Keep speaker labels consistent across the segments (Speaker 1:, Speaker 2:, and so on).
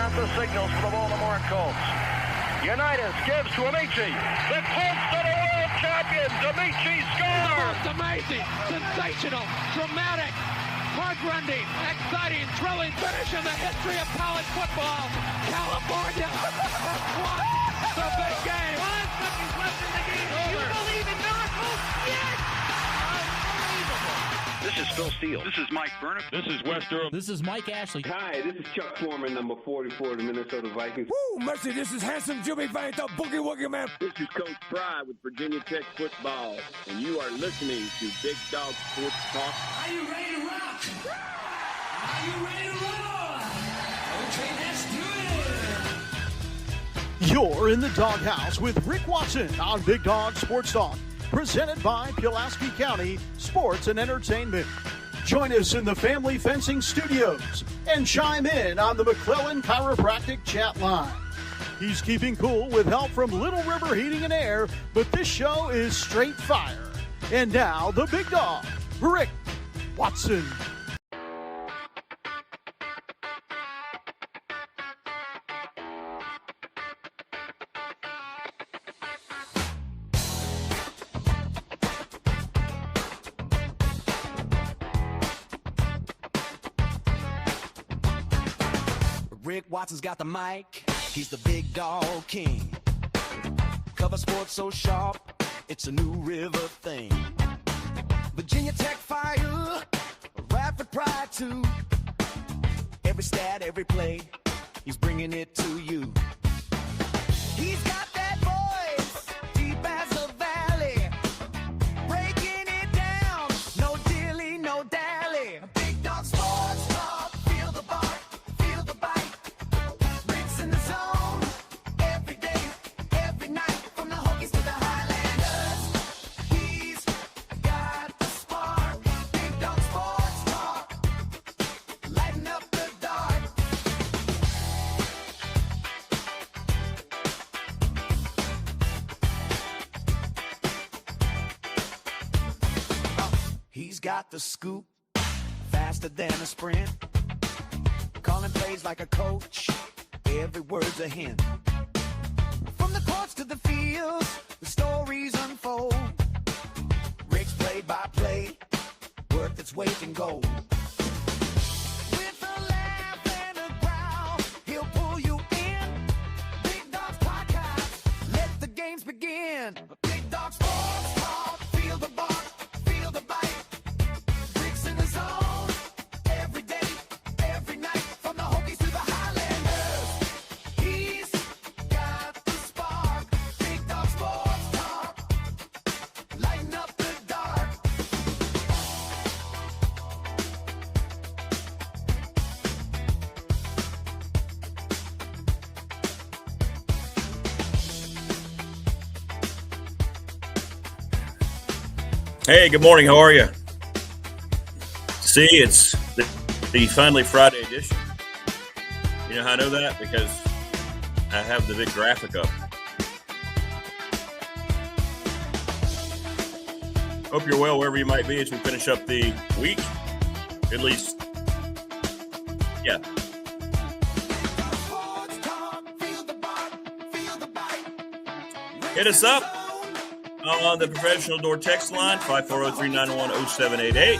Speaker 1: out the signals for the Baltimore Colts. Unitas gives to Amici. The Colts are the world champions. Amici scores.
Speaker 2: It's amazing, sensational, dramatic, heart-rending, exciting, thrilling finish in the history of college football. California has won the big game. 5 seconds left in the game. You believe in miracles? Yes! Unbelievable.
Speaker 1: This is Phil Steele.
Speaker 3: This is Mike Burnham.
Speaker 4: This is Wes Durham.
Speaker 5: This is Mike Ashley.
Speaker 6: Hi, this is Chuck Foreman, number 44 of the Minnesota Vikings.
Speaker 7: Woo, mercy, this is handsome Jimmy Vane, the Boogie Woogie Man.
Speaker 8: This is Coach Fry with Virginia Tech football, and you are listening to Big Dog Sports Talk.
Speaker 9: Are you ready to rock? Are you ready to roll? Okay, let's do it.
Speaker 10: You're in the doghouse with Rick Watson on Big Dog Sports Talk, presented by Pulaski County Sports and Entertainment. Join us in the Family Fencing Studios and chime in on the McClellan Chiropractic chat line. He's keeping cool with help from Little River Heating and Air, but this show is straight fire. And now, the big dog, Rick Watson.
Speaker 11: Rick Watson's got the mic, he's the big dog king. Cover sports so sharp, it's a New River thing. Virginia Tech fire, rapid pride too. Every stat, every play, he's bringing it to you. He's got that voice, deep as a valley, breaking it down, no dilly, no dally. Big dog sports talk, feel the bark. He's got the scoop, faster than a sprint. Calling plays like a coach, every word's a hint. From the courts to the fields, the stories unfold. Rick's play-by-play, worth its weight in gold. With a laugh and a growl, he'll pull you in. Big Dog's podcast, let the games begin. Big Dog Sports Talk, feel the bark.
Speaker 4: Hey, good morning. How are you? See, it's the finally Friday edition. You know how I know that? Because I have the big graphic up. Hope you're well wherever you might be as we finish up the week. At least, yeah. Hit us up on the professional door text line, 540-391-0788.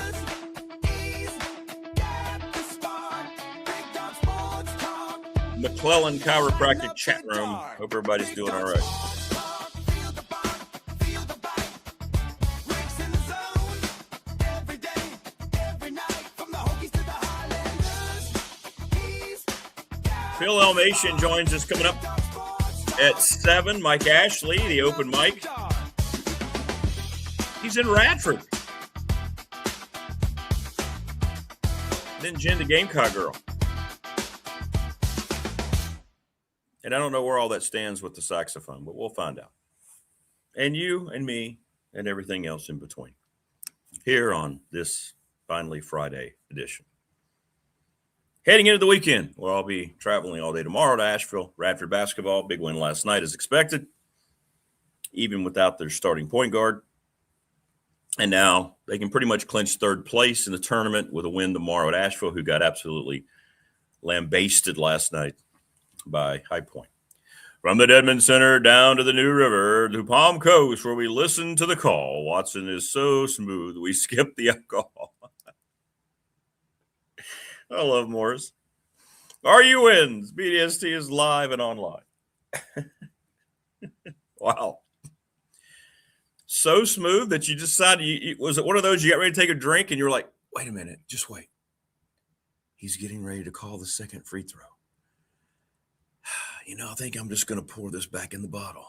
Speaker 4: McClellan Chiropractic chat room. Hope everybody's doing all right. Phil Elmassian joins us coming up at 7. Mike Ashley, the open mic. He's in Radford. Then Jen, the Gamecock girl. And I don't know where all that stands with the saxophone, but we'll find out. And you and me and everything else in between. Here on this finally Friday edition. Heading into the weekend, where I'll be traveling all day tomorrow to Asheville. Radford basketball, big win last night as expected, even without their starting point guard. And now they can pretty much clinch third place in the tournament with a win tomorrow at Asheville, who got absolutely lambasted last night by High Point. From the Dedman Center down to the New River to Palm Coast, where we listen to the call. Watson is so smooth, we skip the alcohol. I love Morris. RU wins. BDST is live and online. Wow. So smooth that you decided, was it one of those you got ready to take a drink and you were like, wait a minute, just wait. He's getting ready to call the second free throw. I think I'm just going to pour this back in the bottle.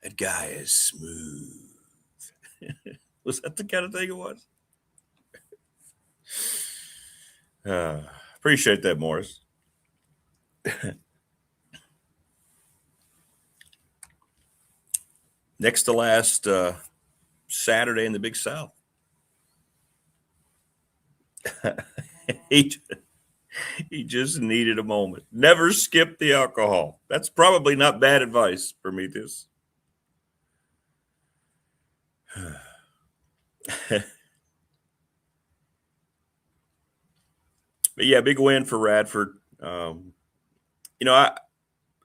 Speaker 4: That guy is smooth. Was that the kind of thing it was? Appreciate that, Morris. Next to last Saturday in the Big South. He just needed a moment. Never skip the alcohol. That's probably not bad advice, Prometheus. But yeah, big win for Radford. I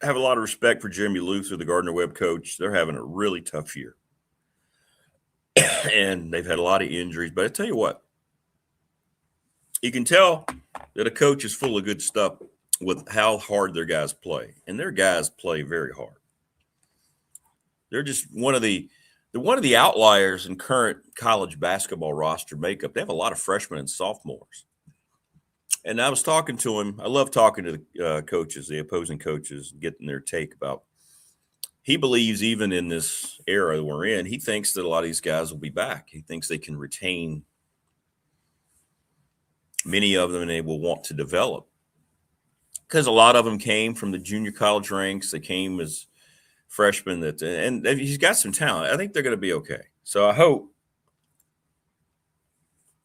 Speaker 4: have a lot of respect for Jeremy Luther, the Gardner Webb coach. They're having a really tough year. And they've had a lot of injuries. But I tell you what, you can tell that a coach is full of good stuff with how hard their guys play. And their guys play very hard. They're just one of the outliers in current college basketball roster makeup. They have a lot of freshmen and sophomores. And I was talking to him. I love talking to the coaches, the opposing coaches, getting their take about. He believes even in this era we're in, he thinks that a lot of these guys will be back. He thinks they can retain many of them and they will want to develop. Because a lot of them came from the junior college ranks. They came as freshmen, and he's got some talent. I think they're going to be okay. So I hope,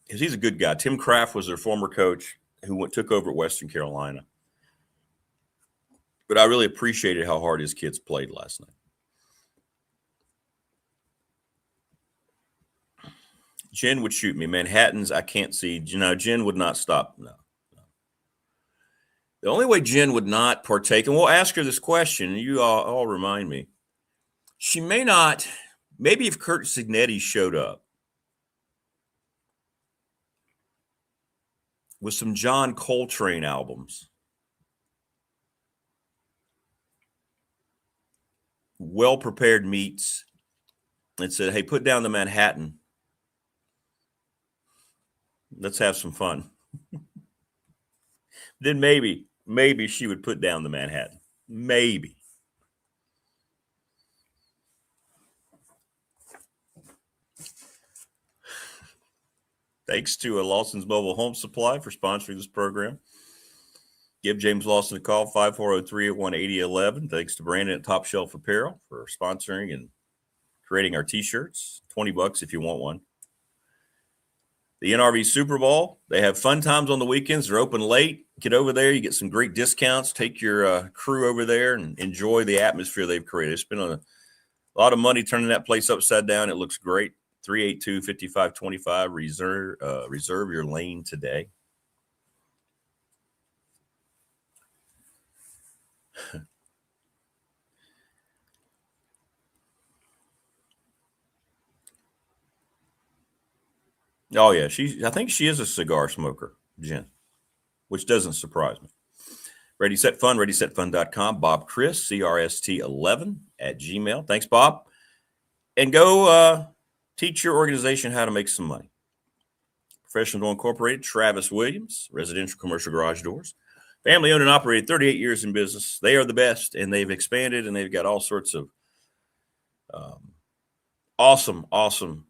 Speaker 4: because he's a good guy. Tim Kraft was their former coach who took over at Western Carolina. But I really appreciated how hard his kids played last night. Jen would shoot me. Manhattans, I can't see. Jen would not stop. No. The only way Jen would not partake, and we'll ask her this question, and you all remind me. She may not, maybe if Kurt Signetti showed up with some John Coltrane albums, well-prepared meats, and said, hey, put down the Manhattan. Let's have some fun. Then maybe she would put down the Manhattan. Maybe. Thanks to Lawson's Mobile Home Supply for sponsoring this program. Give James Lawson a call, 5403-818011. Thanks to Brandon at Top Shelf Apparel for sponsoring and creating our T-shirts. $20 if you want one. The NRV Super Bowl, they have fun times on the weekends. They're open late. Get over there. You get some great discounts. Take your crew over there and enjoy the atmosphere they've created. It's been a lot of money turning that place upside down. It looks great. 382-5525. Reserve your lane today. Oh, yeah. I think she is a cigar smoker, Jen, which doesn't surprise me. Ready, Set, Fun, ReadySetFun.com. Bob Chris, CRST11 at Gmail. Thanks, Bob. And go teach your organization how to make some money. Professional Door Incorporated, Travis Williams, residential commercial garage doors. Family owned and operated, 38 years in business. They are the best, and they've expanded, and they've got all sorts of awesome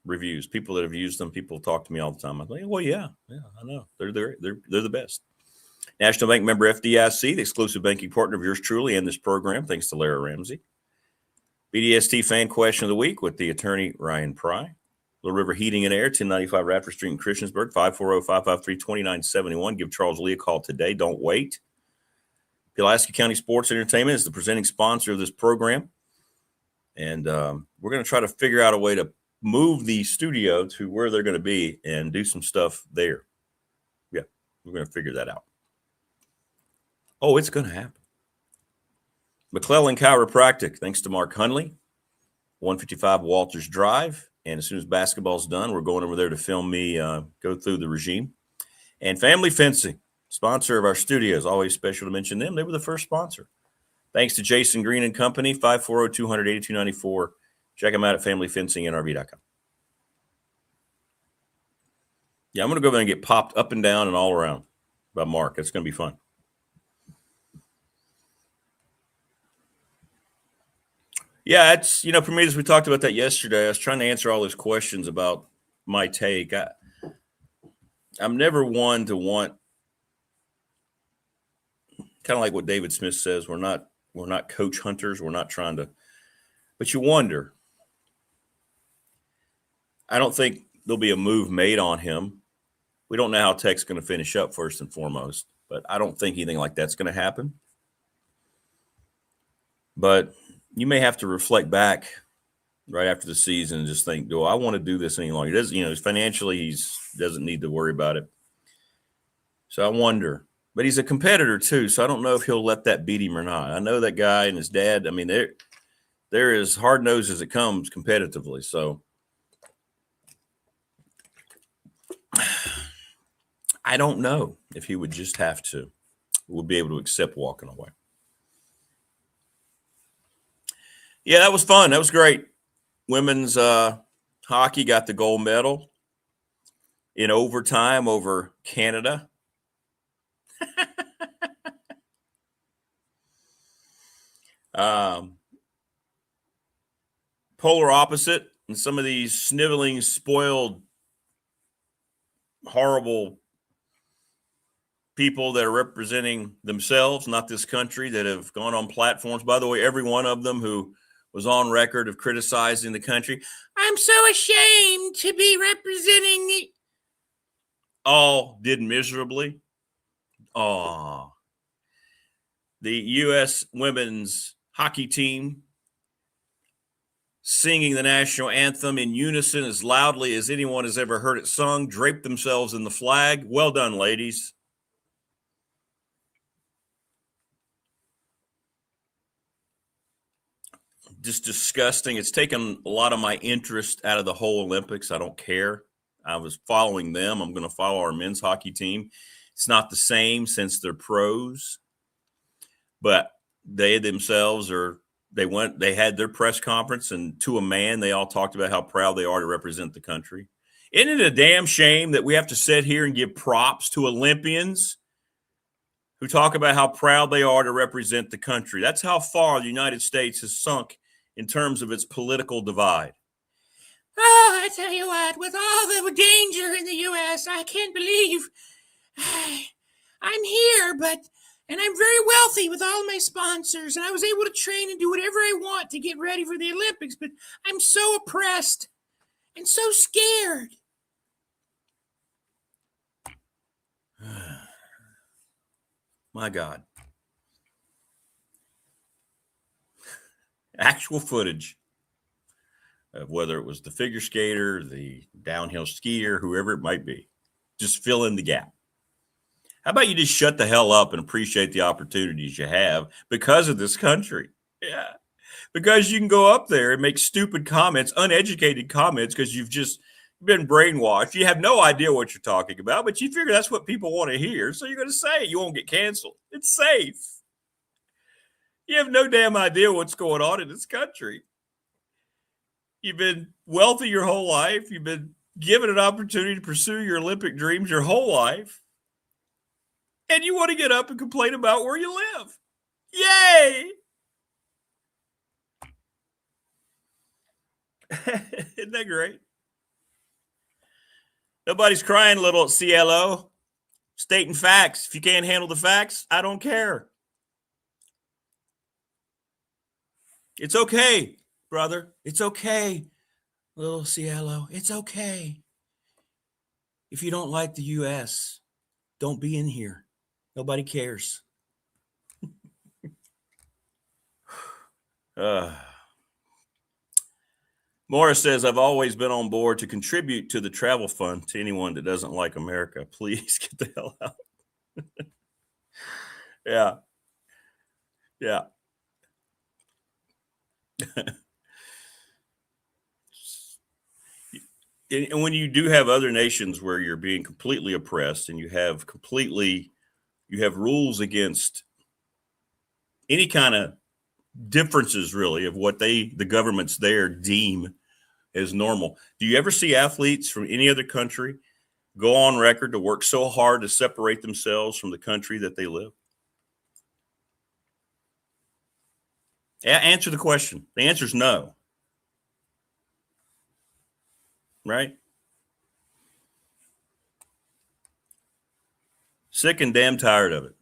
Speaker 4: reviews. People that have used them, people talk to me all the time. I'm like, well, yeah, I know. They're the best. National Bank member FDIC, the exclusive banking partner of yours truly and this program, thanks to Lara Ramsey. BDST fan question of the week with the attorney Ryan Pry. Little River Heating and Air, 1095 Radford Street in Christiansburg, 540-553-2971. Give Charles Lee a call today. Don't wait. Pulaski County Sports Entertainment is the presenting sponsor of this program. And we're going to try to figure out a way to move the studio to where they're going to be and do some stuff there. Yeah, we're going to figure that out. Oh, it's going to happen. McClellan Chiropractic, thanks to Mark Hunley, 155 Walters Drive. And as soon as basketball's done, we're going over there to film me go through the regime. And Family Fencing, sponsor of our studios. Always special to mention them. They were the first sponsor. Thanks to Jason Green and Company, 540-200-8294. Check them out at familyfencingnrv.com. Yeah, I'm going to go over there and get popped up and down and all around by Mark. It's going to be fun. Yeah, it's, for me, as we talked about that yesterday, I was trying to answer all those questions about my take. I'm never one to want, kind of like what David Smith says, we're not coach hunters. We're not trying to, but you wonder. I don't think there'll be a move made on him. We don't know how Tech's going to finish up first and foremost, but I don't think anything like that's going to happen. But you may have to reflect back right after the season and just think, do I want to do this any longer? He doesn't, financially, he doesn't need to worry about it. So I wonder. But he's a competitor too, so I don't know if he'll let that beat him or not. I know that guy and his dad. I mean, they're as hard-nosed as it comes competitively. So I don't know if he would just have to. Would be able to accept walking away. Yeah, that was fun. That was great. Women's hockey got the gold medal in overtime over Canada. Polar opposite, and some of these sniveling, spoiled, horrible people that are representing themselves, not this country, that have gone on platforms. By the way, every one of them who was on record of criticizing the country, I'm so ashamed to be representing the, all did miserably. Oh, the U.S. women's hockey team singing the national anthem in unison as loudly as anyone has ever heard it sung, draped themselves in the flag. Well done, ladies. Just disgusting. It's taken a lot of my interest out of the whole Olympics. I don't care. I was following them. I'm going to follow our men's hockey team. It's not the same since they're pros, but they themselves they had their press conference, and to a man, they all talked about how proud they are to represent the country. Isn't it a damn shame that we have to sit here and give props to Olympians who talk about how proud they are to represent the country? That's how far the United States has sunk in terms of its political divide. Oh, I tell you what, with all the danger in the U.S., I can't believe I'm here, and I'm very wealthy with all my sponsors, and I was able to train and do whatever I want to get ready for the Olympics, but I'm so oppressed and so scared. My God. Actual footage of whether it was the figure skater, the downhill skier, whoever it might be. Just fill in the gap. How about you just shut the hell up and appreciate the opportunities you have because of this country? Yeah. Because you can go up there and make stupid comments, uneducated comments, because you've just been brainwashed. You have no idea what you're talking about, but you figure that's what people want to hear. So you're going to say it. You won't get canceled. It's safe. You have no damn idea what's going on in this country. You've been wealthy your whole life. You've been given an opportunity to pursue your Olympic dreams your whole life. And you want to get up and complain about where you live. Yay! Isn't that great? Nobody's crying, little CLO. Stating facts. If you can't handle the facts, I don't care. It's okay, brother. It's okay, little CLO. It's okay. If you don't like the U.S., don't be in here. Nobody cares. Morris says, I've always been on board to contribute to the travel fund to anyone that doesn't like America. Please get the hell out. Yeah. And when you do have other nations where you're being completely oppressed and you have rules against any kind of differences really of what the governments there deem as normal. Do you ever see athletes from any other country go on record to work so hard to separate themselves from the country that they live? Answer the question. The answer is no. Right? Sick and damn tired of it.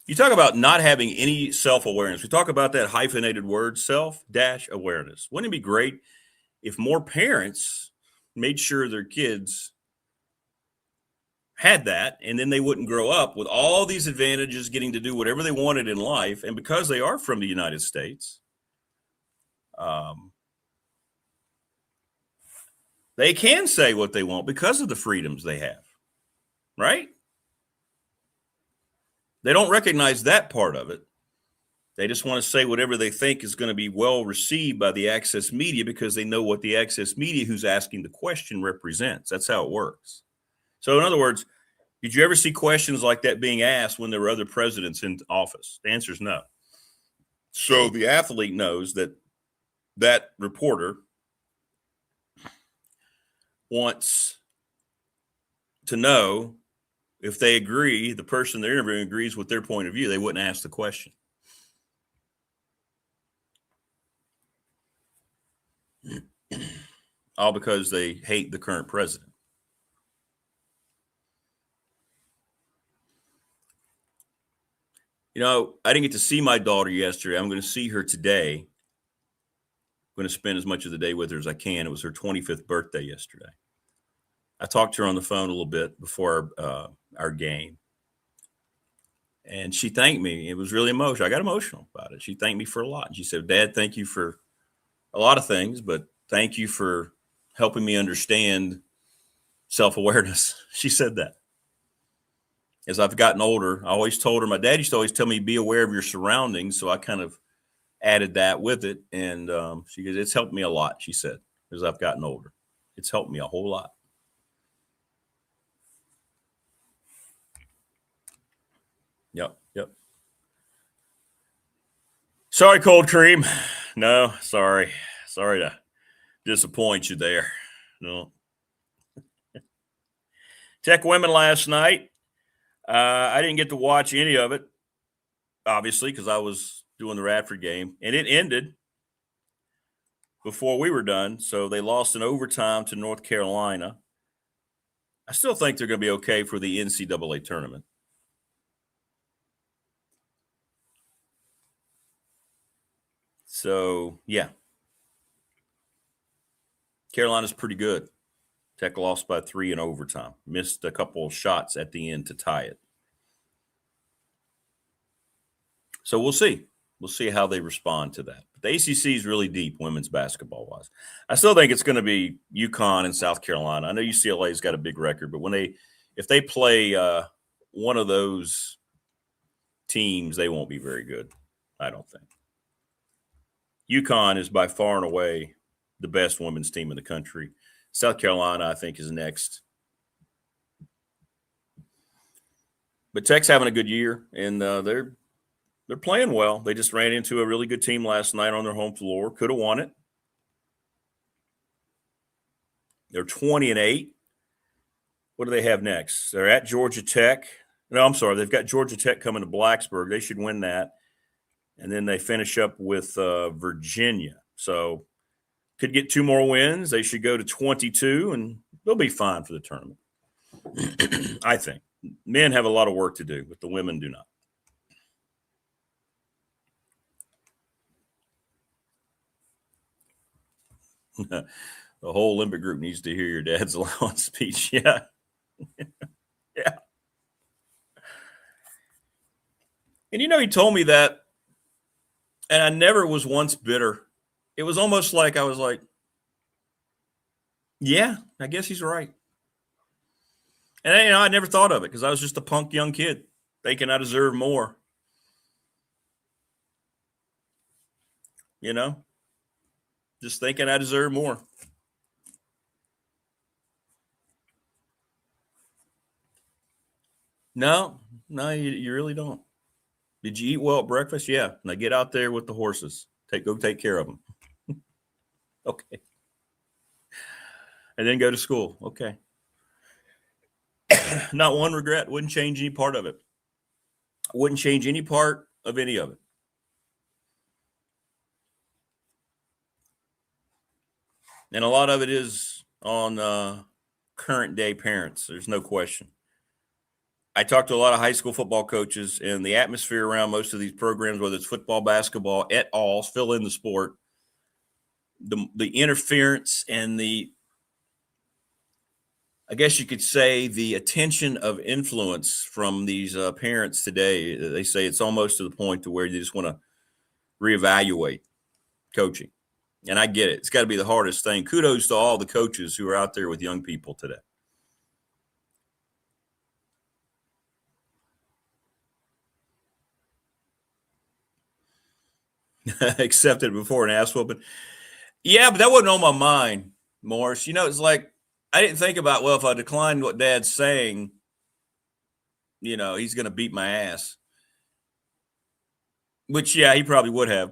Speaker 4: You talk about not having any self-awareness. We talk about that hyphenated word, self-awareness. Wouldn't it be great if more parents made sure their kids had that, and then they wouldn't grow up with all these advantages, getting to do whatever they wanted in life. And because they are from the United States, they can say what they want because of the freedoms they have, right? They don't recognize that part of it. They just want to say whatever they think is going to be well received by the access media because they know what the access media who's asking the question represents. That's how it works. So in other words, did you ever see questions like that being asked when there were other presidents in office? The answer is no. So the athlete knows that that reporter wants to know if they agree, the person they're interviewing agrees with their point of view. They wouldn't ask the question. All because they hate the current president. You know, I didn't get to see my daughter yesterday. I'm going to see her today. I'm going to spend as much of the day with her as I can. It was her 25th birthday yesterday. I talked to her on the phone a little bit before our game. And she thanked me. It was really emotional. I got emotional about it. She thanked me for a lot. She said, Dad, thank you for a lot of things, but thank you for helping me understand self-awareness. She said that. As I've gotten older, I always told her, my dad used to always tell me, be aware of your surroundings. So I kind of added that with it. And she goes, it's helped me a lot, she said, as I've gotten older. It's helped me a whole lot. Yep. Sorry, cold cream. No, sorry to disappoint you there. No. Tech women last night. I didn't get to watch any of it, obviously, because I was doing the Radford game, and it ended before we were done. So they lost in overtime to North Carolina. I still think they're going to be okay for the NCAA tournament. So, yeah. Carolina's pretty good. Tech lost by 3 in overtime. Missed a couple of shots at the end to tie it. So we'll see. We'll see how they respond to that. But the ACC is really deep women's basketball-wise. I still think it's going to be UConn and South Carolina. I know UCLA's got a big record, but if they play one of those teams, they won't be very good, I don't think. UConn is by far and away the best women's team in the country. South Carolina, I think, is next. But Tech's having a good year, and they're playing well. They just ran into a really good team last night on their home floor. Could have won it. They're 20-8. What do they have next? They're at Georgia Tech. No, I'm sorry. They've got Georgia Tech coming to Blacksburg. They should win that. And then they finish up with Virginia. So could get 2 more wins. They should go to 22, and they'll be fine for the tournament. I think. Men have a lot of work to do, but the women do not. The whole Olympic group needs to hear your dad's allowance speech. Yeah. Yeah. And, he told me that, and I never was once bitter. It was almost like I was like, yeah, I guess he's right. And, I never thought of it because I was just a punk young kid thinking I deserve more. just thinking I deserve more. No, you really don't. Did you eat well at breakfast? Yeah. Now get out there with the horses. Go take care of them. Okay. And then go to school. Okay. Not one regret. Wouldn't change any part of it. Wouldn't change any part of any of it. And a lot of it is on current day parents. There's no question. I talked to a lot of high school football coaches, and the atmosphere around most of these programs, whether it's football, basketball, et al., fill in the sport, the interference and I guess you could say the attention of influence from these parents today, they say it's almost to the point to where you just want to reevaluate coaching. And I get it. It's got to be the hardest thing. Kudos to all the coaches who are out there with young people today. Accepted before an ass whooping. Yeah, but that wasn't on my mind, Morris. It's like I didn't think about, well, if I decline what Dad's saying, he's going to beat my ass. Which, yeah, he probably would have.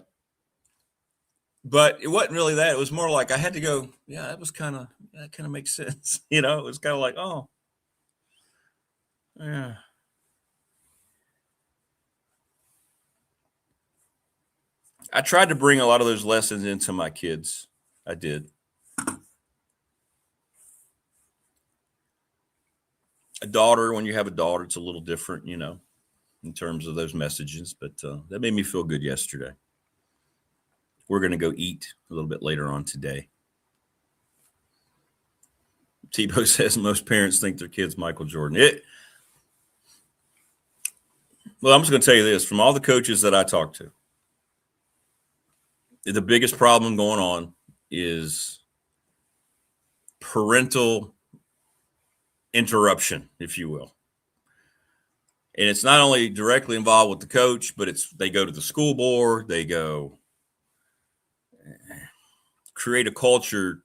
Speaker 4: But it wasn't really that. It was more like I had to go, yeah, that kind of makes sense. It was kind of like, oh, yeah. I tried to bring a lot of those lessons into my kids. I did. A daughter, when you have a daughter, it's a little different, in terms of those messages. But that made me feel good yesterday. We're going to go eat a little bit later on today. Tebow says most parents think their kid's Michael Jordan. Well, I'm just going to tell you this. From all the coaches that I talked to, the biggest problem going on is parental interruption, if you will. And it's not only directly involved with the coach, but they go to the school board, they go create a culture.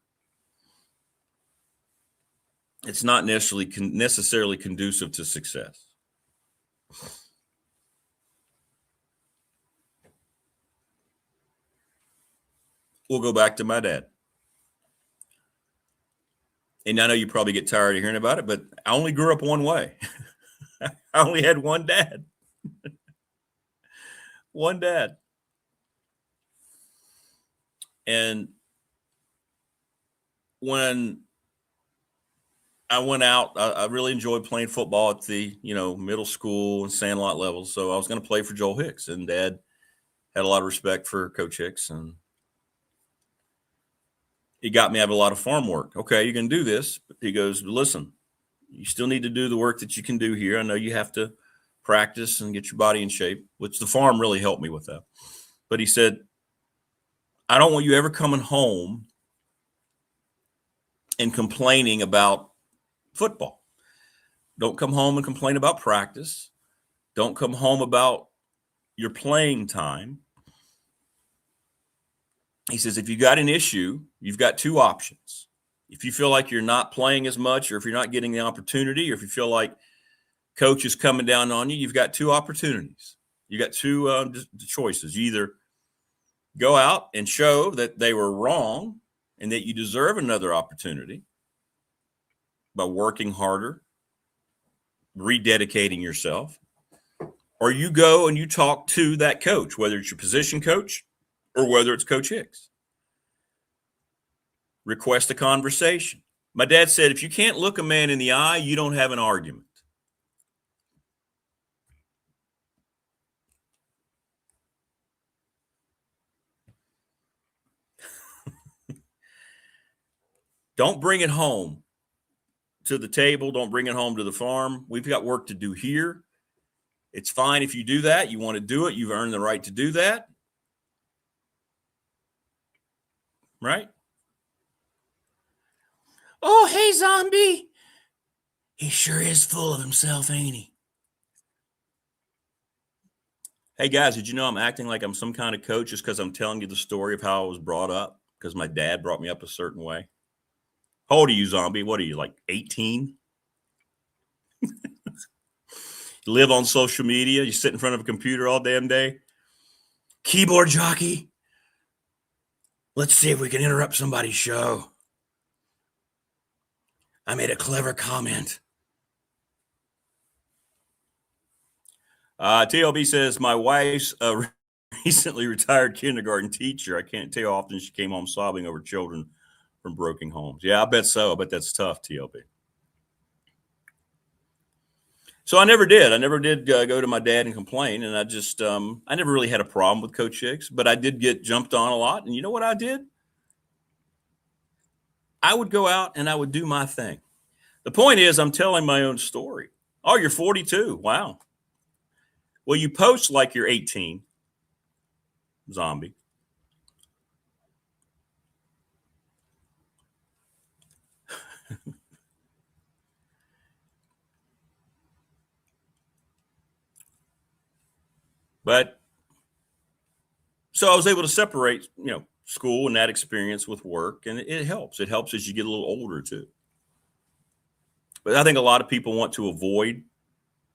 Speaker 4: It's not necessarily conducive to success. We'll go back to my dad. And I know you probably get tired of hearing about it, but I only grew up one way. I only had one dad. One dad. And when I went out, I really enjoyed playing football at the, middle school and sandlot levels. So I was going to play for Joel Hicks, and Dad had a lot of respect for Coach Hicks, and he got me out of a lot of farm work. Okay, you can do this. He goes, listen, you still need to do the work that you can do here. I know you have to practice and get your body in shape, which the farm really helped me with that. But he said, I don't want you ever coming home and complaining about football. Don't come home and complain about practice. Don't come home about your playing time. He says, if you got an issue, you've got two options. If you feel like you're not playing as much, or if you're not getting the opportunity, or if you feel like coach is coming down on you, you've got two opportunities. You got two choices. You either go out and show that they were wrong and that you deserve another opportunity by working harder, rededicating yourself, or you go and you talk to that coach, whether it's your position coach or whether it's Coach Hicks. Request a conversation. My dad said, if you can't look a man in the eye, you don't have an argument. Don't bring it home to the table. Don't bring it home to the farm. We've got work to do here. It's fine if you do that. You want to do it. You've earned the right to do that. Right? Oh, hey, zombie. He sure is full of himself, ain't he? Hey, guys, did you know I'm acting like I'm some kind of coach just because I'm telling you the story of how I was brought up? Because my dad brought me up a certain way. How old are you, zombie? What are you, like 18? You live on social media. You sit in front of a computer all damn day. Keyboard jockey. Let's see if we can interrupt somebody's show. I made a clever comment. TLB says, my wife's recently retired kindergarten teacher. I can't tell you how often she came home sobbing over children from broken homes. Yeah, I bet so. I bet that's tough, TLB. So I never did. I never did go to my dad and complain. And I never really had a problem with Coach Hicks, but I did get jumped on a lot. And you know what I did? I would go out and I would do my thing. The point is, I'm telling my own story. Oh, you're 42. Wow. Well, you post like you're 18, zombie. But so I was able to separate, school and that experience with work, and it helps. It helps as you get a little older too. But I think a lot of people want to avoid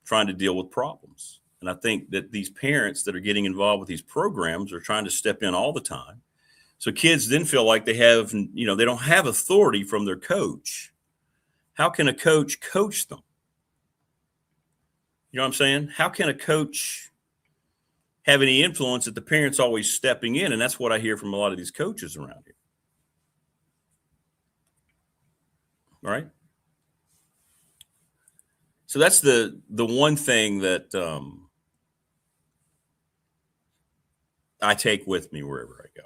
Speaker 4: trying to deal with problems. And I think that these parents that are getting involved with these programs are trying to step in all the time. So kids then feel like they have, they don't have authority from their coach. How can a coach coach them? You know what I'm saying? How can a coach have any influence if the parents always stepping in? And that's what I hear from a lot of these coaches around here. All right. So that's the one thing that I take with me wherever I go.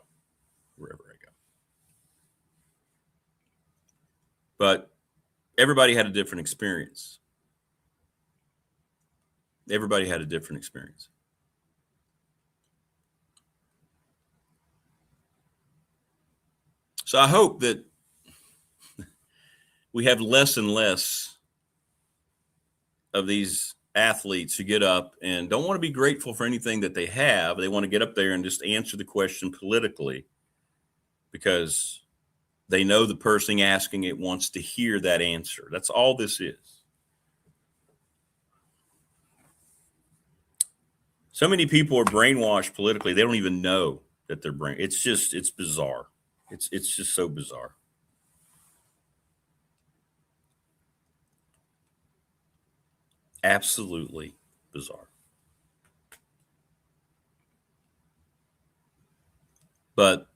Speaker 4: But everybody had a different experience. So I hope that we have less and less of these athletes who get up and don't want to be grateful for anything that they have. They want to get up there and just answer the question politically because they know the person asking it wants to hear that answer. That's all this is. So many people are brainwashed politically. They don't even know that they're it's bizarre. It's just so bizarre. Absolutely bizarre. But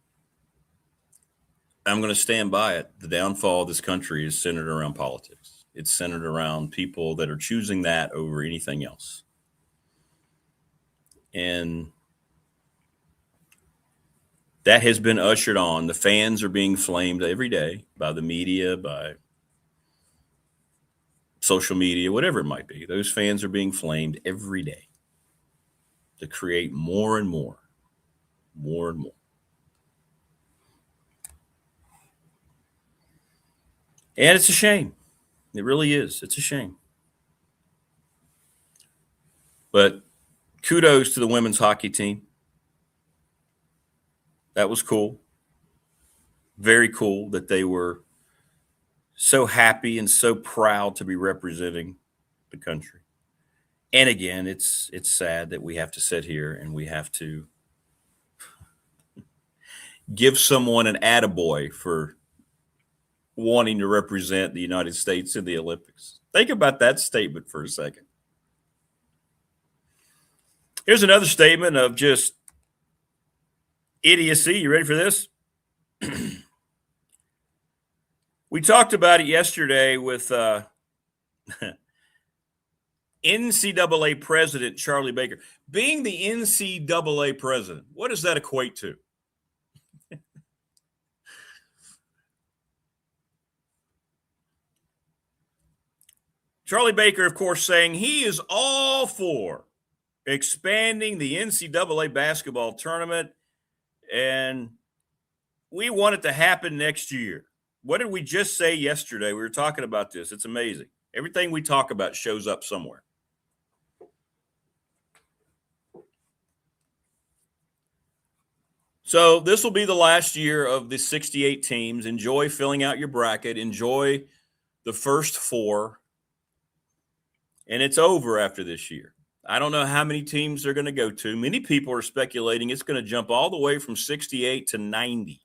Speaker 4: I'm going to stand by it. The downfall of this country is centered around politics. It's centered around people that are choosing that over anything else. And that has been ushered on. The fans are being flamed every day by the media, by social media, whatever it might be. Those fans are being flamed every day to create more and more. And it's a shame. It really is. It's a shame. But kudos to the women's hockey team. That was cool. Very cool that they were so happy and so proud to be representing the country. And again, it's sad that we have to sit here and we have to give someone an attaboy for wanting to represent the United States in the Olympics. Think about that statement for a second. Here's another statement of just idiocy. You ready for this? We talked about it yesterday with NCAA president Charlie Baker. Being the NCAA president, what does that equate to? Charlie Baker, of course, saying he is all for expanding the NCAA basketball tournament, and we want it to happen next year. What did we just say yesterday? We were talking about this. It's amazing. Everything we talk about shows up somewhere. So this will be the last year of the 68 teams. Enjoy filling out your bracket. Enjoy the first 4. And it's over after this year. I don't know how many teams they're going to go to. Many people are speculating it's going to jump all the way from 68 to 90.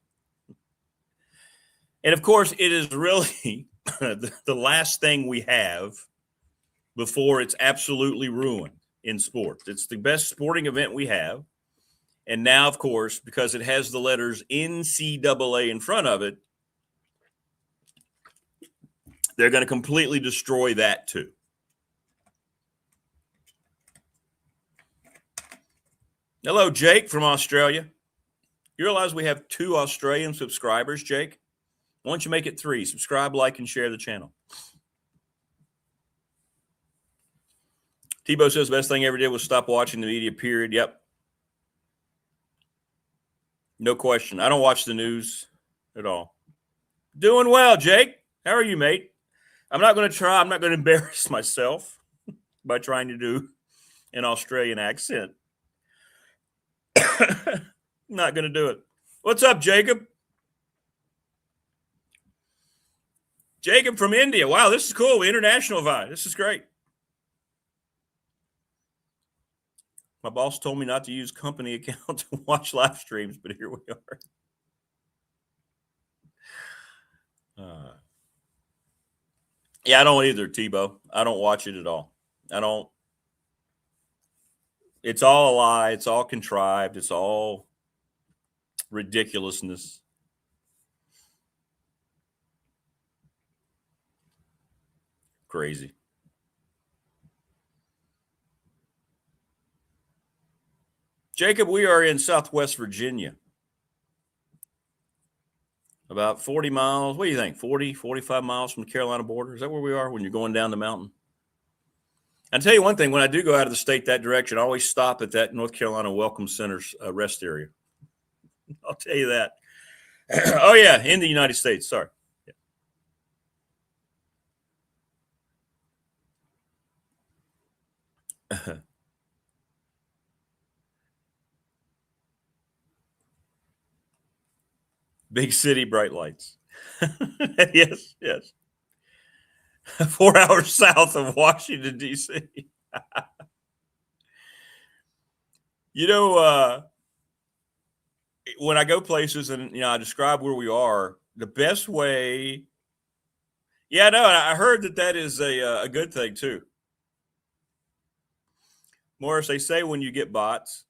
Speaker 4: And, of course, it is really the last thing we have before it's absolutely ruined in sports. It's the best sporting event we have. And now, of course, because it has the letters NCAA in front of it, they're going to completely destroy that too. Hello, Jake from Australia. You realize we have 2 Australian subscribers, Jake? Why don't you make it 3? Subscribe, like, and share the channel. Tebow says the best thing I ever did was stop watching the media, period. Yep. No question. I don't watch the news at all. Doing well, Jake. How are you, mate? I'm not going to embarrass myself by trying to do an Australian accent. Not going to do it. What's up, Jacob? Jacob from India. Wow, this is cool. International vibe. This is great. My boss told me not to use company account to watch live streams, but here we are. Yeah, I don't either, Tebow. I don't watch it at all. I don't. It's all a lie. It's all contrived. It's all ridiculousness. Crazy. Jacob, we are in Southwest Virginia. About 40 miles. What do you think? 40, 45 miles from the Carolina border? Is that where we are when you're going down the mountain? I'll tell you one thing. When I do go out of the state that direction, I always stop at that North Carolina Welcome Center's rest area. I'll tell you that. Oh, yeah, in the United States. Sorry. Yeah. Big city, bright lights. Yes. 4 hours south of Washington, D.C. When I go places and, I describe where we are, the best way. Yeah, no, I heard that is a good thing, too. Morris, they say when you get bots,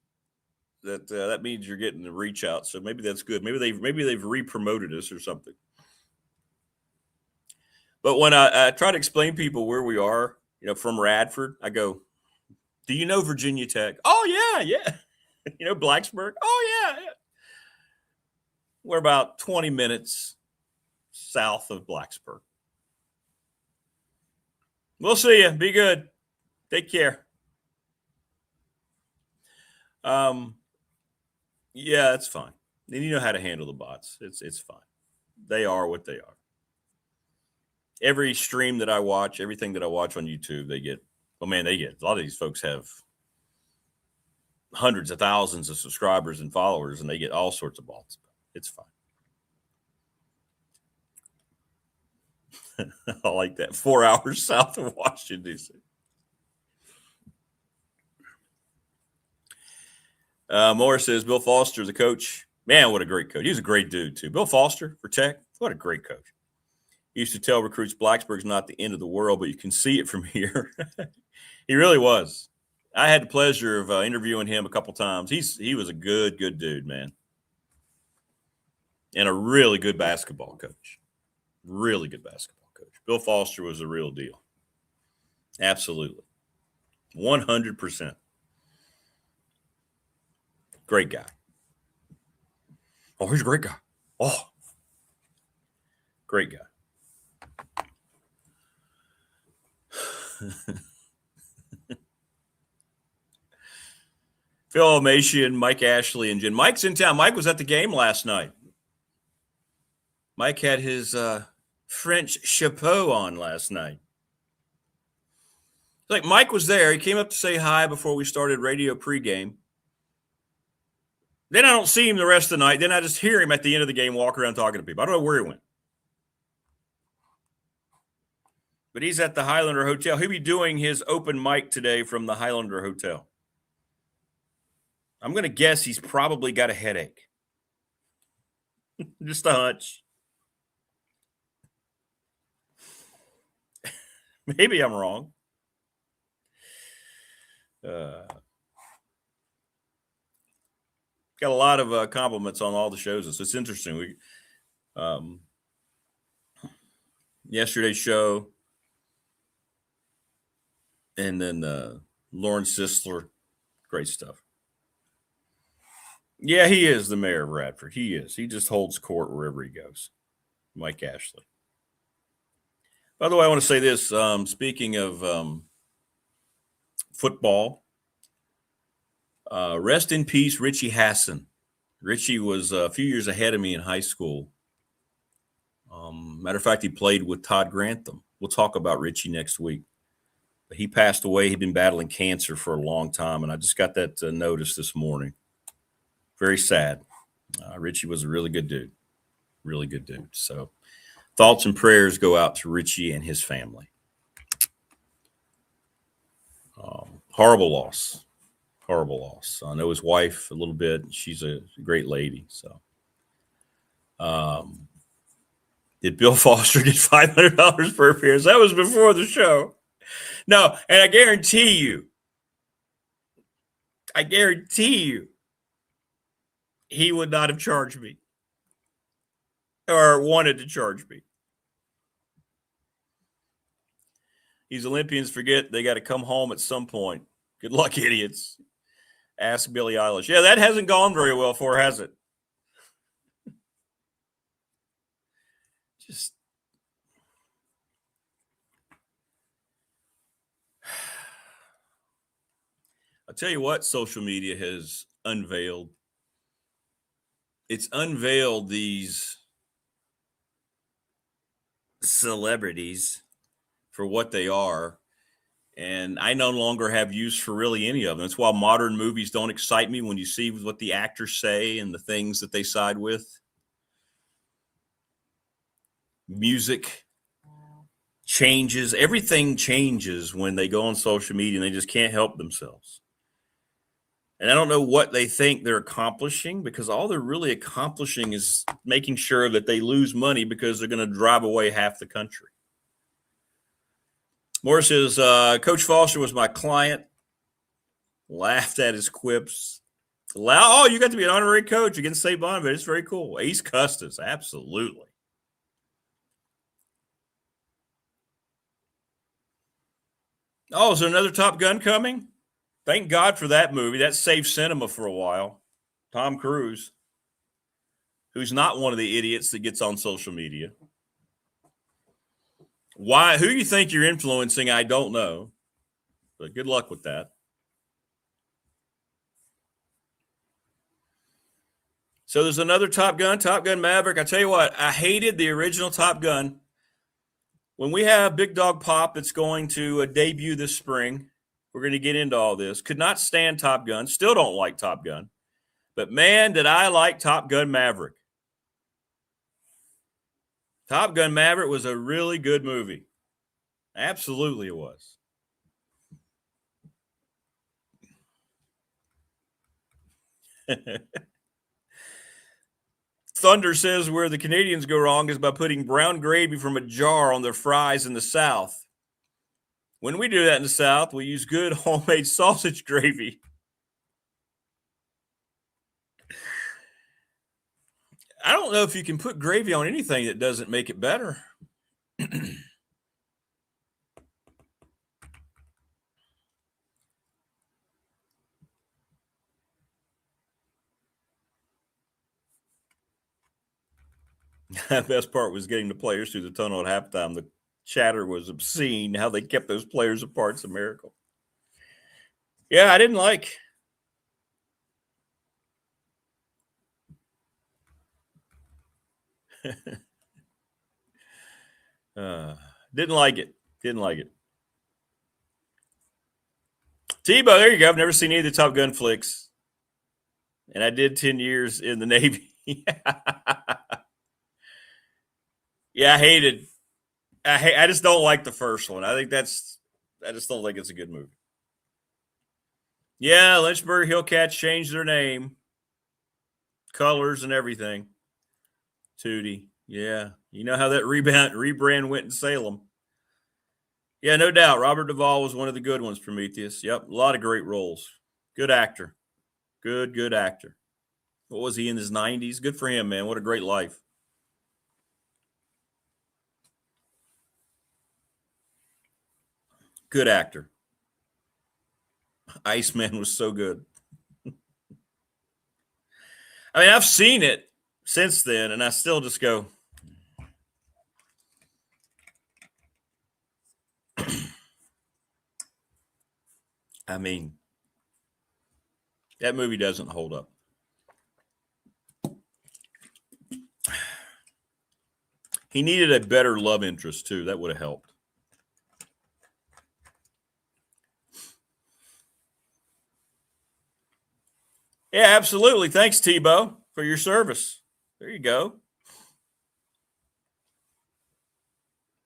Speaker 4: that means you're getting the reach out. So maybe that's good. Maybe they've re-promoted us or something. But when I try to explain people where we are, from Radford, I go, do you know Virginia Tech? Oh, yeah. Blacksburg? Oh, yeah. We're about 20 minutes south of Blacksburg. We'll see you. Be good. Take care. Yeah, it's fine. And you know how to handle the bots. It's fine. They are what they are. Every stream that I watch, everything that I watch on YouTube, they get a lot of these folks have hundreds of thousands of subscribers and followers, and they get all sorts of bots. It's fine. I like that. 4 hours south of Washington, D.C. Morris says, Bill Foster, the coach. Man, what a great coach. He's a great dude, too. Bill Foster for Tech, what a great coach. He used to tell recruits Blacksburg's not the end of the world, but you can see it from here. He really was. I had the pleasure of interviewing him a couple times. He was a good dude, man. And a really good basketball coach. Really good basketball coach. Bill Foster was a real deal. Absolutely. 100%. Great guy. Oh, he's a great guy. Oh, great guy. Phil Elmassian, Mike Ashley, and Jen. Mike's in town. Mike was at the game last night. Mike had his French chapeau on last night. Like Mike was there. He came up to say hi before we started radio pregame. Then I don't see him the rest of the night. Then I just hear him at the end of the game walk around talking to people. I don't know where he went. But he's at the Highlander Hotel. He'll be doing his open mic today from the Highlander Hotel. I'm going to guess he's probably got a headache. Just a hunch. Maybe I'm wrong. Got a lot of compliments on all the shows. So it's interesting. Yesterday's show, and then Lauren Sisler, great stuff. Yeah, he is the mayor of Radford. He is. He just holds court wherever he goes. Mike Ashley. By the way, I want to say this. Speaking of football, rest in peace, Richie Hassan. Richie was a few years ahead of me in high school. Matter of fact, he played with Todd Grantham. We'll talk about Richie next week. But he passed away. He'd been battling cancer for a long time, and I just got that notice this morning. Very sad. Richie was a really good dude. Really good dude. So thoughts and prayers go out to Richie and his family. Horrible loss. Horrible loss. I know his wife a little bit. She's a great lady. So, did Bill Foster get $500 per appearance? That was before the show. No, and I guarantee you, he would not have charged me or wanted to charge me. These Olympians forget they got to come home at some point. Good luck, idiots. Ask Billie Eilish. Yeah, that hasn't gone very well for her, has it? Just I'll tell you what social media has unveiled. It's unveiled these celebrities for what they are. And I no longer have use for really any of them. That's why modern movies don't excite me when you see what the actors say and the things that they side with. Music changes. Everything changes when they go on social media and they just can't help themselves. And I don't know what they think they're accomplishing, because all they're really accomplishing is making sure that they lose money because they're going to drive away half the country. Morris says, Coach Foster was my client. Laughed at his quips. Oh, you got to be an honorary coach against St. Bonaventure. It's very cool. He's cussed us. Absolutely. Oh, is there another Top Gun coming? Thank God for that movie. That saved cinema for a while. Tom Cruise, who's not one of the idiots that gets on social media. Who you think you're influencing, I don't know. But good luck with that. So there's another Top Gun Maverick. I tell you what, I hated the original Top Gun. When we have Big Dog Pop that's going to debut this spring, we're going to get into all this. Could not stand Top Gun. Still don't like Top Gun. But, man, did I like Top Gun Maverick. Top Gun Maverick was a really good movie. Absolutely it was. Thunder says where the Canadians go wrong is by putting brown gravy from a jar on their fries in the South. When we do that in the South, we use good homemade sausage gravy. I don't know if you can put gravy on anything that doesn't make it better. The best part was getting the players through the tunnel at halftime. The chatter was obscene, how they kept those players apart. It's a miracle. Yeah, I didn't like. Didn't like it. Didn't like it. Tebow, there you go. I've never seen any of the Top Gun flicks. And I did 10 years in the Navy. Yeah, I just don't like the first one. I just don't think it's a good movie. Yeah, Lynchburg Hillcats changed their name, colors and everything. Tootie. Yeah. You know how that rebrand went in Salem. Yeah, no doubt. Robert Duvall was one of the good ones, Prometheus. Yep, a lot of great roles. Good actor. Good actor. What was he in his 90s? Good for him, man. What a great life. Good actor. Iceman was so good. I mean, I've seen it since then, and I still just go, I mean, that movie doesn't hold up. He needed a better love interest, too. That would have helped. Yeah, absolutely. Thanks, Tebow, for your service. There you go.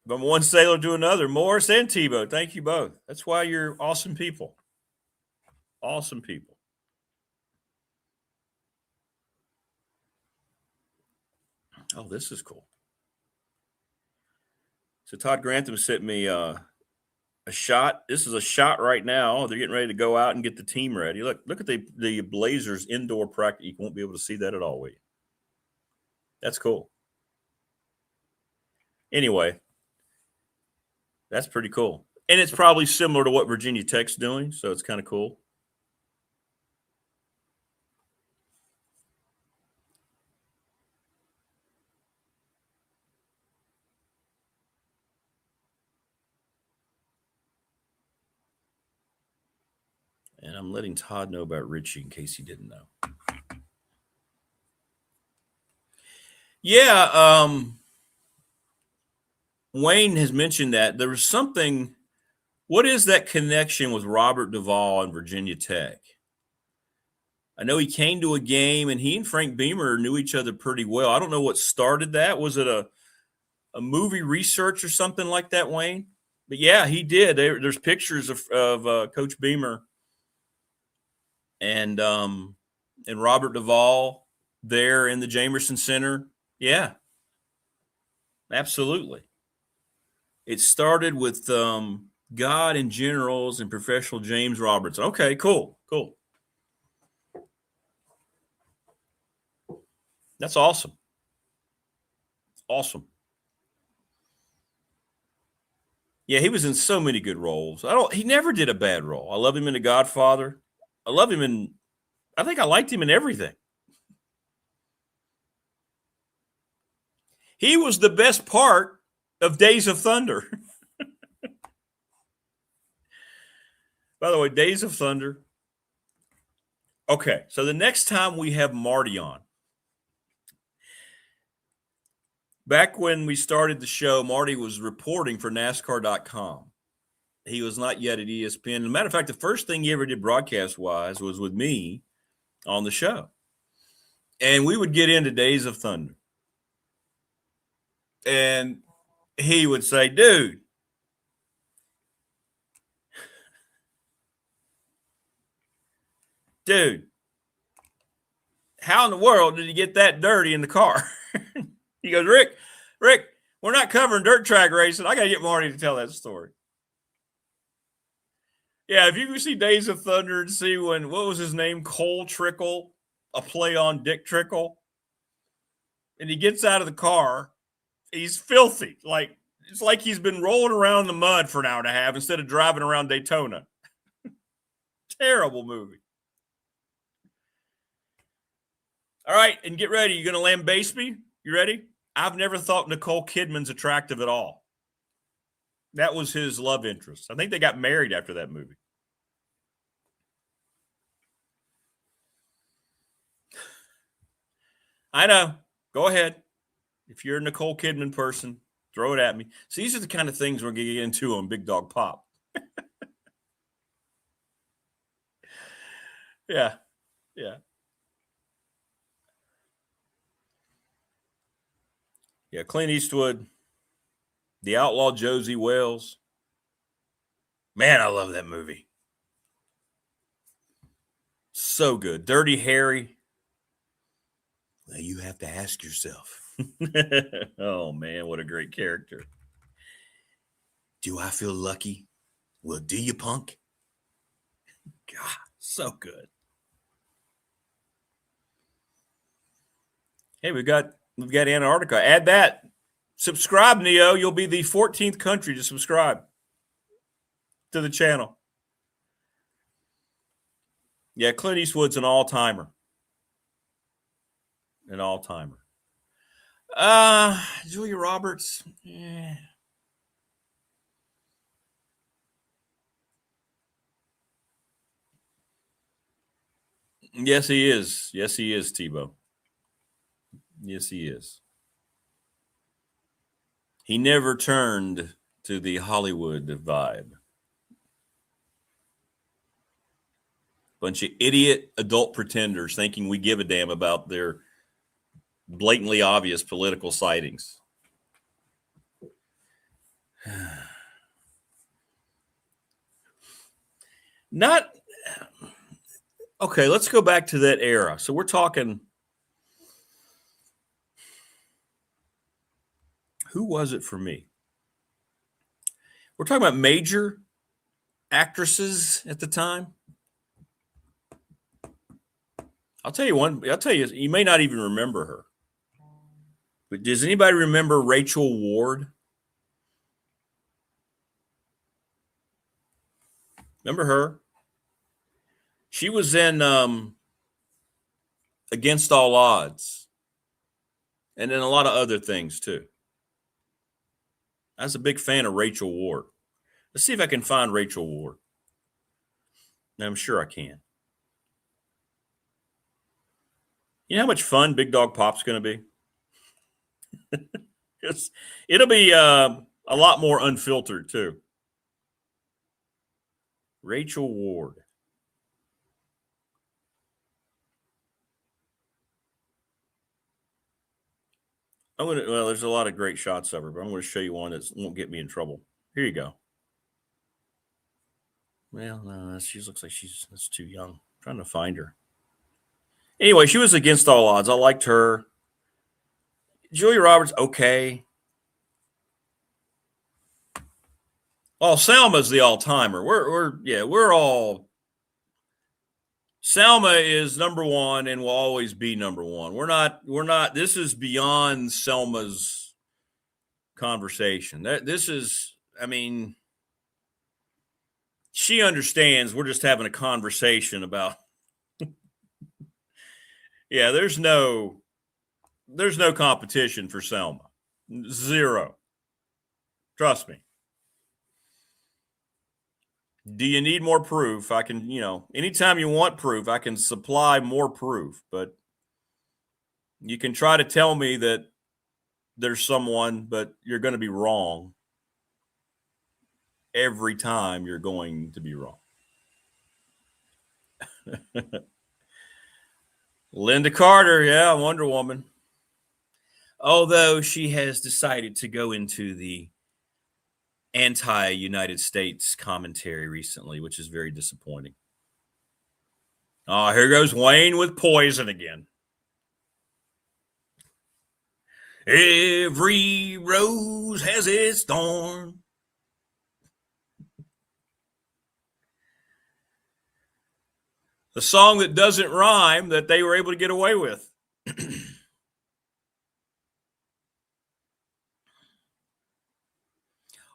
Speaker 4: From one sailor to another, Morris and Tebow. Thank you both. That's why you're awesome people. Awesome people. Oh, this is cool. So Todd Grantham sent me a shot. This is a shot right now. They're getting ready to go out and get the team ready. Look at the Blazers indoor practice. You won't be able to see that at all, will you? That's cool. Anyway, that's pretty cool. And it's probably similar to what Virginia Tech's doing, so it's kind of cool. And I'm letting Todd know about Richie in case he didn't know. Yeah, Wayne has mentioned that there was something. What is that connection with Robert Duvall and Virginia Tech? I know he came to a game, and he and Frank Beamer knew each other pretty well. I don't know what started that. Was it a movie research or something like that, Wayne? But yeah, he did. There's pictures of Coach Beamer and Robert Duvall there in the Jamerson Center. Yeah, absolutely. It started with God and Generals and Professional James Robertson. Okay, cool. That's awesome. Awesome. Yeah, he was in so many good roles. He never did a bad role. I love him in The Godfather. I think I liked him in everything. He was the best part of Days of Thunder. By the way, Days of Thunder. Okay, so the next time we have Marty on, back when we started the show, Marty was reporting for NASCAR.com. He was not yet at ESPN. As a matter of fact, the first thing he ever did broadcast-wise was with me on the show. And we would get into Days of Thunder. And he would say, dude, how in the world did he get that dirty in the car? He goes, Rick, we're not covering dirt track racing. I got to get Marty to tell that story. Yeah, if you can see Days of Thunder and see what was his name? Cole Trickle, a play on Dick Trickle. And he gets out of the car. He's filthy. It's like he's been rolling around in the mud for an hour and a half instead of driving around Daytona. Terrible movie. All right, and get ready. You going to lambaste me? You ready? I've never thought Nicole Kidman's attractive at all. That was his love interest. I think they got married after that movie. I know. Go ahead. If you're a Nicole Kidman person, throw it at me. So these are the kind of things we're going to get into on Big Dog Pop. Yeah. Yeah, Clint Eastwood, The Outlaw Josie Wells. Man, I love that movie. So good. Dirty Harry. Well, you have to ask yourself. Oh, man, what a great character. Do I feel lucky? Well, do you, punk? God, so good. Hey, we've got Antarctica. Add that. Subscribe, Neo. You'll be the 14th country to subscribe to the channel. Yeah, Clint Eastwood's an all-timer. An all-timer. Julia Roberts. Yeah. Yes, he is. Yes, he is, Tebow. Yes, he is. He never turned to the Hollywood vibe. Bunch of idiot adult pretenders thinking we give a damn about their blatantly obvious political sightings. Not okay. Let's go back to that era. So we're talking. Who was it for me? We're talking about major actresses at the time. I'll tell you one. I'll tell you. You may not even remember her. But does anybody remember Rachel Ward? Remember her? She was in Against All Odds. And then a lot of other things, too. I was a big fan of Rachel Ward. Let's see if I can find Rachel Ward. I'm sure I can. You know how much fun Big Dog Pop's going to be? It'll be a lot more unfiltered, too. Rachel Ward. Well, there's a lot of great shots of her, but I'm going to show you one that won't get me in trouble. Here you go. Well, no, she looks like that's too young. I'm trying to find her. Anyway, she was Against All Odds. I liked her. Julia Roberts, okay. Oh, Selma's the all-timer. We're all. Selma is number one and will always be number one. We're not. This is beyond Selma's conversation. This is. I mean, she understands. We're just having a conversation about. Yeah, there's no competition for Selma. Zero. Trust me. Do you need more proof? I can, anytime you want proof, I can supply more proof. But you can try to tell me that there's someone, but you're going to be wrong. Every time you're going to be wrong. Linda Carter, yeah, Wonder Woman. Although she has decided to go into the anti-United States commentary recently, which is very disappointing. Oh, here goes Wayne with Poison again. Every rose has its thorn. The song that doesn't rhyme that they were able to get away with.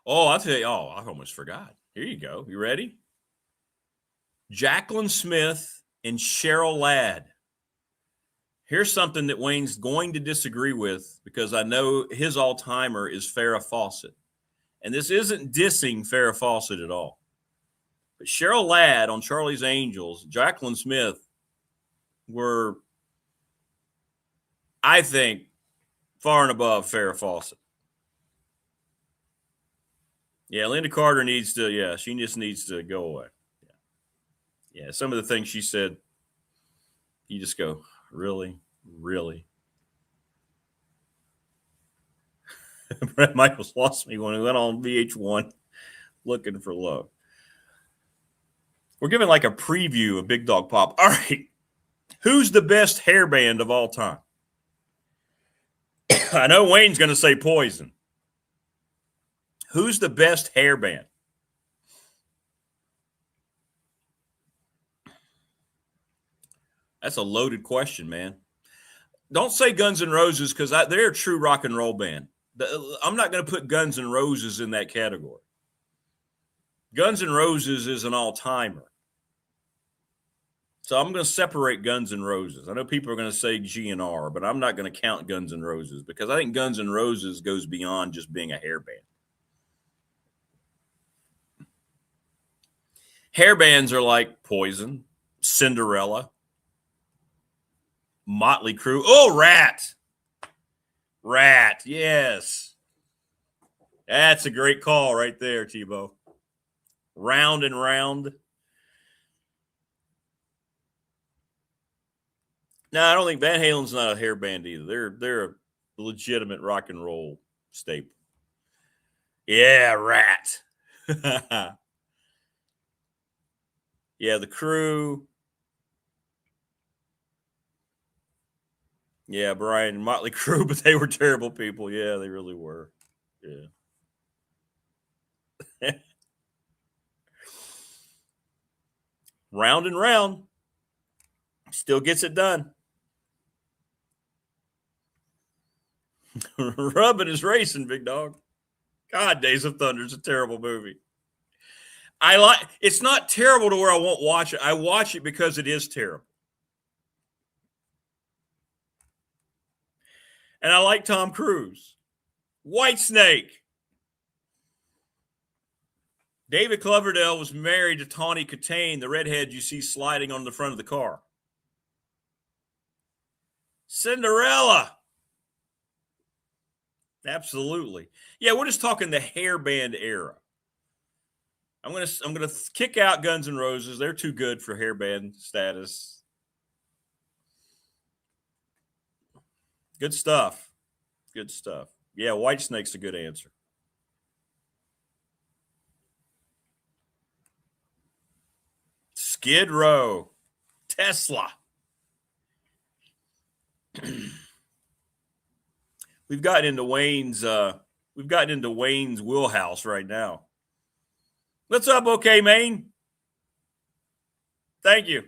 Speaker 4: Oh, I'll tell you. Oh, I almost forgot. Here you go. You ready? Jacqueline Smith and Cheryl Ladd. Here's something that Wayne's going to disagree with because I know his all-timer is Farrah Fawcett. And this isn't dissing Farrah Fawcett at all. But Cheryl Ladd on Charlie's Angels, Jacqueline Smith were, I think, far and above Farrah Fawcett. Yeah, Linda Carter needs to, she just needs to go away. Yeah, some of the things she said, you just go, really? Really? Brett Michaels lost me when he went on VH1 looking for love. We're giving like a preview of Big Dog Pop. All right. Who's the best hairband of all time? I know Wayne's going to say Poison. Who's the best hairband? That's a loaded question, man. Don't say Guns N' Roses because they're a true rock and roll band. I'm not going to put Guns N' Roses in that category. Guns N' Roses is an all-timer. So I'm going to separate Guns N' Roses. I know people are going to say GNR, but I'm not going to count Guns N' Roses because I think Guns N' Roses goes beyond just being a hairband. Hairbands are like Poison, Cinderella, Motley Crue. Oh, Rat. Rat, yes. That's a great call right there, Tebow. Round and Round. No, I don't think Van Halen's not a hairband either. They're a legitimate rock and roll staple. Yeah, Rat. Yeah, the Crew. Yeah, Brian, Motley Crue, but they were terrible people. Yeah, they really were. Yeah. Round and Round. Still gets it done. Rubbing is racing, big dog. God, Days of Thunder is a terrible movie. It's not terrible to where I won't watch it. I watch it because it is terrible. And I like Tom Cruise. Whitesnake. David Coverdale was married to Tawny Katane, the redhead you see sliding on the front of the car. Cinderella. Absolutely. Yeah, we're just talking the hairband era. I'm gonna kick out Guns N' Roses. They're too good for hairband status. Good stuff. Good stuff. Yeah, Whitesnake's a good answer. Skid Row. Tesla. We've gotten into Wayne's wheelhouse right now. What's up, OK Maine? Thank you.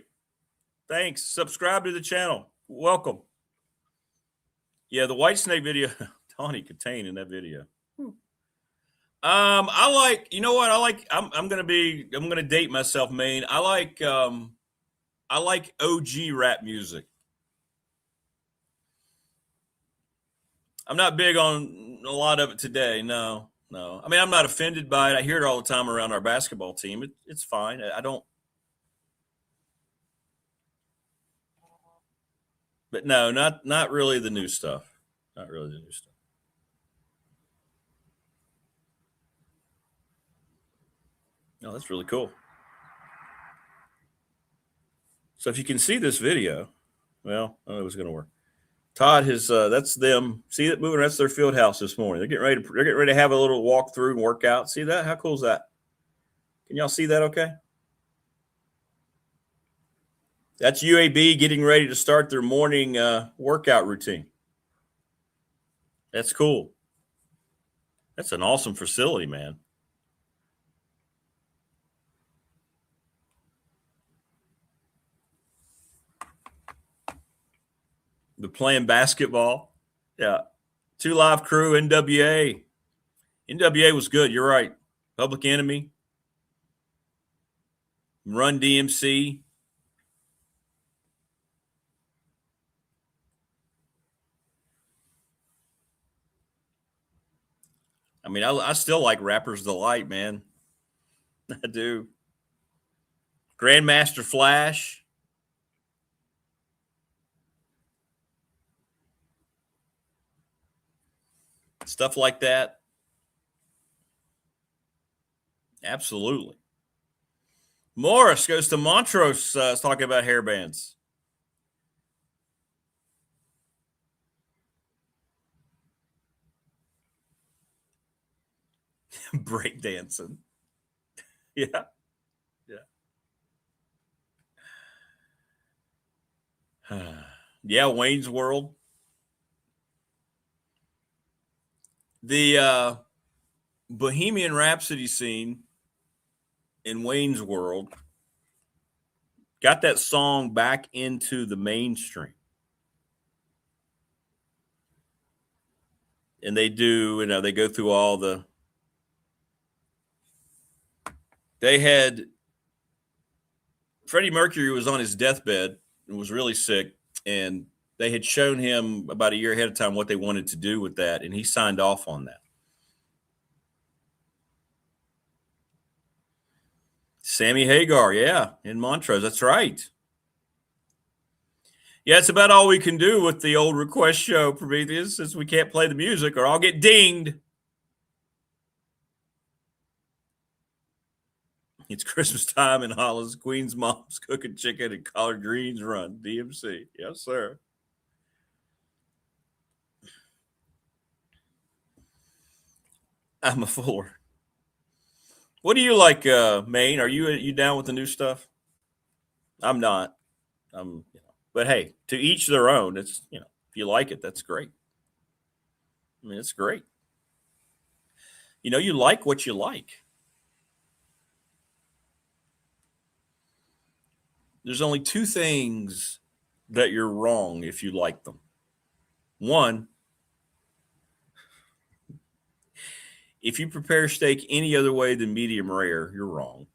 Speaker 4: Thanks. Subscribe to the channel. Welcome. Yeah, the Whitesnake video, Tawny Katane in that video. I like, you know what? I'm gonna date myself, Maine. I like OG rap music. I'm not big on a lot of it today. No. I mean, I'm not offended by it. I hear it all the time around our basketball team. It's fine. I don't. But no, not really the new stuff. Not really the new stuff. No, that's really cool. So if you can see this video, well, I don't know if it's going to work. Todd has that's them. See that moving? That's their field house this morning. They're getting ready to have a little walk through and workout. See that? How cool is that? Can y'all see that? Okay. That's UAB getting ready to start their morning workout routine. That's cool. That's an awesome facility, man. They're playing basketball. Yeah. 2 Live Crew, NWA. NWA was good. You're right. Public Enemy. Run DMC. I mean, I still like Rapper's Delight, man. I do. Grandmaster Flash. Stuff like that. Absolutely. Morris goes to Montrose talking about hairbands. Break dancing. Yeah. Yeah, Wayne's World. The Bohemian Rhapsody scene in Wayne's World got that song back into the mainstream. And they do, they go through all the. They had Freddie Mercury was on his deathbed and was really sick, and they had shown him about a year ahead of time what they wanted to do with that, and he signed off on that. Sammy Hagar, yeah, in Montrose. That's right. Yeah, it's about all we can do with the old request show, Prometheus, since we can't play the music or I'll get dinged. It's Christmas time in Hollis. Queen's mom's cooking chicken and collard greens run. DMC. Yes, sir. I'm a Fuller. What do you like, Maine? Are you down with the new stuff? I'm not. But hey, to each their own. It's if you like it, that's great. I mean, it's great. You like what you like. There's only two things that you're wrong if you like them. One, if you prepare steak any other way than medium rare, you're wrong.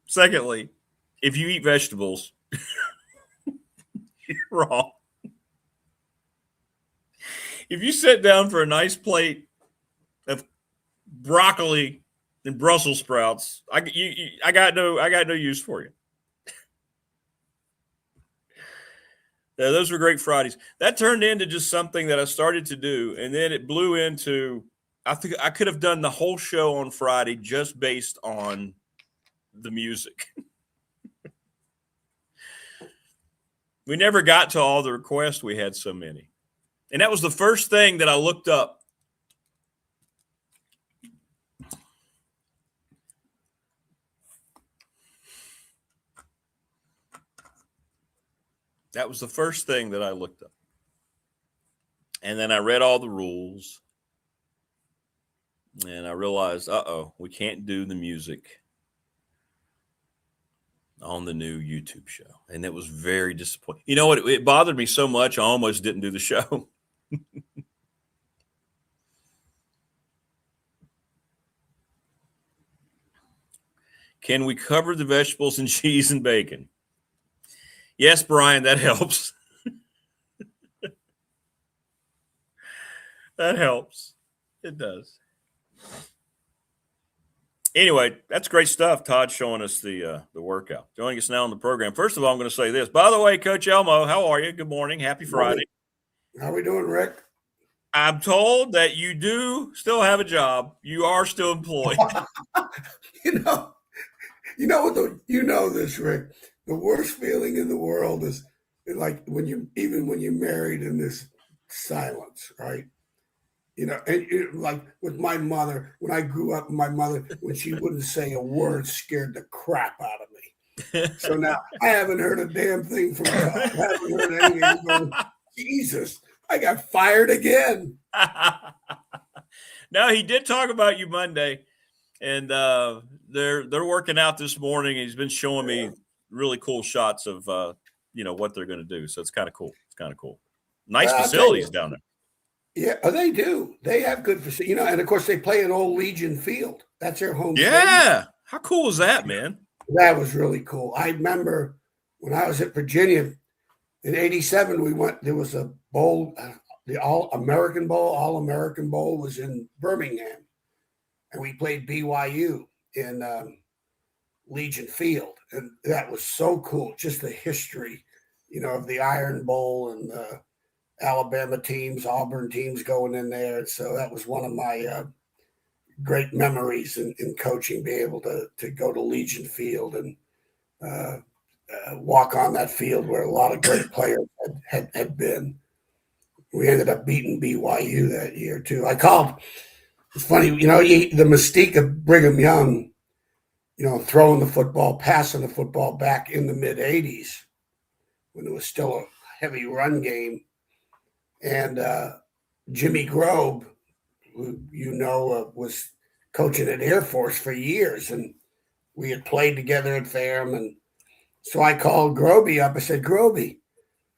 Speaker 4: Secondly, if you eat vegetables, you're wrong. If you sit down for a nice plate of broccoli and Brussels sprouts, I got no use for you. Yeah, those were great Fridays. That turned into just something that I started to do, and then it blew into. I think I could have done the whole show on Friday just based on the music. We never got to all the requests. We had so many. And that was the first thing that I looked up. That was the first thing that I looked up. And then I read all the rules. And I realized, we can't do the music on the new YouTube show. And it was very disappointing. You know what? It bothered me so much, I almost didn't do the show. Can we cover the vegetables and cheese and bacon? Yes, Brian, that helps. That helps. It does. Anyway, that's great stuff. Todd showing us the workout. Joining us now on the program. First of all, I'm going to say this. By the way, Coach Elmo, how are you? Good morning. Happy Friday.
Speaker 3: How we doing, Rick?
Speaker 4: I'm told that you do still have a job. You are still employed.
Speaker 3: You know this, Rick. The worst feeling in the world is like when you're married in this silence, right? Like with my mother, when I grew up, my mother, when she wouldn't say a word, scared the crap out of me. So now I haven't heard a damn thing from her. I haven't heard anything. Going, Jesus, I got fired again.
Speaker 4: No, he did talk about you Monday, and they're working out this morning. He's been showing me really cool shots of what they're going to do. So it's kind of cool. Nice facilities down there.
Speaker 3: Yeah, they do. They have good facilities. And of course they play at Old Legion Field. That's their home.
Speaker 4: Yeah.
Speaker 3: Stadium.
Speaker 4: How cool is that, man?
Speaker 3: That was really cool. I remember when I was at Virginia in '87, we went. There was a bowl, the All-American Bowl was in Birmingham, and we played BYU in Legion Field, and that was so cool. Just the history, of the Iron Bowl and the Alabama teams, Auburn teams going in there. So that was one of my great memories in coaching, be able to go to Legion Field and walk on that field where a lot of great players had been. We ended up beating BYU that year too. I called It's funny, the mystique of Brigham Young, throwing the football, passing the football back in the mid-'80s when it was still a heavy run game. And Jimmy Grobe, who was coaching at Air Force for years, and we had played together at Ferrum. And so I called Groby up. I said, Groby,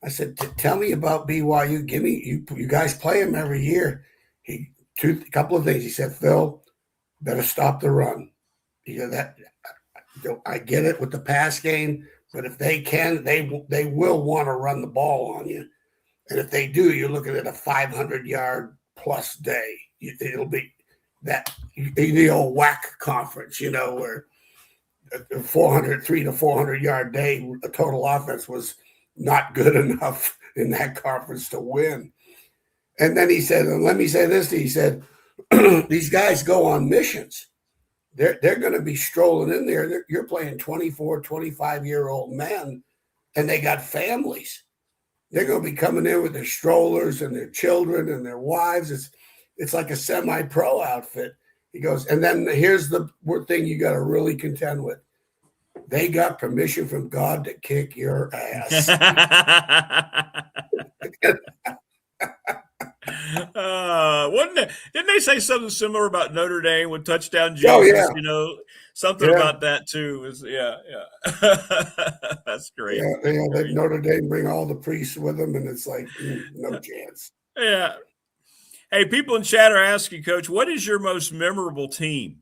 Speaker 3: I said, tell me about BYU. Give me, you guys play him every year. A couple of things. He said, Phil, better stop the run. That I get it with the pass game, but if they can, they will want to run the ball on you. And if they do, you're looking at a 500-yard plus day. It'll be that the old WAC conference, where a 300 to 400-yard day, a total offense was not good enough in that conference to win. And then he said, and let me say this, he said, these guys go on missions. They're going to be strolling in there. You're playing 24, 25-year-old men, and they got families. They're going to be coming in with their strollers and their children and their wives. It's like a semi-pro outfit. He goes, and then here's the thing you got to really contend with. They got permission from God to kick your ass.
Speaker 4: Didn't they say something similar about Notre Dame with touchdown Jesus?
Speaker 3: Oh, yeah.
Speaker 4: Something about that too. Yeah. That's great.
Speaker 3: Yeah, that Notre Dame bring all the priests with them, and it's like no chance.
Speaker 4: Yeah. Hey, people in chat are asking, Coach, what is your most memorable team?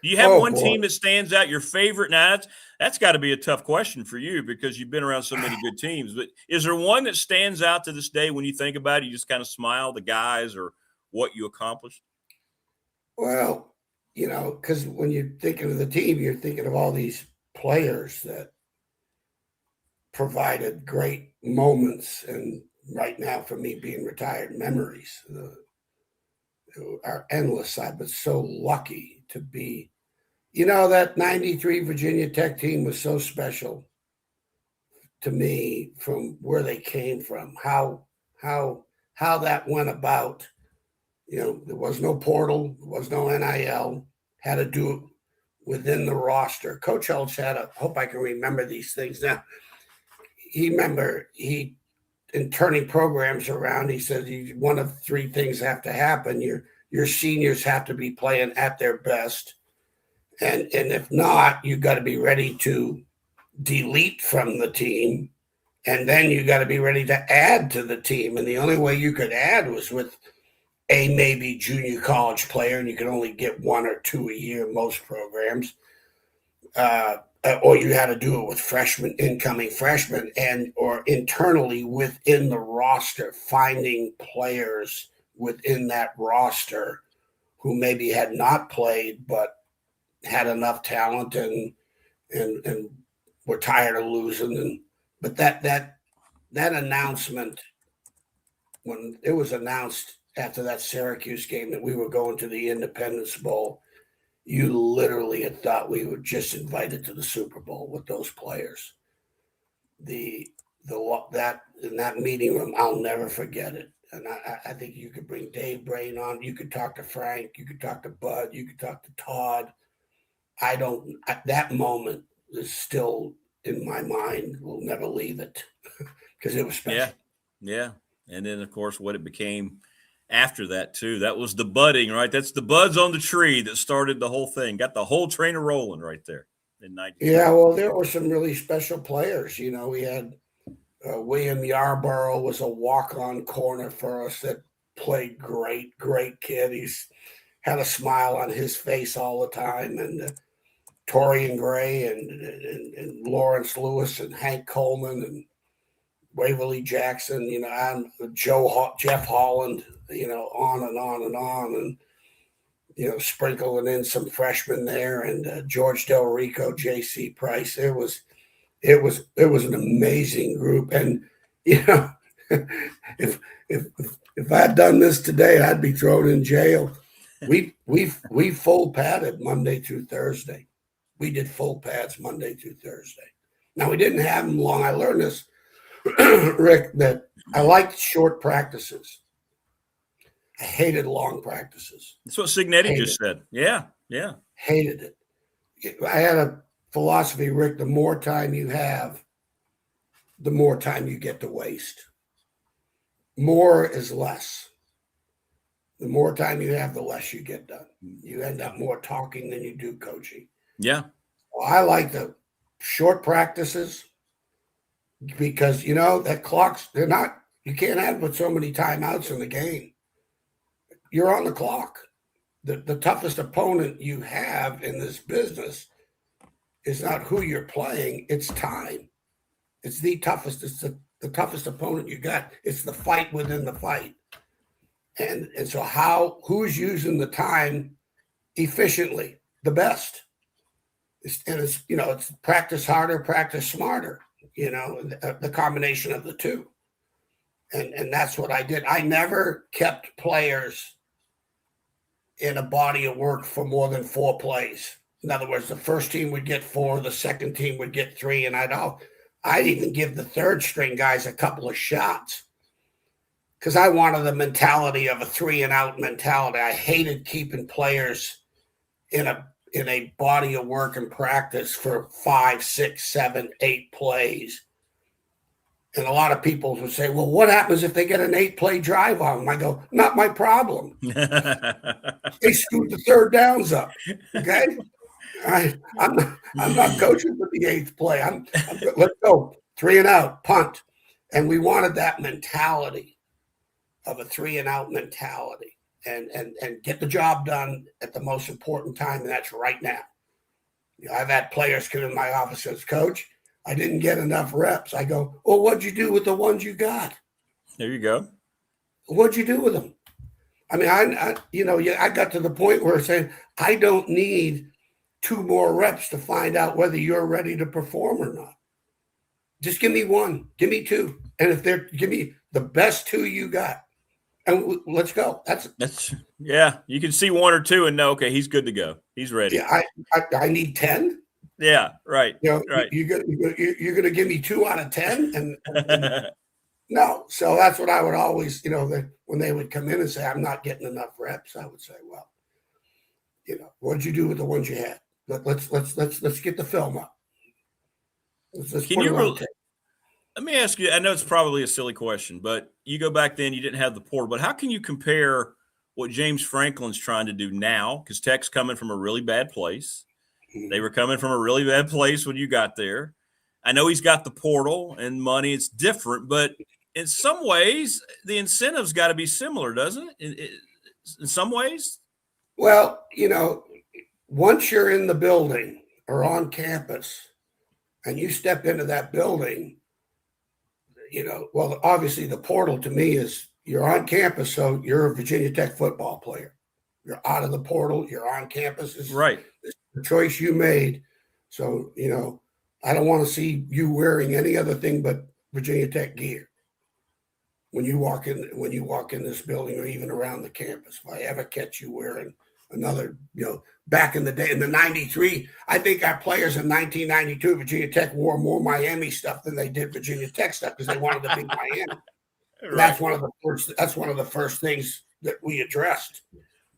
Speaker 4: Do you have one team that stands out, your favorite? Now, that's got to be a tough question for you because you've been around so many good teams. But is there one that stands out to this day when you think about it, you just kind of smile, the guys or what you accomplished?
Speaker 3: Well, because when you're thinking of the team, you're thinking of all these players that provided great moments. And right now, for me, being retired, memories are endless. I've been so lucky to be. That 93 Virginia Tech team was so special to me from where they came from, how that went about. There was no portal, there was no NIL, had to do it within the roster. Coach Hulch hope I can remember these things now. In turning programs around, he said one of three things have to happen. Your seniors have to be playing at their best. And if not, you got to be ready to delete from the team. And then you got to be ready to add to the team. And the only way you could add was with a maybe junior college player, and you can only get one or two a year in most programs. Or you had to do it with incoming freshmen, or internally within the roster, finding players within that roster who maybe had not played, but had enough talent and were tired of losing. But that announcement, when it was announced after that Syracuse game that we were going to the Independence Bowl, you literally had thought we were just invited to the Super Bowl with those players. That in that meeting room, I'll never forget it. And I think you could bring Dave Brain on. You could talk to Frank. You could talk to Bud. You could talk to Todd. That moment is still in my mind. We'll never leave it because it was special.
Speaker 4: Yeah. And then, of course, what it became after that, too. That was the budding, right? That's the buds on the tree that started the whole thing. Got the whole train rolling right there in 92.
Speaker 3: Yeah, well, there were some really special players. We had William Yarborough was a walk-on corner for us that played great kid. He's had a smile on his face all the time. And Torian Gray and Lawrence Lewis and Hank Coleman and Waverly Jackson, and Jeff Holland, on and on and on. And, sprinkling in some freshmen there and George Del Rico, J.C. Price. It was an amazing group. And, if I'd done this today, I'd be thrown in jail. We full padded Monday through Thursday. We did full pads Monday through Thursday. Now, we didn't have them long. I learned this, Rick, that I liked short practices. I hated long practices.
Speaker 4: That's what Signetti just said. Yeah.
Speaker 3: Hated it. I had a philosophy, Rick, the more time you have, the more time you get to waste. More is less. The more time you have, the less you get done. You end up more talking than you do coaching.
Speaker 4: Yeah.
Speaker 3: Well, I like the short practices because, that clocks, you can't have but so many timeouts in the game. You're on the clock. The toughest opponent you have in this business is not who you're playing, it's time. It's the toughest. It's the toughest opponent you got. It's the fight within the fight. And so who's using the time efficiently? The best. It's practice harder, practice smarter, the combination of the two. And that's what I did. I never kept players in a body of work for more than 4 plays. In other words, the first team would get 4, the second team would get 3, and I'd even give the third string guys a couple of shots because I wanted the mentality of a 3-and-out mentality. I hated keeping players in a body of work and practice for 5, 6, 7, 8 plays. And a lot of people would say, well, what happens if they get an 8-play drive on them? I go, not my problem. They scoot the third downs up. Okay. I'm not coaching for the 8th play. Let's go 3-and-out, punt. And we wanted that mentality of a 3-and-out mentality and get the job done at the most important time. And that's right now. I've had players come in my office and say, Coach, I didn't get enough reps. I go, well, what'd you do with the ones you got?
Speaker 4: There you go.
Speaker 3: What'd you do with them? I mean, I got to the point where I'm saying, I don't need 2 more reps to find out whether you're ready to perform or not. Just give me 1, give me 2. And give me the best 2 you got. And let's go. That's
Speaker 4: you can see 1 or 2 and know, okay, he's good to go. He's ready.
Speaker 3: Yeah, I need 10.
Speaker 4: Yeah, right. Right.
Speaker 3: You're going to give me 2 out of 10, and no. So that's what I would always, when they would come in and say, "I'm not getting enough reps," I would say, "Well, what'd you do with the ones you had? Let's get the film up. Let's
Speaker 4: Can you let me ask you? I know it's probably a silly question, but you go back then, you didn't have the portal, but how can you compare what James Franklin's trying to do now? Because Tech's coming from a really bad place. They were coming from a really bad place when you got there. I know he's got the portal and money. It's different, but in some ways, the incentive's got to be similar, doesn't it? In some ways?
Speaker 3: Well, once you're in the building or on campus and you step into that building, well, obviously the portal to me is you're on campus, so you're a Virginia Tech football player. You're out of the portal. You're on campus.
Speaker 4: Right.
Speaker 3: The choice you made. So, I don't want to see you wearing any other thing but Virginia Tech gear when you walk in this building or even around the campus. If I ever catch you wearing another, back in the day in the 93, I think our players in 1992, Virginia Tech wore more Miami stuff than they did Virginia Tech stuff because they wanted to be Miami. Right. That's one of the first things that we addressed.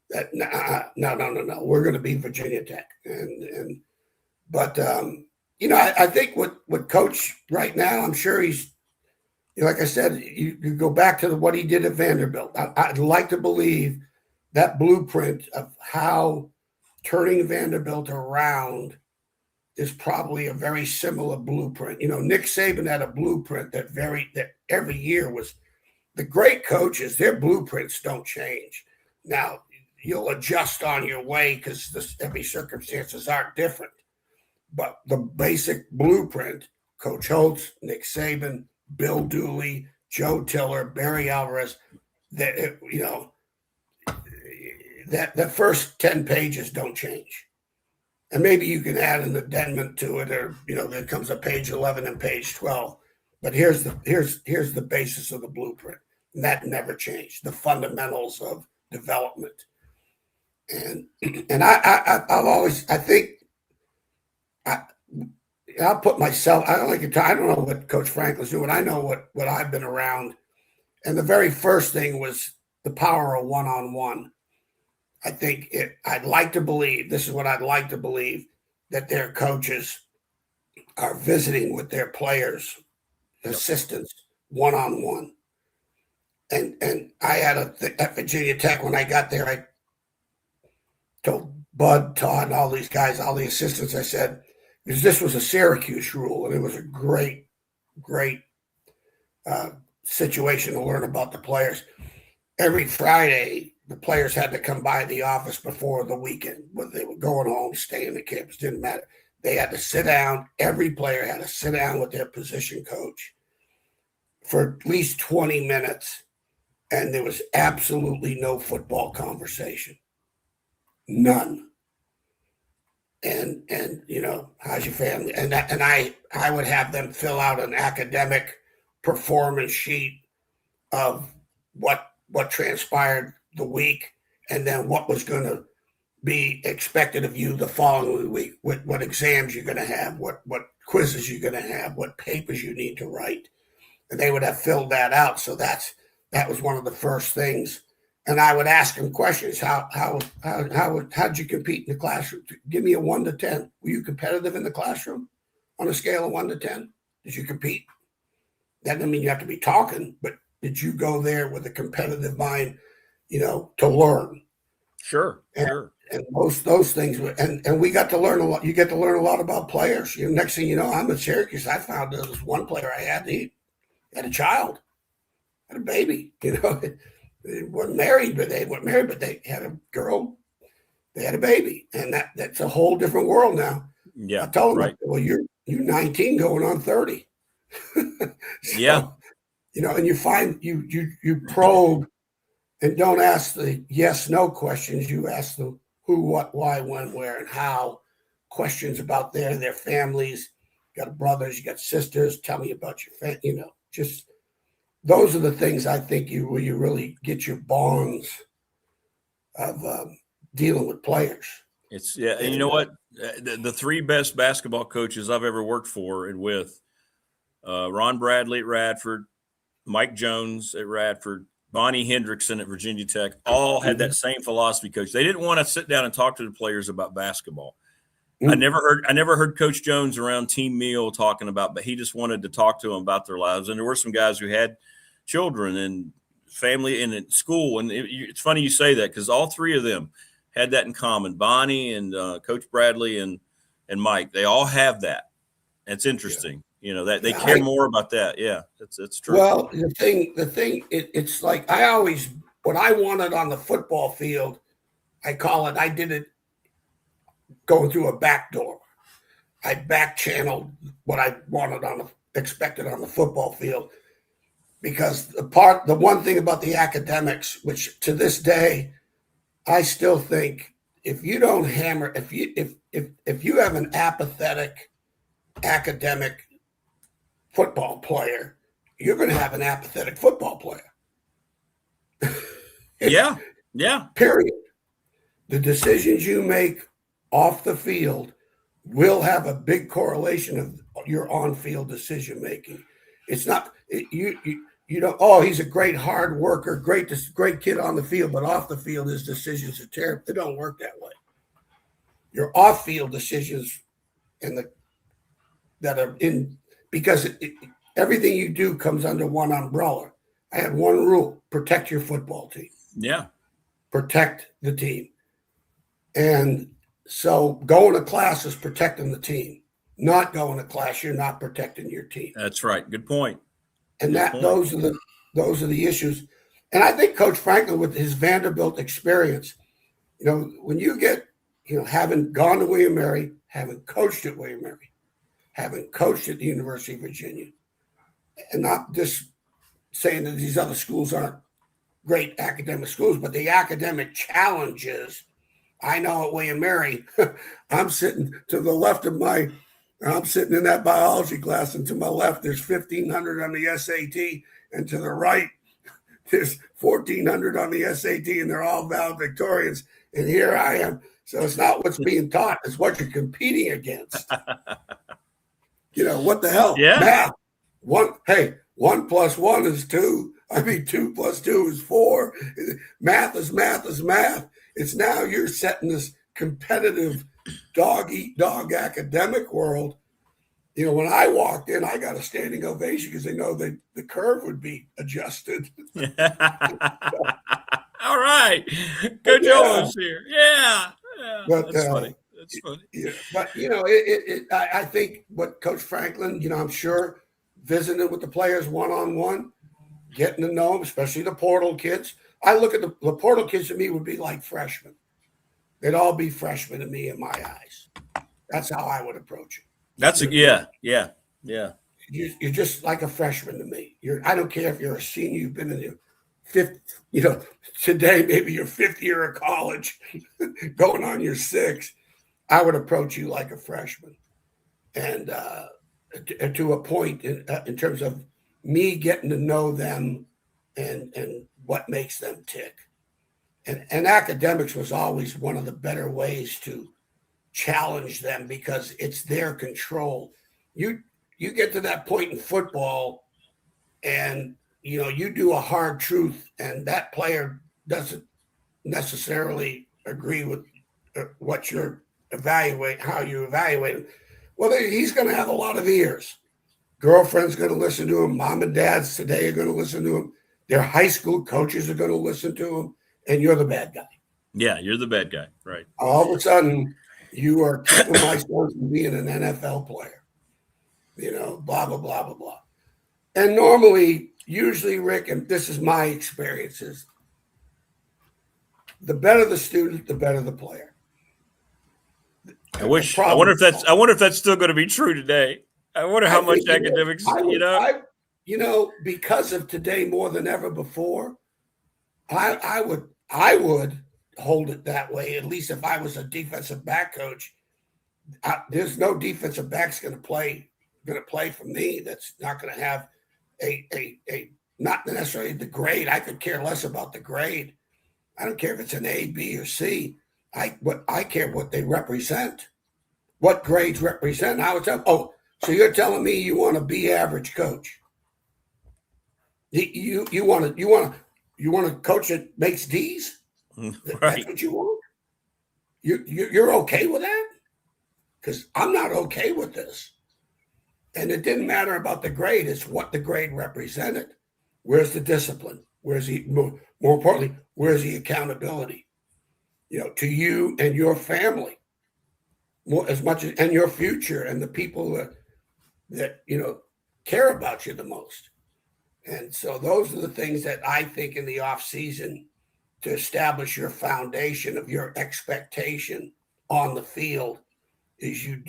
Speaker 3: That no, we're going to be Virginia Tech, but I think what Coach right now, I'm sure he's, like I said, you go back to what he did at Vanderbilt. I'd like to believe that blueprint of how turning Vanderbilt around is probably a very similar blueprint. Nick Saban had a blueprint that every year was the great coaches. Their blueprints don't change. Now, you'll adjust on your way because every circumstances are different. But the basic blueprint, Coach Holtz, Nick Saban, Bill Dooley, Joe Tiller, Barry Alvarez, that the first 10 pages don't change. And maybe you can add an addendum to it, or there comes a page 11 and page 12. But here's the basis of the blueprint. And that never changed. The fundamentals of development. And I'll put myself, I don't know what Coach Franklin's doing. I know what I've been around. And the very first thing was the power of one-on-one. I think I'd like to believe, this is what I'd like to believe, that their coaches are visiting with their players, assistants, one-on-one. And I had at Virginia Tech, when I got there, I told Bud, Todd, and all these guys, all the assistants, I said, because this was a Syracuse rule, and it was a great situation to learn about the players. Every Friday, the players had to come by the office before the weekend, whether they were going home, staying in the campus, didn't matter. They had to sit down. Every player had to sit down with their position coach for at least 20 minutes, and there was absolutely no football conversation. None. And you know, how's your family? And I would have them fill out an academic performance sheet of what transpired the week, and then what was going to be expected of you the following week, what exams you're going to have, what quizzes you're going to have, what papers you need to write. And they would have filled that out. So that was one of the first things. And I would ask them questions. How'd you compete in the classroom? Give me a 1 to 10. Were you competitive in the classroom on a scale of 1 to 10? Did you compete? That doesn't mean you have to be talking, but did you go there with a competitive mind, you know, to learn?
Speaker 4: Sure.
Speaker 3: And most those things, and we got to learn a lot. You get to learn a lot about players. You know, next thing you know, I'm at Syracuse. I found there was one player I had. He had a child, had a baby. You know, they weren't married, but they had a girl. They had a baby, and that's a whole different world now.
Speaker 4: Yeah,
Speaker 3: I told them,
Speaker 4: right.
Speaker 3: well, you're 19 going on 30. So,
Speaker 4: yeah.
Speaker 3: You know, and you find you probe and don't ask the yes, no questions. You ask the who, what, why, when, where, and how questions about their families. You got brothers, you got sisters. Tell me about your family. You know, just those are the things I think where you really get your bonds of dealing with players.
Speaker 4: And you know what? The three best basketball coaches I've ever worked for and with, Ron Bradley at Radford, Mike Jones at Radford, Bonnie Hendrickson at Virginia Tech, all had that same philosophy, coach. They didn't want to sit down and talk to the players about basketball. I never heard Coach Jones around team meal talking about, but he just wanted to talk to them about their lives. And there were some guys who had children and family and at school. And it's funny you say that, because all three of them had that in common. Bonnie and Coach Bradley and Mike, they all have that. It's interesting. Yeah. You know, that they care more about that. Yeah, it's true.
Speaker 3: Well, the thing, it's like what I wanted on the football field, I did it going through a back door. I back channeled what I expected on the football field, because the one thing about the academics, which to this day, I still think if you don't hammer, if you have an apathetic academic football player, you're going to have an apathetic football player.
Speaker 4: Yeah.
Speaker 3: Period. The decisions you make off the field will have a big correlation of your on-field decision making. It's not you don't. Oh, he's a great hard worker, great kid on the field, but off the field his decisions are terrible. They don't work that way. Your off-field decisions because everything you do comes under one umbrella. I had one rule: protect your football team.
Speaker 4: Yeah.
Speaker 3: Protect the team. And so going to class is protecting the team. Not going to class, you're not protecting your team.
Speaker 4: That's right. Good point.
Speaker 3: And those are the issues. And I think Coach Franklin, with his Vanderbilt experience, you know, when you get, you know, having gone to William Mary, having coached at William Mary, having coached at the University of Virginia, and not just saying that these other schools aren't great academic schools, but the academic challenges. I know at William Mary, I'm sitting to the left of I'm sitting in that biology class, and to my left, there's 1,500 on the SAT, and to the right, there's 1,400 on the SAT, and they're all valedictorians. And here I am. So it's not what's being taught, it's what you're competing against. You know, what the hell?
Speaker 4: Yeah.
Speaker 3: Math. 1 + 1 is 2. I mean, 2 + 2 is 4. Math is math is math. It's now you're setting this competitive dog-eat-dog academic world. You know, when I walked in, I got a standing ovation because they know that the curve would be adjusted.
Speaker 4: All right. Coach Owens here. Yeah.
Speaker 3: But,
Speaker 4: That's funny. That's funny.
Speaker 3: Yeah, but, you know, I think what Coach Franklin, you know, I'm sure visiting with the players one-on-one, getting to know them, especially the portal kids. I look at the portal kids to me would be like freshmen. They'd all be freshmen to me in my eyes. That's how I would approach it.
Speaker 4: Yeah.
Speaker 3: You're just like a freshman to me. I don't care if you're a senior, you've been in your fifth, you know, today maybe your 5th year of college, going on your 6th. I would approach you like a freshman, and to a point in terms of me getting to know them and what makes them tick. And academics was always one of the better ways to challenge them because it's their control. You get to that point in football and, you know, you do a hard truth and that player doesn't necessarily agree with what you're how you evaluate him. Well, he's going to have a lot of ears. Girlfriend's going to listen to him. Mom and dads today are going to listen to him. Their high school coaches are going to listen to him. And you're the bad guy.
Speaker 4: Yeah, you're the bad guy. Right.
Speaker 3: All of a sudden, you are keeping my son from being an NFL player. You know, blah, blah, blah, blah, blah. And normally, usually, Rick, and this is my experiences, the better the student, the better the player.
Speaker 4: I wonder if that's still going to be true today. I wonder how much academics,
Speaker 3: you know, because of today more than ever before, I would hold it that way. At least if I was a defensive back coach, there's no defensive back's going to play for me. That's not going to have a not necessarily the grade. I could care less about the grade. I don't care if it's an A, B, or C. I care what they represent, what grades represent. I would tell. Oh, so you're telling me you want to be average coach? You want to coach that makes D's?
Speaker 4: Right.
Speaker 3: That's what you want? You're okay with that? Because I'm not okay with this. And it didn't matter about the grade. It's what the grade represented. Where's the discipline? Where's the more importantly, where's the accountability? You know, to you and your family, more as much as and your future and the people that you know care about you the most. And so those are the things that I think in the off season to establish your foundation of your expectation on the field is you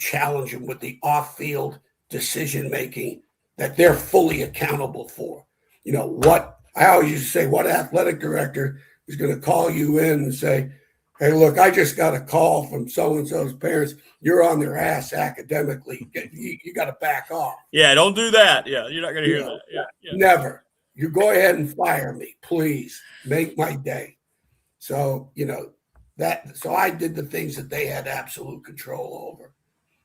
Speaker 3: challenge them with the off field decision making that they're fully accountable for. You know what I always used to say, what athletic director is going to call you in and say, hey, look, I just got a call from so-and-so's parents. You're on their ass academically. You got to back off.
Speaker 4: Yeah, don't do that. Yeah, you're not going to hear that. Yeah.
Speaker 3: Never. You go ahead and fire me, please. Make my day. So, you know, so I did the things that they had absolute control over.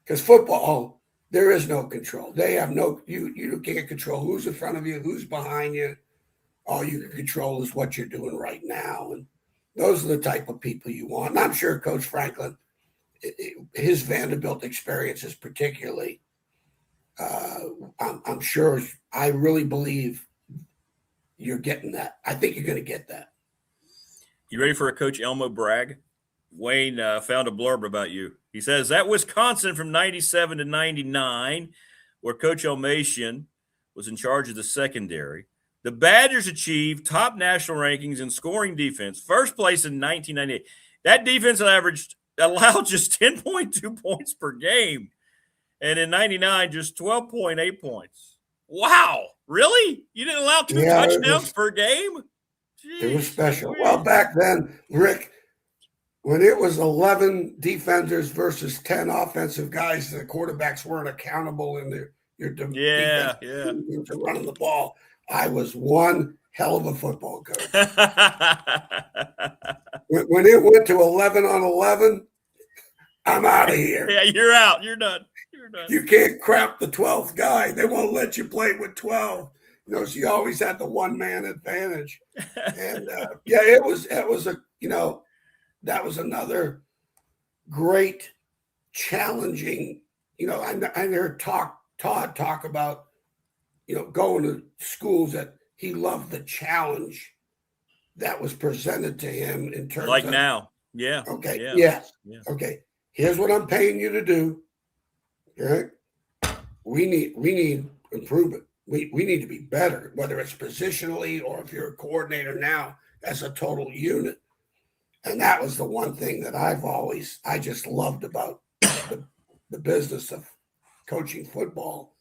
Speaker 3: Because football, there is no control. They have you can't control who's in front of you, who's behind you. All you can control is what you're doing right now. And those are the type of people you want. And I'm sure Coach Franklin, his Vanderbilt experiences particularly, I'm sure, I really believe you're getting that. I think you're going to get that.
Speaker 4: You ready for a Coach Elmo brag? Wayne found a blurb about you. He says, at Wisconsin from 97 to 99, where Coach Elmassian was in charge of the secondary, the Badgers achieved top national rankings in scoring defense, first place in 1998. That defense allowed just 10.2 points per game. And in 99, just 12.8 points. Wow. Really? You didn't allow 2 touchdowns per game? Jeez.
Speaker 3: It was special. Well, back then, Rick, when it was 11 defenders versus 10 offensive guys, the quarterbacks weren't accountable in your defense to running the ball. I was one hell of a football coach. when it went to 11 on 11, I'm out of here.
Speaker 4: Yeah, you're out. You're done.
Speaker 3: You can't crap the 12th guy. They won't let you play with 12. So you always had the one man advantage. And it was a, that was another great challenging, I heard Todd talk about, going to schools that he loved the challenge that was presented to him in terms
Speaker 4: like
Speaker 3: of
Speaker 4: now. Yeah.
Speaker 3: Okay.
Speaker 4: Yeah.
Speaker 3: Yes.
Speaker 4: Yeah.
Speaker 3: Okay. Here's what I'm paying you to do. Okay. We need improvement. We need to be better, whether it's positionally or if you're a coordinator now as a total unit. And that was the one thing that I just loved about the business of coaching football,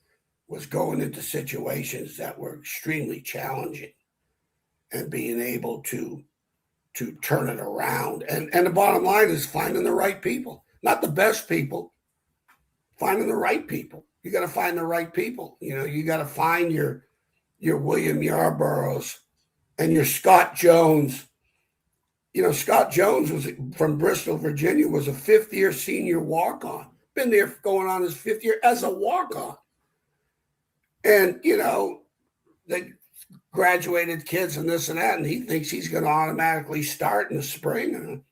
Speaker 3: was going into situations that were extremely challenging and being able to turn it around. And the bottom line is finding the right people, not the best people, finding the right people. You got to find the right people. You got to find your William Yarboroughs and your Scott Jones. Scott Jones was from Bristol, Virginia, was a fifth-year senior walk-on. Been there going on his fifth year as a walk-on. And, they graduated kids and this and that, and he thinks he's going to automatically start in the spring. And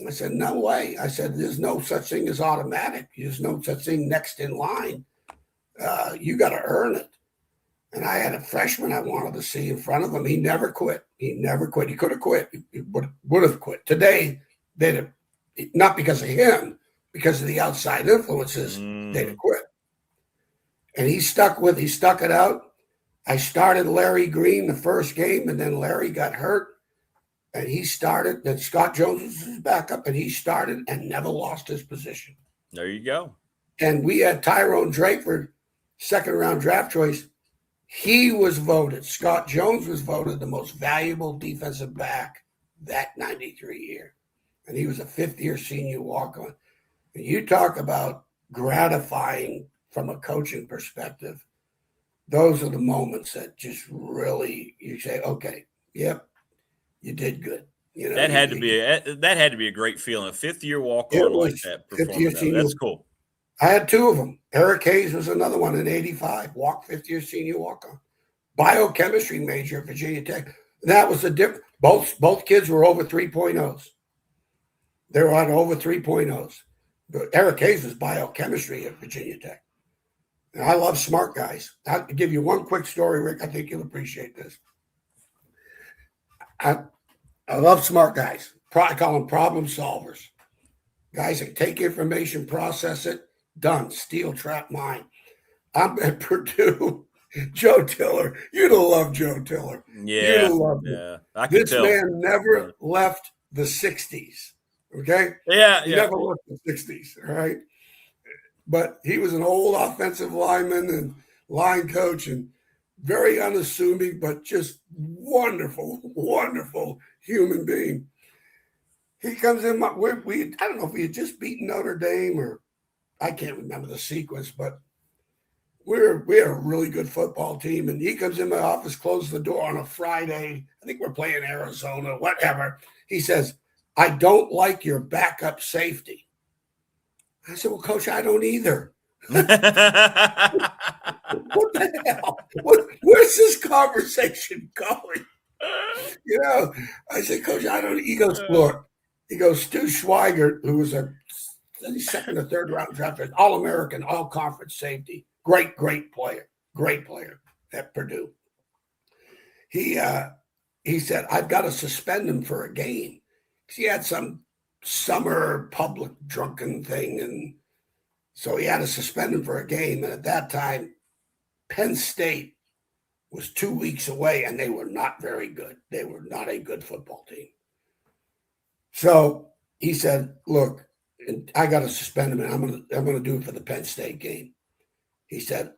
Speaker 3: I said, no way. I said, there's no such thing as automatic. There's no such thing next in line. You got to earn it. And I had a freshman I wanted to see in front of him. He never quit. He could have quit. He would have quit. Today, they'd have, not because of him, because of the outside influences, they'd have quit. And he stuck it out. I started Larry Green the first game, and then Larry got hurt. And he started. Then Scott Jones was his backup, and he started and never lost his position.
Speaker 4: There you go.
Speaker 3: And we had Tyrone Drakeford, second-round draft choice. He was voted, Scott Jones was voted the most valuable defensive back that 93 year. And he was a fifth-year senior walk-on. And you talk about gratifying from a coaching perspective. Those are the moments that just really, you say, okay, yep, you did good.
Speaker 4: That had to be a great feeling. A fifth-year walk-on like that. That's cool.
Speaker 3: I had two of them. Eric Hayes was another one in 85, fifth-year senior walk-on. Biochemistry major at Virginia Tech. That was a different. Both kids were over 3.0s. They were on over 3.0s. But Eric Hayes was biochemistry at Virginia Tech. And I love smart guys. I'll give you one quick story, Rick. I think you'll appreciate this. I love smart guys. I call them problem solvers. Guys that take information, process it, done. Steel trap mind. I'm at Purdue. Joe Tiller. You'd have loved Joe Tiller.
Speaker 4: Yeah.
Speaker 3: You'd have loved him. This man never left the 60s. Okay?
Speaker 4: Yeah.
Speaker 3: He never left the 60s. All right? But he was an old offensive lineman and line coach and very unassuming, but just wonderful, wonderful human being. He comes in. I don't know if we had just beaten Notre Dame or I can't remember the sequence, but we had a really good football team. And he comes in my office, closes the door on a Friday. I think we're playing Arizona, whatever. He says, I don't like your backup safety. I said, well, Coach, I don't either. What the hell? Where's this conversation going? I said, Coach, I don't. He goes, look. He goes, Stu Schweigert, who was a second or third round draft pick, All-American, all-conference safety, great player at Purdue. He said, I've got to suspend him for a game. He had some summer public drunken thing, and so he had to suspend him for a game. And at that time, Penn State was 2 weeks away, and they were not very good. They were not a good football team. So he said, look, I got to suspend him, and I'm going to do it for the Penn State game. He said,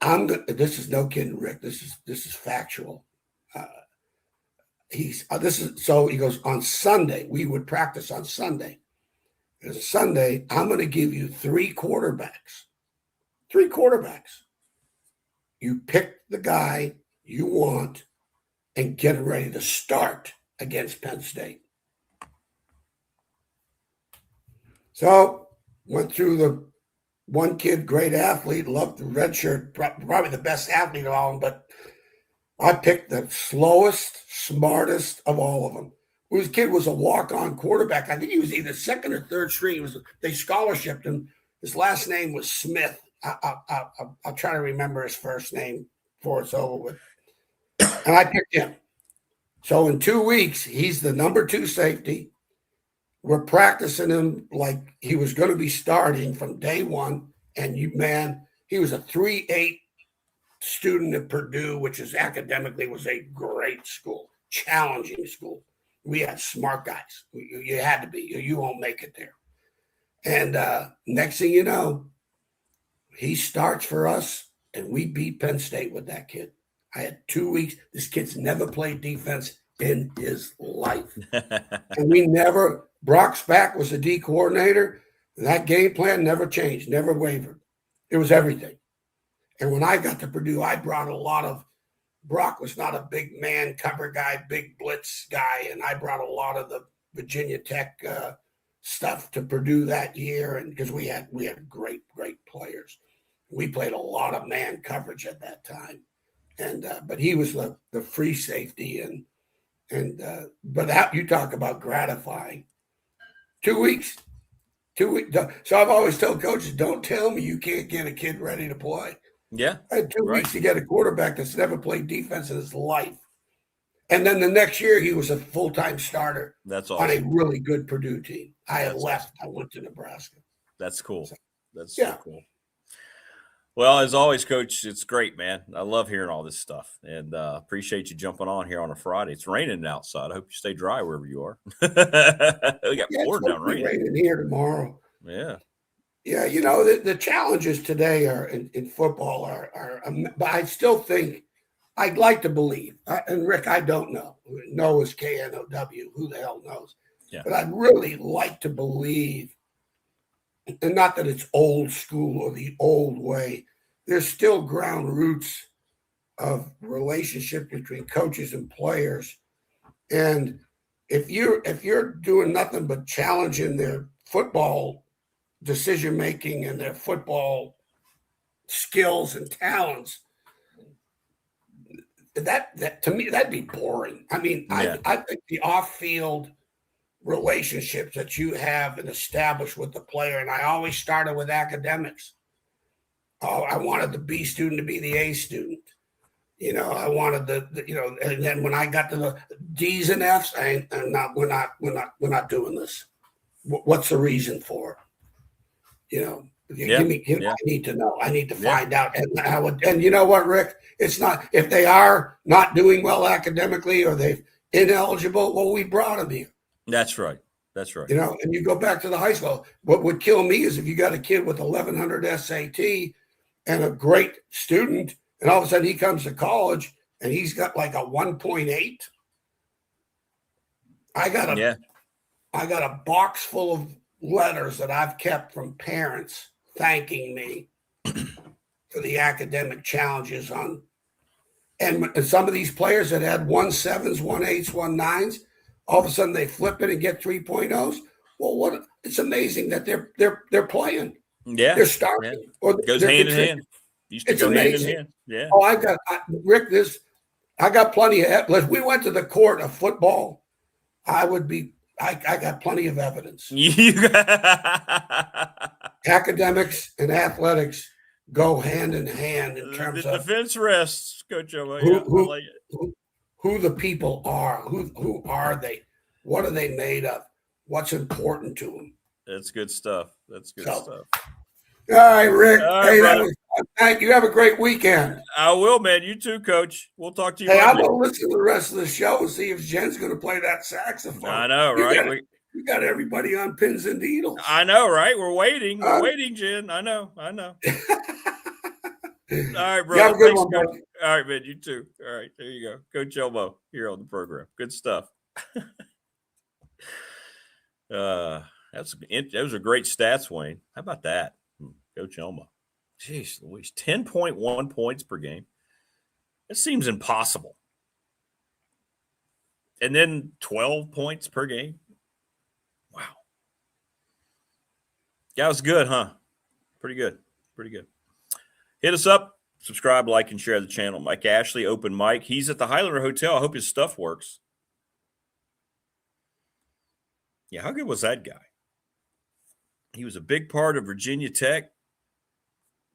Speaker 3: this is no kidding, Rick. This is factual. He goes, on Sunday, we would practice on Sunday. There's Sunday, I'm going to give you 3 quarterbacks. 3 quarterbacks. You pick the guy you want and get ready to start against Penn State. So went through the one kid, great athlete, loved the red shirt, probably the best athlete of all of them, but I picked the slowest, smartest of all of them. This kid was a walk-on quarterback. I think he was either second or third string. They scholarshiped him. His last name was Smith. I'll try to remember his first name before it's over with. And I picked him. So in 2 weeks, he's the number 2 safety. We're practicing him like he was going to be starting from day one. And he was a 3.8 student at Purdue, which is academically was a great school, challenging school. We had smart guys. You had to be. You won't make it there. And next thing you know, he starts for us, and we beat Penn State with that kid. I had 2 weeks. This kid's never played defense in his life. And Brock Spack was the D coordinator, and that game plan never changed, never wavered. It was everything. And when I got to Purdue, I brought Brock was not a big man cover guy, big blitz guy, and I brought a lot of the Virginia Tech stuff to Purdue that year, and because we had great players. We played a lot of man coverage at that time, and but he was the free safety, but you talk about gratifying. 2 weeks. So I've always told coaches, don't tell me you can't get a kid ready to play.
Speaker 4: Yeah.
Speaker 3: I had 2 weeks to get a quarterback that's never played defense in his life. And then the next year, he was a full-time starter.
Speaker 4: That's awesome.
Speaker 3: On a really good Purdue team. I had left. Awesome. I went to Nebraska.
Speaker 4: That's cool.
Speaker 3: So,
Speaker 4: that's so cool. Well, as always, Coach, it's great, man. I love hearing all this stuff, and appreciate you jumping on here on a Friday. It's raining outside. I hope you stay dry wherever you are. We got poured down rain.
Speaker 3: Raining here tomorrow.
Speaker 4: Yeah.
Speaker 3: Yeah, the challenges today are in football are but I still think I'd like to believe, and Rick, I don't know. No is K-N-O-W. Who the hell knows?
Speaker 4: Yeah.
Speaker 3: But I'd really like to believe, and not that it's old school or the old way, there's still ground roots of relationship between coaches and players. And if you're doing nothing but challenging their football decision-making and their football skills and talents, that to me, that'd be boring. I mean, yeah. I think the off-field relationships that you have and establish with the player, and I always started with academics. I wanted the B student to be the A student. I wanted and then when I got to the D's and F's, we're not doing this. What's the reason for it? I need to know. I need to find out. And you know what, Rick? It's not, if they are not doing well academically or they're ineligible, well, we brought them here.
Speaker 4: That's right.
Speaker 3: And you go back to the high school. What would kill me is if you got a kid with 1,100 SAT and a great student, and all of a sudden he comes to college and he's got like a 1.8. I got a box full of letters that I've kept from parents thanking me for the academic challenges and some of these players that had 1.7s, 1.8s, 1.9s, all of a sudden they flip it and get 3.0s. Well, it's amazing that they're playing.
Speaker 4: Yeah.
Speaker 3: They're starting.
Speaker 4: Yeah. Or it goes hand in hand.
Speaker 3: It's amazing.
Speaker 4: Hand in hand. Yeah.
Speaker 3: Oh, I got plenty of, if we went to the court of football, I got plenty of evidence. Academics and athletics go hand in hand in terms of
Speaker 4: defense rests, Coach Omo.
Speaker 3: Who the people are, who are they, what are they made of, what's important to them.
Speaker 4: That's good stuff. Stuff.
Speaker 3: All right, Rick.
Speaker 4: All right,
Speaker 3: that was fun. Thank you. Have a great weekend.
Speaker 4: I will, man. You too, Coach. We'll talk to you.
Speaker 3: Hey, I'm going to listen to the rest of the show and see if Jen's going to play that saxophone.
Speaker 4: I know, right?
Speaker 3: You got everybody on pins and needles.
Speaker 4: I know, right? We're waiting. We're waiting, Jen. I know. All right, bro.
Speaker 3: Have a good one, buddy.
Speaker 4: All right, man. You too. All right, there you go. Coach Elmo here on the program. Good stuff. That was a great stats, Wayne. How about that? Coach Elmo. Jeez Louise, 10.1 points per game. It seems impossible. And then 12 points per game. Wow. That was good, huh? Pretty good. Hit us up. Subscribe, like, and share the channel. Mike Ashley, open mic. He's at the Highlander Hotel. I hope his stuff works. Yeah, how good was that guy? He was a big part of Virginia Tech.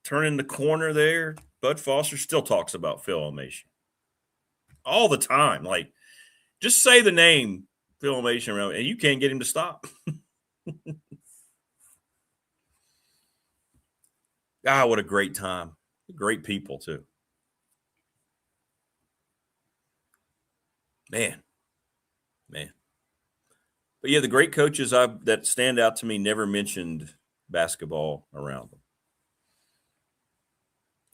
Speaker 4: Turning the corner there. Bud Foster still talks about Phil Elmassian all the time. Like, just say the name Phil Elmassian around, and you can't get him to stop. What a great time. Great people, too. Man. But, yeah, the great coaches that stand out to me never mentioned basketball around them.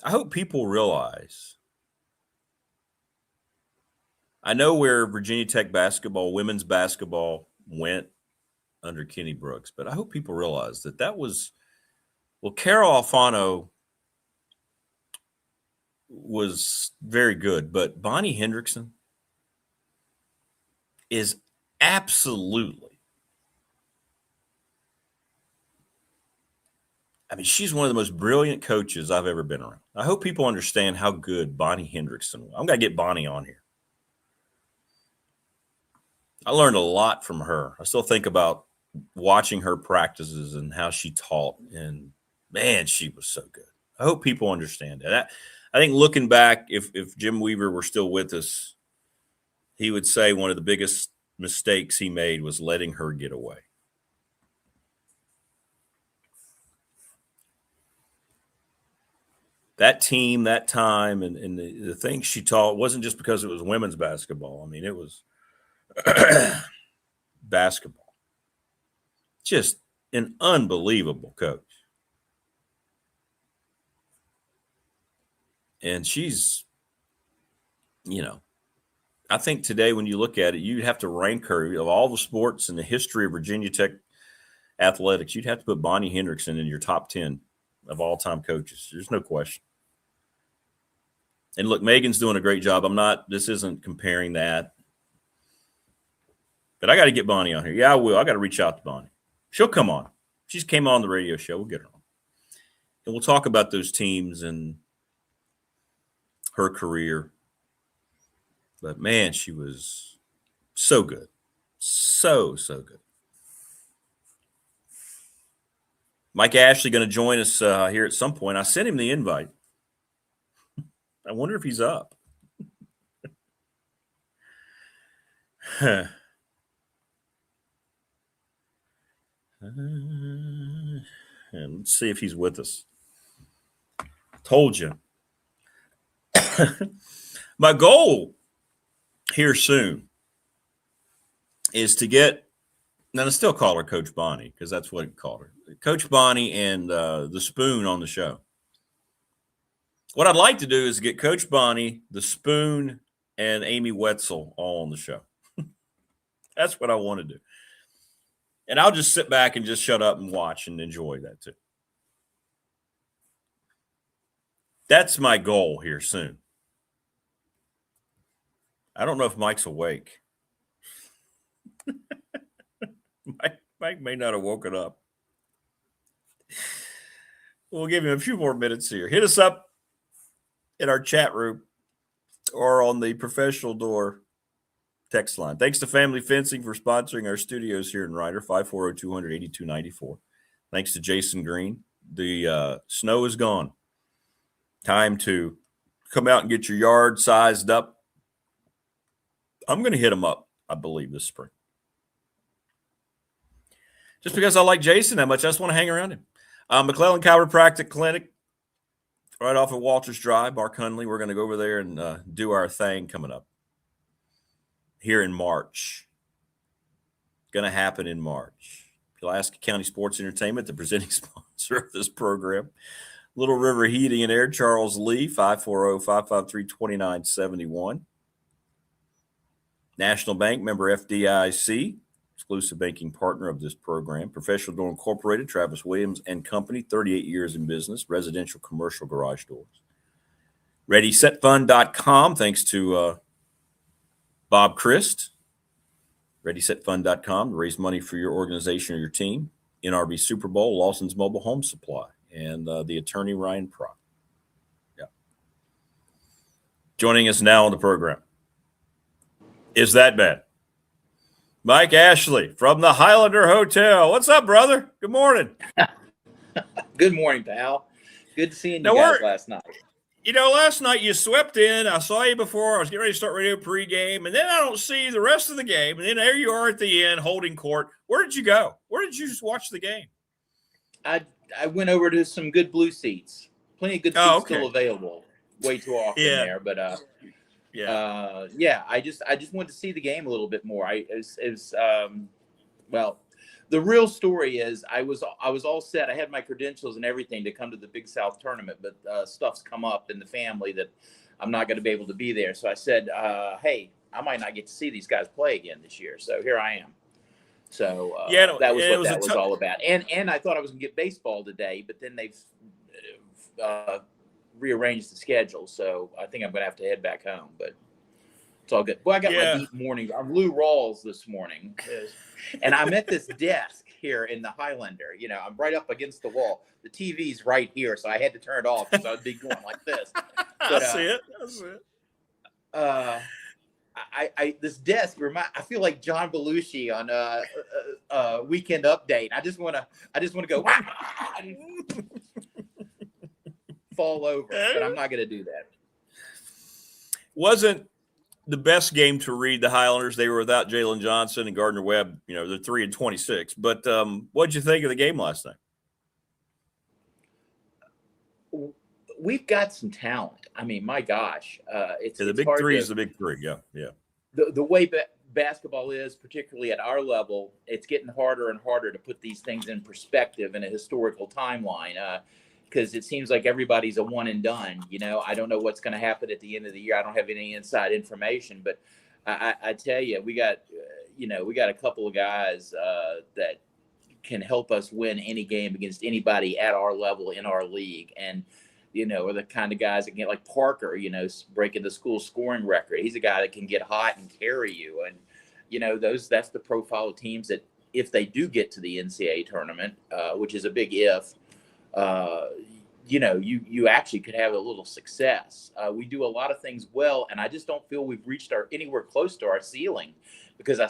Speaker 4: I hope people realize, I know where Virginia Tech basketball, women's basketball went under Kenny Brooks, but I hope people realize that was, well, Carol Alfano was very good, but Bonnie Hendrickson is absolutely, she's one of the most brilliant coaches I've ever been around. I hope people understand how good Bonnie Hendrickson was. I'm going to get Bonnie on here. I learned a lot from her. I still think about watching her practices and how she taught, and man, she was so good. I hope people understand that. I think looking back, if Jim Weaver were still with us, he would say one of the biggest mistakes he made was letting her get away. That team, that time, and the things she taught wasn't just because it was women's basketball. It was basketball. Just an unbelievable coach. And she's, I think today when you look at it, you'd have to rank her of all the sports in the history of Virginia Tech athletics. You'd have to put Bonnie Hendrickson in your top 10 of all-time coaches. There's no question. And look, Megan's doing a great job. This isn't comparing that. But I got to get Bonnie on here. Yeah, I will. I got to reach out to Bonnie. She'll come on. She's came on the radio show. We'll get her on. And we'll talk about those teams and her career. But, man, she was so good. So good. Mike Ashley going to join us here at some point. I sent him the invite. I wonder if he's up. And let's see if he's with us. Told you. My goal here soon is to get, and I still call her Coach Bonnie because that's what I call her, Coach Bonnie and the Spoon on the show. What I'd like to do is get Coach Bonnie, the Spoon, and Amy Wetzel all on the show. That's what I want to do. And I'll just sit back and just shut up and watch and enjoy that too. That's my goal here soon. I don't know if Mike's awake. Mike may not have woken up. We'll give him a few more minutes here. Hit us up in our chat room or on the Professional Door text line. Thanks to Family Fencing for sponsoring our studios here in Ryder, 540-200-8294. Thanks to Jason Green. The snow is gone. Time to come out and get your yard sized up. I'm going to hit them up, I believe, this spring. Just because I like Jason that much, I just want to hang around him. McClellan Chiropractic Clinic, right off of Walters Drive, Mark Hundley. We're going to go over there and do our thing coming up here in March. Going to happen in March. Pulaski County Sports Entertainment, the presenting sponsor of this program. Little River Heating and Air, Charles Lee, 540-553-2971. National Bank, member FDIC, exclusive banking partner of this program. Professional Door Incorporated, Travis Williams and Company, 38 years in business, residential, commercial garage doors. ReadySetFund.com, thanks to Bob Christ. ReadySetFund.com to raise money for your organization or your team. NRB Super Bowl, Lawson's Mobile Home Supply, and the attorney Ryan Prock. Yeah. Joining us now on the program. Is that bad? Mike Ashley from the Highlander Hotel. What's up, brother? Good morning.
Speaker 5: Good morning, pal. Good seeing you guys last night.
Speaker 4: Last night you swept in. I saw you before. I was getting ready to start radio pregame, and then I don't see the rest of the game. And then there you are at the end holding court. Where did you go? Where did you just watch the game?
Speaker 5: I went over to some good blue seats. Plenty of good seats still available. Way too often there, but I just wanted to see the game a little bit more. The real story is I was all set. I had my credentials and everything to come to the Big South tournament, but stuff's come up in the family that I'm not going to be able to be there. So I said, hey, I might not get to see these guys play again this year. So here I am. So that was what that was all about. And I thought I was going to get baseball today, but then they've rearranged the schedule. So I think I'm going to have to head back home, but it's all good. Well, I got my deep morning. I'm Lou Rawls this morning. And I'm at this desk here in the Highlander. I'm right up against the wall. The TV's right here, so I had to turn it off because I would be going like this. But,
Speaker 4: I see it.
Speaker 5: This desk I feel like John Belushi on Weekend Update. I just want to go fall over, but I'm not going to do that.
Speaker 4: Wasn't the best game to read the Highlanders? They were without Jalen Johnson and Gardner Webb. They're 3-26. But what'd you think of the game last night?
Speaker 5: We've got some talent. I mean, my gosh,
Speaker 4: the big three is the big three. Yeah.
Speaker 5: The way basketball is, particularly at our level, it's getting harder and harder to put these things in perspective in a historical timeline. Because it seems like everybody's a one and done. I don't know what's going to happen at the end of the year. I don't have any inside information, but I tell you, we got a couple of guys that can help us win any game against anybody at our level in our league. And, are the kind of guys that get like Parker, breaking the school scoring record. He's a guy that can get hot and carry you. And, that's the profile of teams that if they do get to the NCAA tournament, which is a big if, you actually could have a little success. We do a lot of things well, and I just don't feel we've reached anywhere close to our ceiling, because I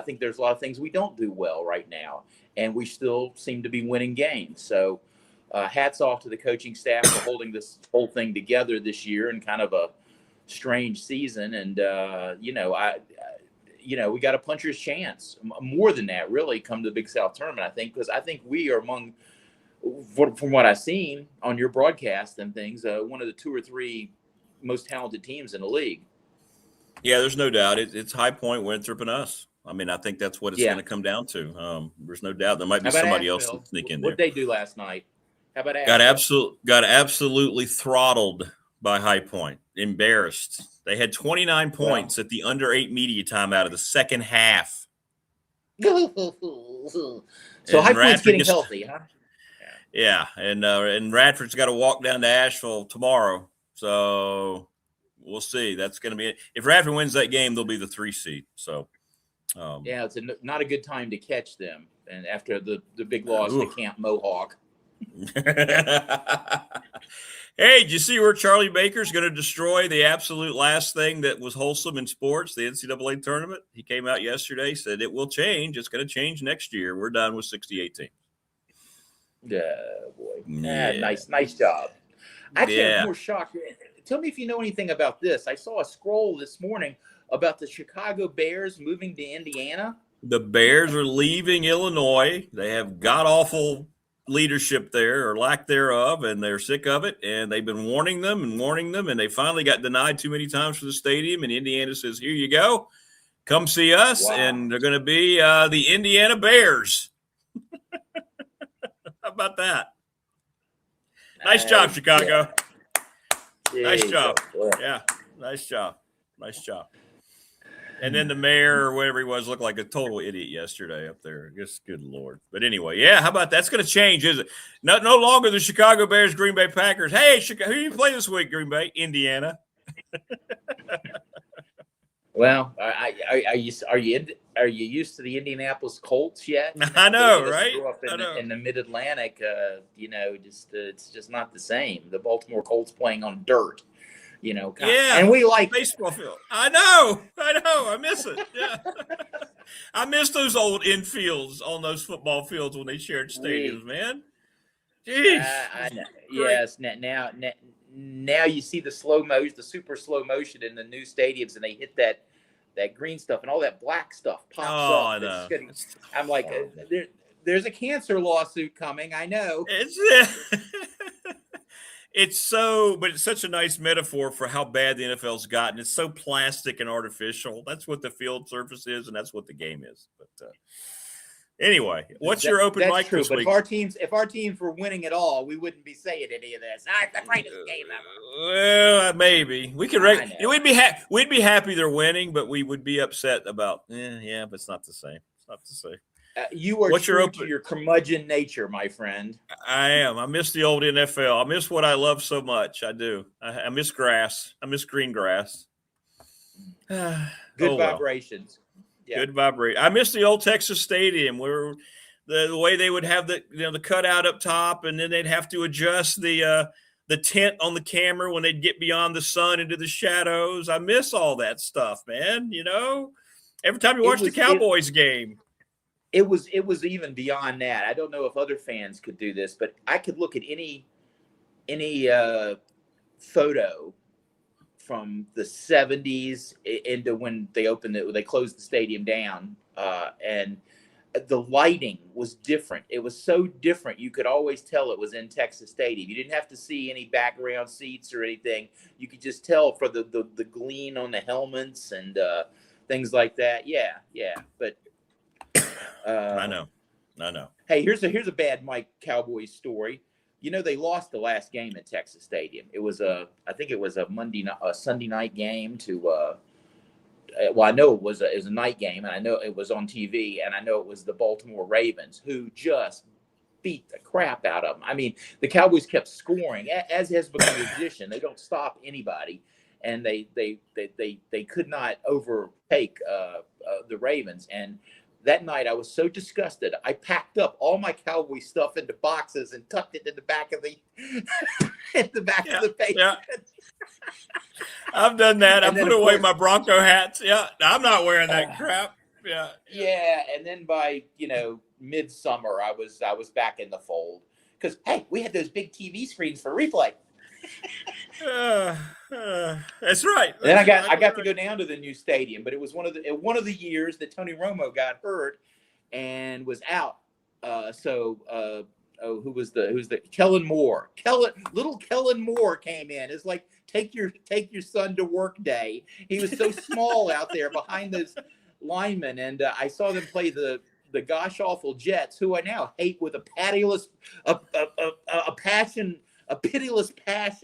Speaker 5: think there's a lot of things we don't do well right now, and we still seem to be winning games. So hats off to the coaching staff for holding this whole thing together this year in kind of a strange season. And, we got a puncher's chance. More than that, really, come to the Big South tournament, I think, because I think we are from what I've seen on your broadcast and things, one of the 2 or 3 most talented teams in the league.
Speaker 4: Yeah, there's no doubt. It's High Point, Winthrop, and us. I mean, I think that's what it's going to come down to. There's no doubt. There might be somebody else to sneak in there.
Speaker 5: What did they do last night? How about Asheville?
Speaker 4: Got absolutely throttled by High Point. Embarrassed. They had 29 points at the under 8 media time out of the second half.
Speaker 5: So High Point's getting healthy, huh?
Speaker 4: Yeah, and Radford's got to walk down to Asheville tomorrow, so we'll see. That's going to be it. If Radford wins that game, they'll be the 3 seed. So,
Speaker 5: it's not a good time to catch them, and after the big loss to Camp Mohawk.
Speaker 4: Hey, did you see where Charlie Baker's going to destroy the absolute last thing that was wholesome in sports, the NCAA tournament? He came out yesterday, said it will change. It's going to change next year. We're done with 68 teams.
Speaker 5: Yeah, boy. Nice job. Actually, I'm more shocked. Tell me if you know anything about this. I saw a scroll this morning about the Chicago Bears moving to Indiana.
Speaker 4: The Bears are leaving Illinois. They have god-awful leadership there, or lack thereof, and they're sick of it. And they've been warning them, and they finally got denied too many times for the stadium. And Indiana says, here you go. Come see us. Wow. And they're going to be the Indiana Bears. How about that? Nice job, Chicago. Nice job. Yeah, nice job. And then the mayor or whatever he was looked like a total idiot yesterday up there. Just good Lord. But anyway, yeah, how about that's going to change, is it? No longer the Chicago Bears, Green Bay Packers. Hey, who do you play this week, Green Bay? Indiana.
Speaker 5: Well, are you used to the Indianapolis Colts yet?
Speaker 4: I know, right?
Speaker 5: Grew up in the Mid-Atlantic, it's just not the same. The Baltimore Colts playing on dirt,
Speaker 4: Yeah,
Speaker 5: and we like
Speaker 4: baseball field. I know. I miss it. Yeah, I miss those old infields on those football fields when they shared stadiums, man. Jeez.
Speaker 5: I know. Yes. Now you see the super slow motion in the new stadiums, and they hit that green stuff, and all that black stuff pops up.
Speaker 4: I know.
Speaker 5: I'm like, there's a cancer lawsuit coming. I know.
Speaker 4: But it's such a nice metaphor for how bad the NFL's gotten. It's so plastic and artificial. That's what the field surface is, and that's what the game is. But anyway, what's your open mic this week?
Speaker 5: If our teams were winning it all, we wouldn't be saying any of this. The greatest game ever.
Speaker 4: Well, maybe we could. We'd be happy they're winning, but we would be upset about. But it's not the same. It's not the same.
Speaker 5: You are true to your curmudgeon nature, my friend.
Speaker 4: I am. I miss the old NFL. I miss what I love so much. I do. I miss grass. I miss green grass.
Speaker 5: Good vibrations.
Speaker 4: Yeah. Good vibration. I miss the old Texas Stadium where the way they would have the cutout up top, and then they'd have to adjust the tent on the camera when they'd get beyond the sun into the shadows. I miss all that stuff, man. Every time you watch the Cowboys game.
Speaker 5: It was even beyond that. I don't know if other fans could do this, but I could look at any photo from the 70s into when they closed the stadium down, and the lighting was different. It was so different. You could always tell it was in Texas Stadium. You didn't have to see any background seats or anything. You could just tell for the gleam on the helmets and things like that. Yeah. But
Speaker 4: I know.
Speaker 5: Hey, here's a bad Mike Cowboys story. They lost the last game at Texas Stadium. It was I think it was a Sunday night game to. I know it was a night game, and I know it was on TV, and I know it was the Baltimore Ravens who just beat the crap out of them. I mean, the Cowboys kept scoring, as has become a tradition. They don't stop anybody, and they could not overtake the Ravens. And that night, I was so disgusted. I packed up all my Cowboy stuff into boxes and tucked it in the back of the of the basement.
Speaker 4: Yeah. I've done that. I put away my Bronco hats. Yeah, I'm not wearing that crap. Yeah.
Speaker 5: Yeah, and then by midsummer, I was back in the fold because hey, we had those big TV screens for replay.
Speaker 4: That's right.
Speaker 5: Then I got to go down to the new stadium, but it was one of the years that Tony Romo got hurt and was out. Who was the Kellen Moore? Little Kellen Moore came in. It's like take your son to work day. He was so small out there behind those linemen, and I saw them play the gosh awful Jets, who I now hate with a pitiless passion.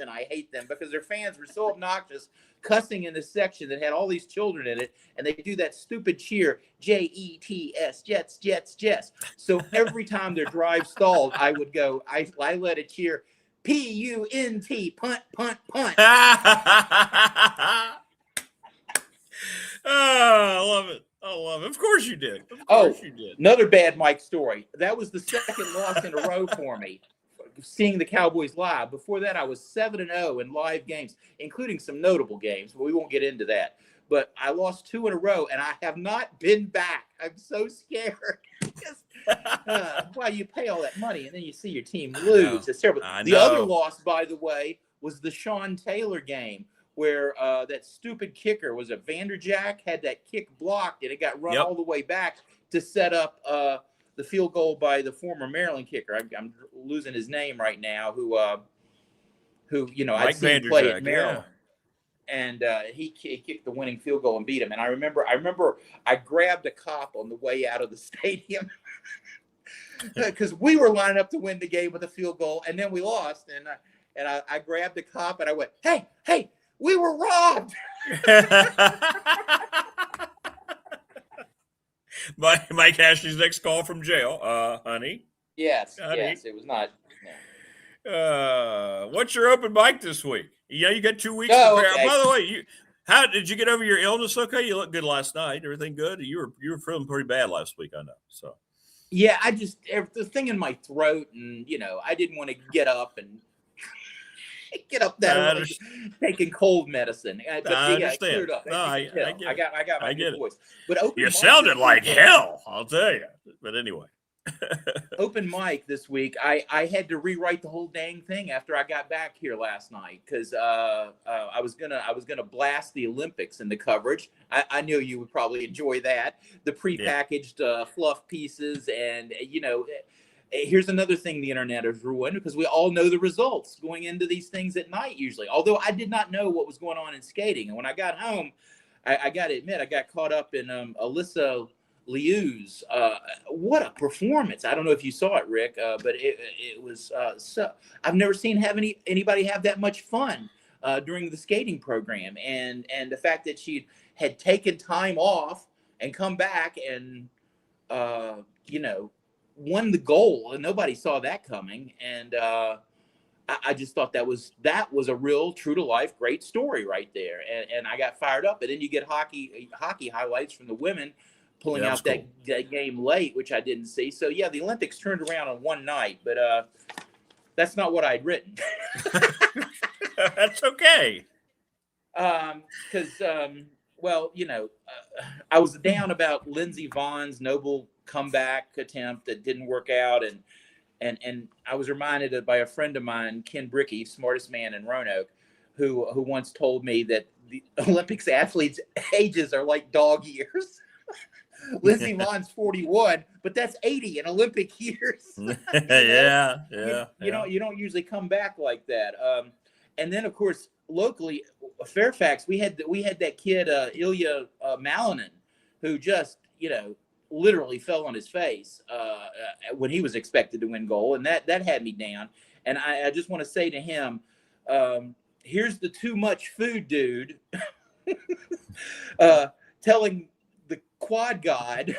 Speaker 5: I hate them because their fans were so obnoxious, cussing in this section that had all these children in it, and they do that stupid cheer, Jets, Jets, Jets, Jets. So every time their drive stalled, I would go, I let it cheer, P-U-N-T, punt, punt, punt.
Speaker 4: I love it. Of course you did. You did.
Speaker 5: Another bad Mike story. That was the second loss in a row for me. Seeing the Cowboys live. Before that, I was 7-0 in live games, including some notable games, but we won't get into that. But I lost 2 in a row, and I have not been back. I'm so scared. Why you pay all that money, and then you see your team lose. It's terrible. The other loss, by the way, was the Sean Taylor game, where that stupid kicker was a Vanderjack, had that kick blocked, and it got run all the way back to set up the field goal by the former Maryland kicker. I'm losing his name right now. Who I'd seen him play at Maryland, and he kicked the winning field goal and beat him. And I remember I grabbed a cop on the way out of the stadium because we were lining up to win the game with a field goal, and then we lost. And I grabbed the cop and I went, "Hey, we were robbed."
Speaker 4: Mike Ashley's next call from jail, honey.
Speaker 5: Yes, it was not.
Speaker 4: No. What's your open mic this week? You got 2 weeks to prepare. Okay. By the way, how did you get over your illness? Okay, you looked good last night. Everything good? You were feeling pretty bad last week, I know. So.
Speaker 5: Yeah, the thing in my throat, and I didn't want to get up and Get up that early, taking cold medicine. But
Speaker 4: I understand.
Speaker 5: Cleared up.
Speaker 4: No, I get it.
Speaker 5: I got my good voice. But
Speaker 4: you sounded like hell, I'll tell you. But anyway.
Speaker 5: Open mic this week. I had to rewrite the whole dang thing after I got back here last night because I was gonna blast the Olympics in the coverage. I knew you would probably enjoy that. The prepackaged fluff pieces, and here's another thing the internet has ruined because we all know the results going into these things at night usually. Although I did not know what was going on in skating, and when I got home, I got to admit I got caught up in Alyssa Liu's what a performance. I don't know if you saw it, Rick, but it was so I've never seen anybody have that much fun during the skating program, and the fact that she had taken time off and come back and won the goal, and nobody saw that coming, and I just thought that was a real true to life great story right there, and I got fired up. And then you get hockey highlights from the women pulling out that game late, which I didn't see. So yeah, the Olympics turned around on one night, but that's not what I'd written.
Speaker 4: That's okay.
Speaker 5: Because I was down about Lindsey Vohn's noble comeback attempt that didn't work out, and I was reminded by a friend of mine, Ken Brickey, smartest man in Roanoke, who once told me that the Olympics athletes' ages are like dog years. Lindsey Vohn's 41, but that's 80 in Olympic years. You don't usually come back like that. And then of course locally, Fairfax, we had that kid Ilya Malinin, who just literally fell on his face when he was expected to win goal, and that had me down. And I just want to say to him, here's the too much food dude telling the quad god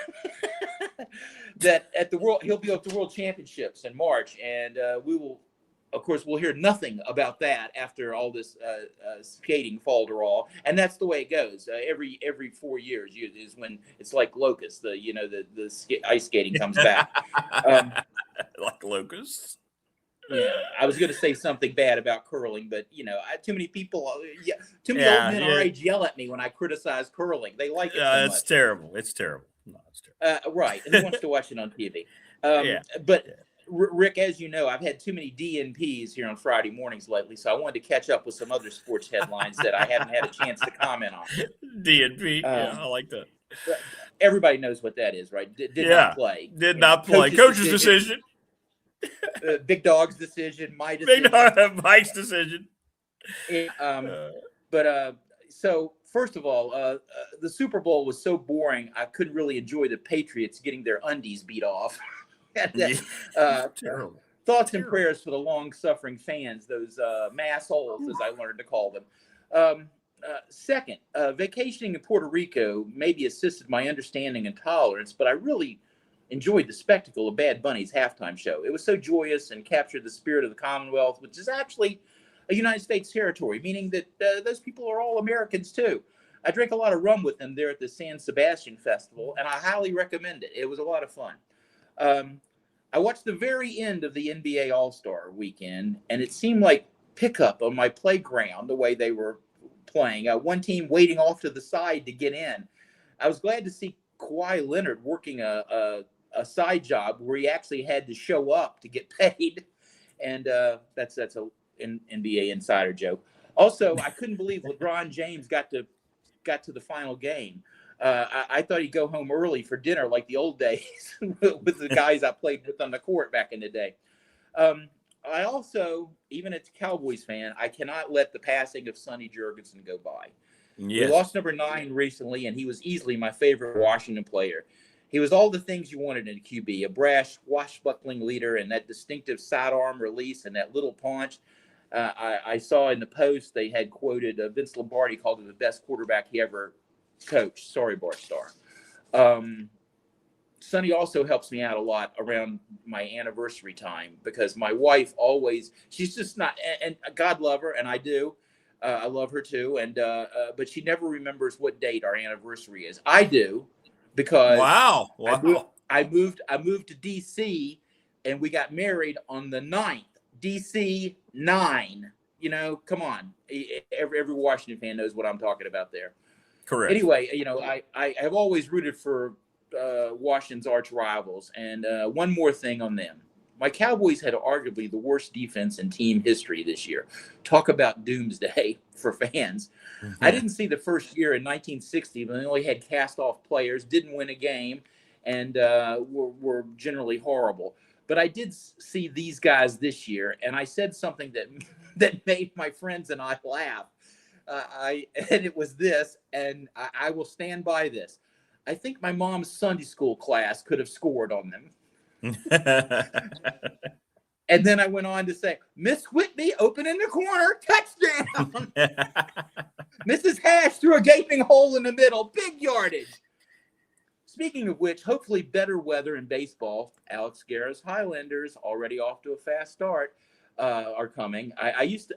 Speaker 5: that he'll be at the World Championships in March, and we'll hear nothing about that after all this skating falderall, and that's the way it goes. Every 4 years is when it's like locusts. The ice skating comes back.
Speaker 4: Like locusts.
Speaker 5: Yeah, I was going to say something bad about curling, but too many people, too many old men our age yell at me when I criticize curling. They like it so much.
Speaker 4: It's terrible. It's terrible. No, it's terrible.
Speaker 5: Right. Who wants to watch it on TV? Rick, as you know, I've had too many DNPs here on Friday mornings lately, so I wanted to catch up with some other sports headlines that I haven't had a chance to comment on.
Speaker 4: DNP, I like that.
Speaker 5: Everybody knows what that is, right? Did not play.
Speaker 4: Did not play. Coach's decision.
Speaker 5: Big Dog's decision. My decision.
Speaker 4: Mike's decision.
Speaker 5: So first of all, the Super Bowl was so boring, I couldn't really enjoy the Patriots getting their undies beat off.
Speaker 4: Terrible.
Speaker 5: Thoughts and prayers for the long-suffering fans, those massholes, as I learned to call them. Second, vacationing in Puerto Rico maybe assisted my understanding and tolerance, but I really enjoyed the spectacle of Bad Bunny's halftime show. It was so joyous and captured the spirit of the Commonwealth, which is actually a United States territory, meaning that those people are all Americans too. I drank a lot of rum with them there at the San Sebastian Festival, and I highly recommend it. It was a lot of fun. I watched the very end of the NBA All-Star weekend, and it seemed like pickup on my playground the way they were playing. One team waiting off to the side to get in. I was glad to see Kawhi Leonard working a side job where he actually had to show up to get paid, and that's an NBA insider joke. Also, I couldn't believe LeBron James got to the final game. I thought he'd go home early for dinner like the old days with the guys I played with on the court back in the day. I also, even as a Cowboys fan, I cannot let the passing of Sonny Jurgensen go by. Yes. We lost number 9 recently, and he was easily my favorite Washington player. He was all the things you wanted in a QB, a brash, swashbuckling leader, and that distinctive sidearm release and that little punch. I saw in the Post they had quoted Vince Lombardi called him the best quarterback he ever coached. Sorry, Bart Starr. Sonny also helps me out a lot around my anniversary time because my wife she's just not, and God love her, and I do. I love her too, and but she never remembers what date our anniversary is. I do, because I moved to DC, and we got married on the 9th. DC 9, come on. Every Washington fan knows what I'm talking about there.
Speaker 4: Correct.
Speaker 5: Anyway, I have always rooted for Washington's arch rivals. And one more thing on them. My Cowboys had arguably the worst defense in team history this year. Talk about doomsday for fans.
Speaker 4: Mm-hmm.
Speaker 5: I didn't see the first year in 1960 when they only had cast-off players, didn't win a game, and were generally horrible. But I did see these guys this year, and I said something that made my friends and I laugh. And it was this, and I will stand by this. I think my mom's Sunday school class could have scored on them. And then I went on to say, Miss Whitby open in the corner, touchdown. Mrs. Hash threw a gaping hole in the middle, big yardage. Speaking of which, hopefully better weather in baseball. Alex Guerra's Highlanders, already off to a fast start, are coming. I used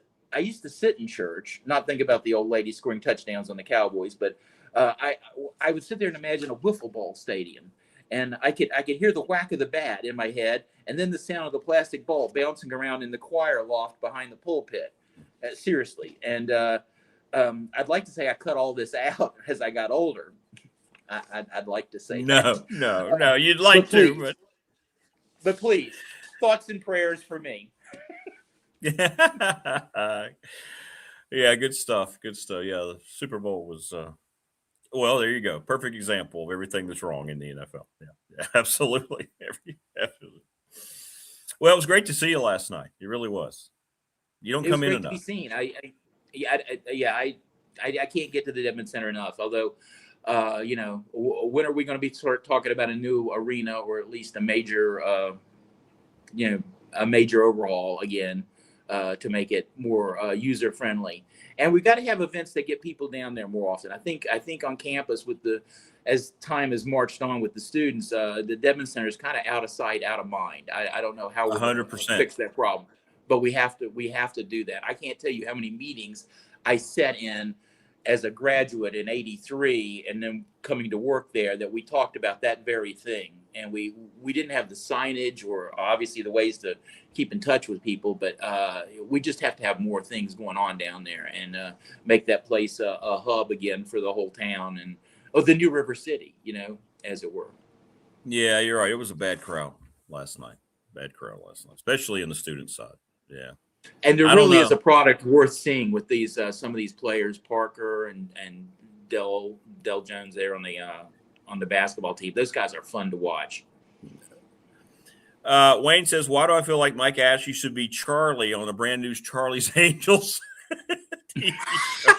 Speaker 5: to sit in church, not think about the old lady scoring touchdowns on the Cowboys, but I would sit there and imagine a wiffle ball stadium. And I could hear the whack of the bat in my head, and then the sound of the plastic ball bouncing around in the choir loft behind the pulpit. Seriously. And I'd like to say I cut all this out as I got older. I'd like to say
Speaker 4: no, you'd like to,
Speaker 5: but please, thoughts and prayers for me.
Speaker 4: Yeah, good stuff. Yeah, the Super Bowl was. Well, there you go. Perfect example of everything that's wrong in the NFL. Yeah, absolutely. Absolutely. Well, it was great to see you last night. It really was. You don't come in enough.
Speaker 5: It was great to be seen. I can't get to the Dedmon Center enough. Although, when are we going to be talking about a new arena or at least a major overhaul again to make it more user friendly? And we've got to have events that get people down there more often. I think on campus as time has marched on with the students, the Dedmon Center is kind of out of sight, out of mind. I don't know how we're
Speaker 4: 100%
Speaker 5: fix that problem, but we have to do that. I can't tell you how many meetings I sat in as a graduate in '83 and then coming to work there that we talked about that very thing. And we didn't have the signage or obviously the ways to keep in touch with people, but we just have to have more things going on down there and make that place a hub again for the whole town and the new River City, as it were.
Speaker 4: Yeah, you're right. It was a bad crowd last night, especially in the student side. Yeah.
Speaker 5: And there really is a product worth seeing with these some of these players, Parker and Del Jones there on the basketball team. Those guys are fun to watch.
Speaker 4: Wayne says, why do I feel like Mike Ashley should be Charlie on the brand new Charlie's Angels TV show?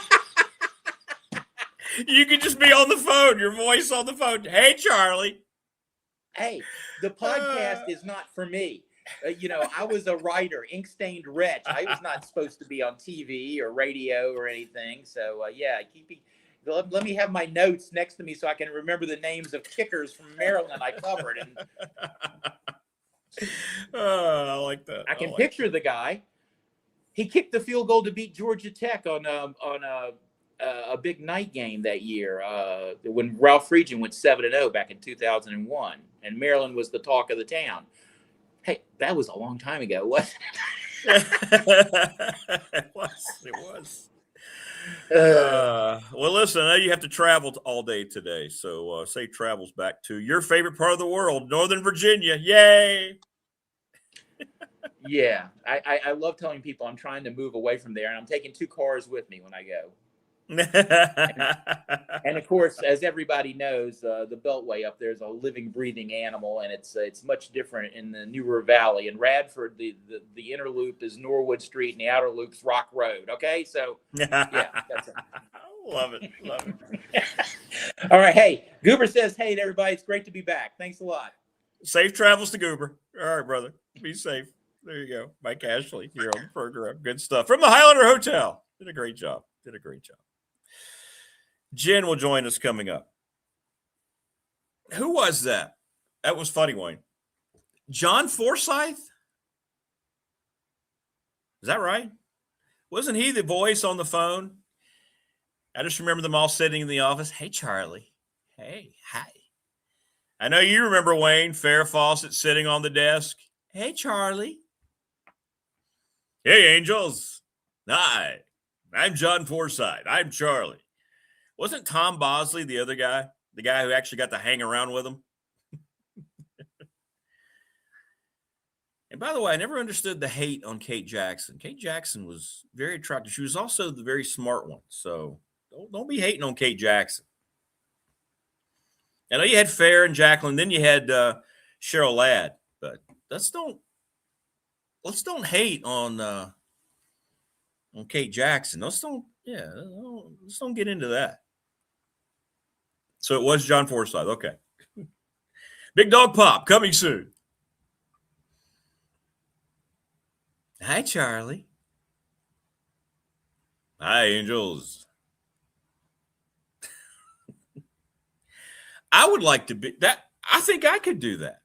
Speaker 4: You could just be on the phone, your voice on the phone. Hey, Charlie.
Speaker 5: Hey, the podcast is not for me. I was a writer, ink-stained wretch. I was not supposed to be on TV or radio or anything. So, let me have my notes next to me so I can remember the names of kickers from Maryland I covered. And
Speaker 4: I like that.
Speaker 5: I can picture the guy. He kicked the field goal to beat Georgia Tech on a big night game that year when Ralph Friedgen went 7-0 back in 2001, and Maryland was the talk of the town. Hey, that was a long time ago, wasn't it?
Speaker 4: It was. Well, listen, I know you have to travel all day today, so safe travels back to your favorite part of the world, Northern Virginia. Yay!
Speaker 5: Yeah, I love telling people I'm trying to move away from there, and I'm taking 2 cars with me when I go. And of course, as everybody knows, the Beltway up there is a living, breathing animal, and it's much different in the New River Valley. In Radford, the inner loop is Norwood Street, and the outer loop's Rock Road. Okay, so yeah, that's it.
Speaker 4: Love it.
Speaker 5: All right, hey, Goober says, hey to everybody, it's great to be back. Thanks a lot.
Speaker 4: Safe travels to Goober. All right, brother, be safe. There you go, Mike Ashley here on the program. Good stuff from the Highlander Hotel. Did a great job. Jen will join us coming up. Who was that? That was funny, Wayne. John Forsythe? Is that right? Wasn't he the voice on the phone? I just remember them all sitting in the office. Hey, Charlie. Hey, hi. I know you remember Wayne, Farrah Fawcett sitting on the desk. Hey, Charlie. Hey, Angels. Hi, I'm John Forsythe. I'm Charlie. Wasn't Tom Bosley the other guy? The guy who actually got to hang around with him? And by the way, I never understood the hate on Kate Jackson. Kate Jackson was very attractive. She was also the very smart one. So don't be hating on Kate Jackson. I know you had Fair and Jacqueline, then you had Cheryl Ladd, but let's don't hate on Kate Jackson. Let's don't get into that. So it was John Forsythe. Okay. Big Dog Pop coming soon. Hi, Charlie. Hi, Angels. I would like to be that. I think I could do that.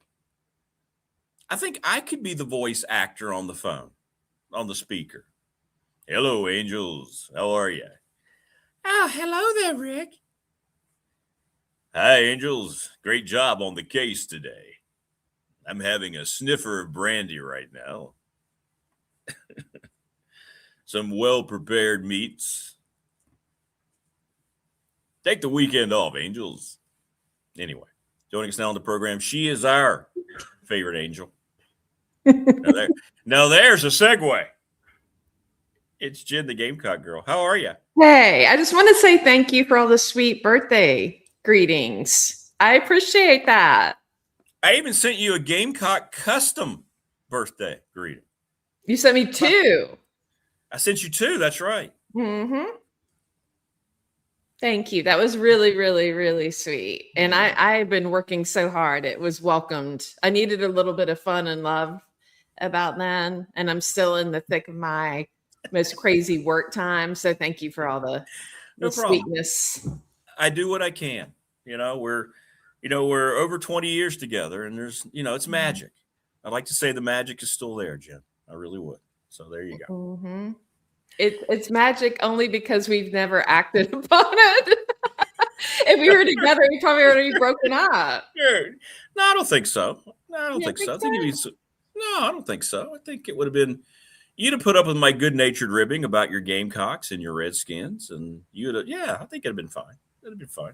Speaker 4: I think I could be the voice actor on the phone, on the speaker. Hello, Angels. How are you? Oh, hello there, Rick. Hi, Angels. Great job on the case today. I'm having a sniffer of brandy right now. Some well-prepared meats. Take the weekend off, Angels. Anyway, joining us now on the program, she is our favorite angel. Now there's a segue. It's Jen, the Gamecock girl. How are you?
Speaker 12: Hey, I just want to say thank you for all the sweet birthday greetings. I appreciate that.
Speaker 4: I even sent you a Gamecock custom birthday greeting.
Speaker 12: You sent me 2.
Speaker 4: I sent you 2. That's right.
Speaker 12: Mm-hmm. Thank you. That was really, really, really sweet. And I've been working so hard. It was welcomed. I needed a little bit of fun and love about then. And I'm still in the thick of my most crazy work time. So thank you for all the sweetness.
Speaker 4: I do what I can. We're over 20 years together, and there's, it's magic. I'd like to say the magic is still there, Jen. I really would. So there you go.
Speaker 12: Mm-hmm. It's magic only because we've never acted upon it. If we were together, we probably would have broken up.
Speaker 4: Sure. No, I don't think so. I don't think so. No, I don't think so. I think it would have been, you'd have put up with my good-natured ribbing about your Gamecocks and your Redskins, and you'd have, I think it'd have been fine. It'd have been fine.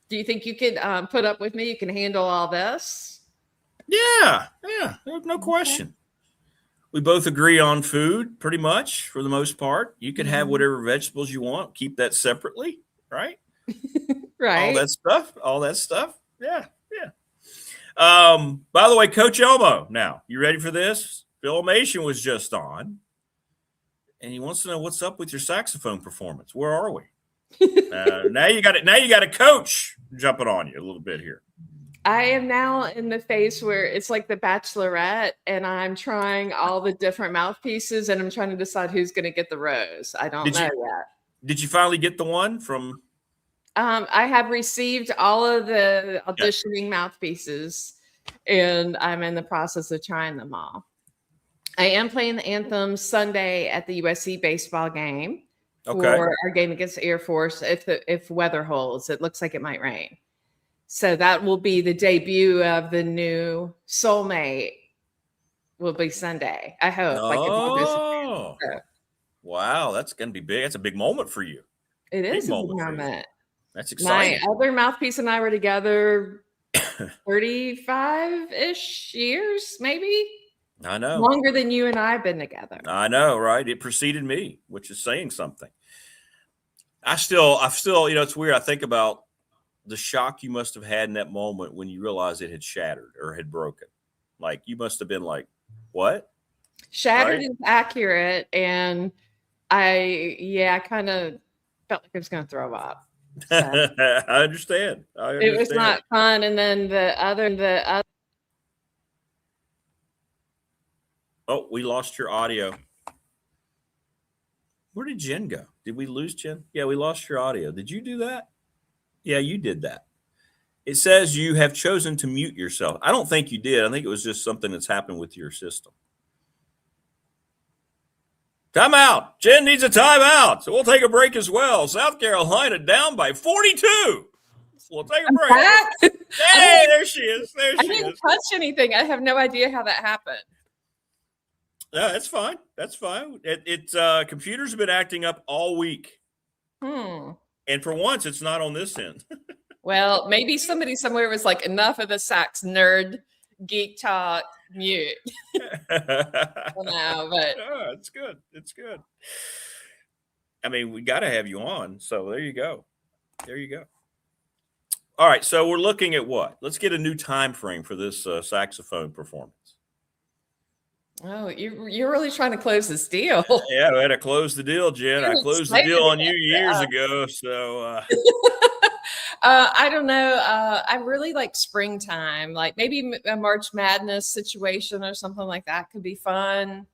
Speaker 12: Do you think you could put up with me? You can handle all this?
Speaker 4: Yeah, no question. We both agree on food pretty much for the most part. You can have whatever vegetables you want. Keep that separately, right?
Speaker 12: Right.
Speaker 4: All that stuff. Yeah. By the way, Coach Elmo, now, you ready for this? Elmassian was just on, and he wants to know what's up with your saxophone performance. Where are we? Now you got a coach jumping on you a little bit here.
Speaker 12: I am now in the phase where it's like The Bachelorette, and I'm trying all the different mouthpieces, and I'm trying to decide who's going to get the rose. I don't know yet.
Speaker 4: Did you finally get the one from?
Speaker 12: I have received all of the auditioning mouthpieces, and I'm in the process of trying them all. I am playing the anthem Sunday at the USC baseball game for our game against Air Force. If weather holds, it looks like it might rain. So that will be the debut of the new Soulmate. Will be Sunday. I hope.
Speaker 4: Oh, wow, that's going to be big. That's a big moment for you.
Speaker 12: It is a big moment.
Speaker 4: That's exciting.
Speaker 12: My other mouthpiece and I were together 35-ish years, maybe.
Speaker 4: I know.
Speaker 12: Longer than you and I have been together.
Speaker 4: I know, right? It preceded me, which is saying something. I still, it's weird. I think about the shock you must have had in that moment when you realized it had shattered or had broken. Like, you must have been like, what?
Speaker 12: Shattered is accurate. And I kind of felt like I was going to throw up. So.
Speaker 4: I understand.
Speaker 12: It was not fun. And then the other.
Speaker 4: Oh, we lost your audio. Where did Jen go? Did we lose Jen? Yeah, we lost your audio. Did you do that? Yeah, you did that. It says you have chosen to mute yourself. I don't think you did. I think it was just something that's happened with your system. Timeout. Jen needs a timeout. So we'll take a break as well. South Carolina down by 42. We'll take a break. Hey, there she is.
Speaker 12: I didn't touch anything. I have no idea how that happened.
Speaker 4: No, that's fine. That's fine. Computers have been acting up all week. And for once, it's not on this end.
Speaker 12: Well, maybe somebody somewhere was like, enough of the sax nerd geek talk, mute. No, but
Speaker 4: it's good. It's good. I mean, we got to have you on. So there you go. There you go. All right. So we're looking at what? Let's get a new time frame for this saxophone performance.
Speaker 12: Oh, you're really trying to close this deal.
Speaker 4: Yeah, I had to close the deal, Jen. I closed the deal on you years ago. So
Speaker 12: I don't know. I really like springtime, like maybe a March Madness situation or something like that could be fun.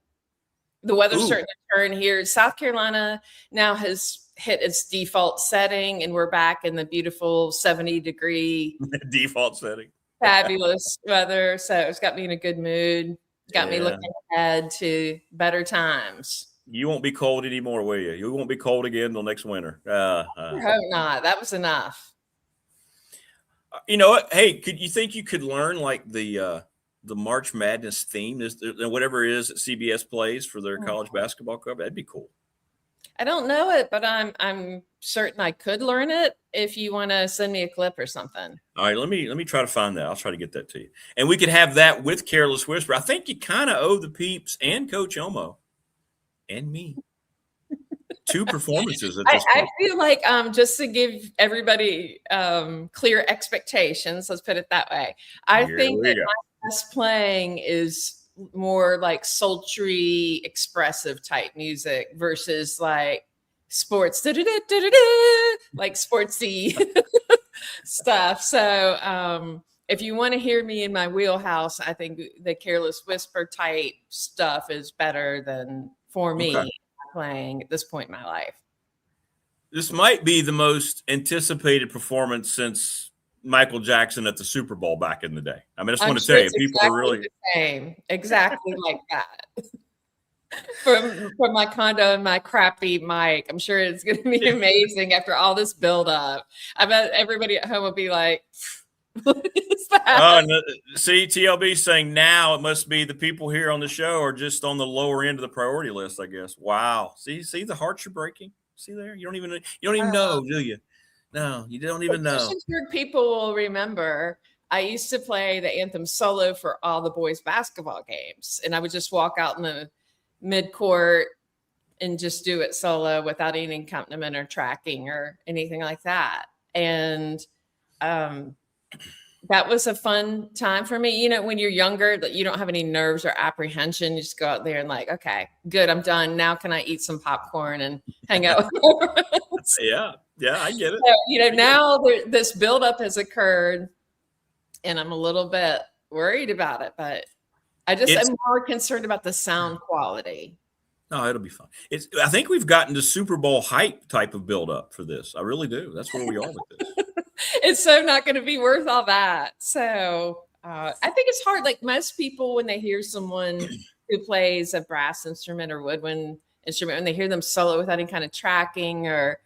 Speaker 12: The weather's starting to turn here. South Carolina now has hit its default setting, and we're back in the beautiful 70-degree
Speaker 4: default setting.
Speaker 12: Fabulous weather. So it's got me in a good mood. Got me looking ahead to better times.
Speaker 4: You won't be cold anymore, will you? You won't be cold again until next winter.
Speaker 12: I hope not. That was enough.
Speaker 4: You know what? Hey, you think you could learn like the March Madness theme, whatever it is that CBS plays for their college basketball club? That'd be cool.
Speaker 12: I don't know it, but I'm certain I could learn it if you want to send me a clip or something.
Speaker 4: All right, let me try to find that. I'll try to get that to you. And we could have that with Careless Whisper. I think you kind of owe the peeps and Coach Elmo and me 2 performances at this point.
Speaker 12: I feel like just to give everybody clear expectations, let's put it that way. I think that my best playing is more like sultry, expressive type music versus like sports, like sportsy stuff. So if you want to hear me in my wheelhouse, I think the Careless Whisper type stuff is better than for me playing at this point in my life.
Speaker 4: This might be the most anticipated performance since Michael Jackson at the Super Bowl back in the day. I mean, I just want to tell you, people are really
Speaker 12: the same, exactly like that. From my condo and my crappy mic, I'm sure it's going to be amazing after all this build up. I bet everybody at home will be like, "What is that?"
Speaker 4: See, TLB saying now it must be the people here on the show are just on the lower end of the priority list, I guess. Wow, see the hearts you're breaking. See there, you don't even know, do you? No, you don't even know.
Speaker 12: People will remember I used to play the anthem solo for all the boys' basketball games. And I would just walk out in the mid-court and just do it solo without any accompaniment or tracking or anything like that. And that was a fun time for me. You know, when you're younger, that you don't have any nerves or apprehension. You just go out there and like, okay, good, I'm done. Now can I eat some popcorn and hang out with friends?
Speaker 4: Yeah, I get it.
Speaker 12: So, you know, now this buildup has occurred, and I'm a little bit worried about it, but I'm more concerned about the sound quality.
Speaker 4: No, it'll be fun. I think we've gotten to Super Bowl hype type of buildup for this. I really do. That's where we are with this.
Speaker 12: It's so not going to be worth all that. So I think it's hard. Like most people, when they hear someone who plays a brass instrument or woodwind instrument, when they hear them solo without any kind of tracking or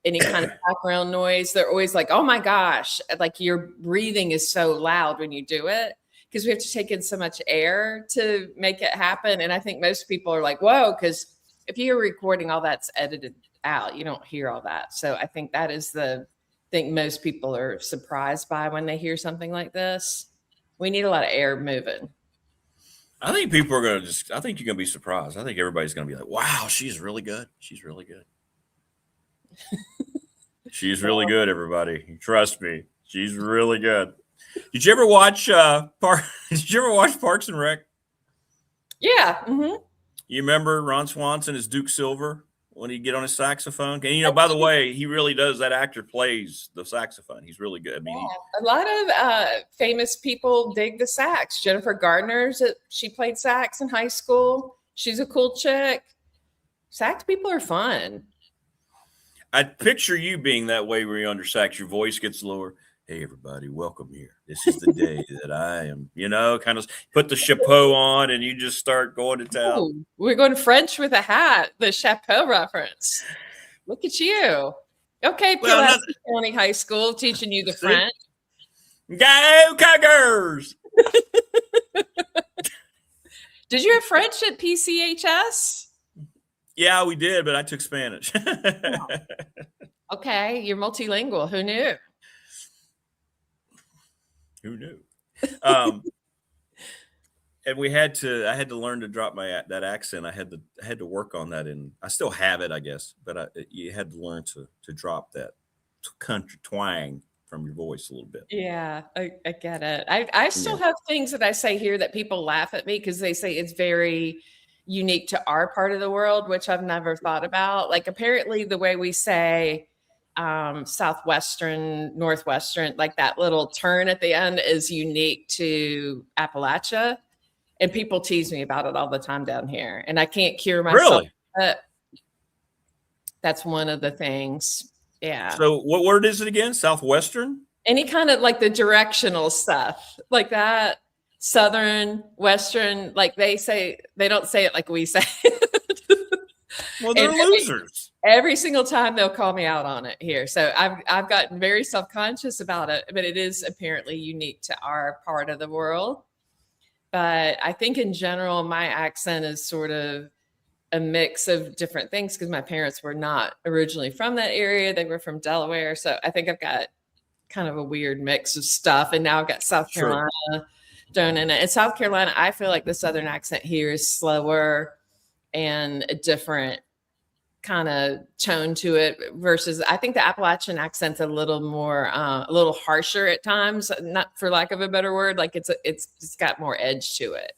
Speaker 12: any kind of background noise, they're always like, oh my gosh, like your breathing is so loud when you do it, because we have to take in so much air to make it happen. And I think most people are like, whoa, because if you're recording, all that's edited out, you don't hear all that. So I think that is the thing most people are surprised by when they hear something like this. We need a lot of air moving.
Speaker 4: I think people are going to I think you're going to be surprised. I think everybody's going to be like, wow, she's really good. She's really good. She's really good, everybody. Trust me. She's really good. Did you ever watch Parks and Rec?
Speaker 12: Yeah. Mm-hmm.
Speaker 4: You remember Ron Swanson as Duke Silver when he'd get on his saxophone? And, you know, by the way, he really does. That actor plays the saxophone. He's really good. I mean,
Speaker 12: a lot of famous people dig the sax. Jennifer Gardner's, she played sax in high school. She's a cool chick. Sax people are fun.
Speaker 4: I picture you being that way where you're under sax, your voice gets lower. Hey, everybody, welcome here. This is the day that I am, you know, kind of put the chapeau on and you just start going to town.
Speaker 12: Ooh, we're going French with a hat, the chapeau reference. Look at you. Okay, Pulaski County High School teaching you the French.
Speaker 4: Go Cougars!
Speaker 12: Did you have French at PCHS?
Speaker 4: Yeah, we did, but I took Spanish.
Speaker 12: Okay, you're multilingual. Who knew?
Speaker 4: Who knew? And I had to learn to drop that accent. I had to work on that, and I still have it, I guess. But you had to learn to drop that country twang from your voice a little bit.
Speaker 12: Yeah, I get it. I still have things that I say here that people laugh at me because they say it's very unique to our part of the world, which I've never thought about. Like apparently the way we say southwestern, northwestern, like that little turn at the end is unique to Appalachia. And people tease me about it all the time down here. And I can't cure myself.
Speaker 4: Really?
Speaker 12: That's one of the things. Yeah.
Speaker 4: So what word is it again? Southwestern?
Speaker 12: Any kind of like the directional stuff like that. Southern, Western, like they don't say it like we say it.
Speaker 4: Well, they're losers.
Speaker 12: Every single time they'll call me out on it here. So I've gotten very self-conscious about it, but it is apparently unique to our part of the world. But I think in general, my accent is sort of a mix of different things because my parents were not originally from that area. They were from Delaware. So I think I've got kind of a weird mix of stuff. And now I've got South Carolina thrown in it. In South Carolina, I feel like the Southern accent here is slower and a different kind of tone to it versus I think the Appalachian accent's a little more a little harsher at times, not for lack of a better word, like it's got more edge to it.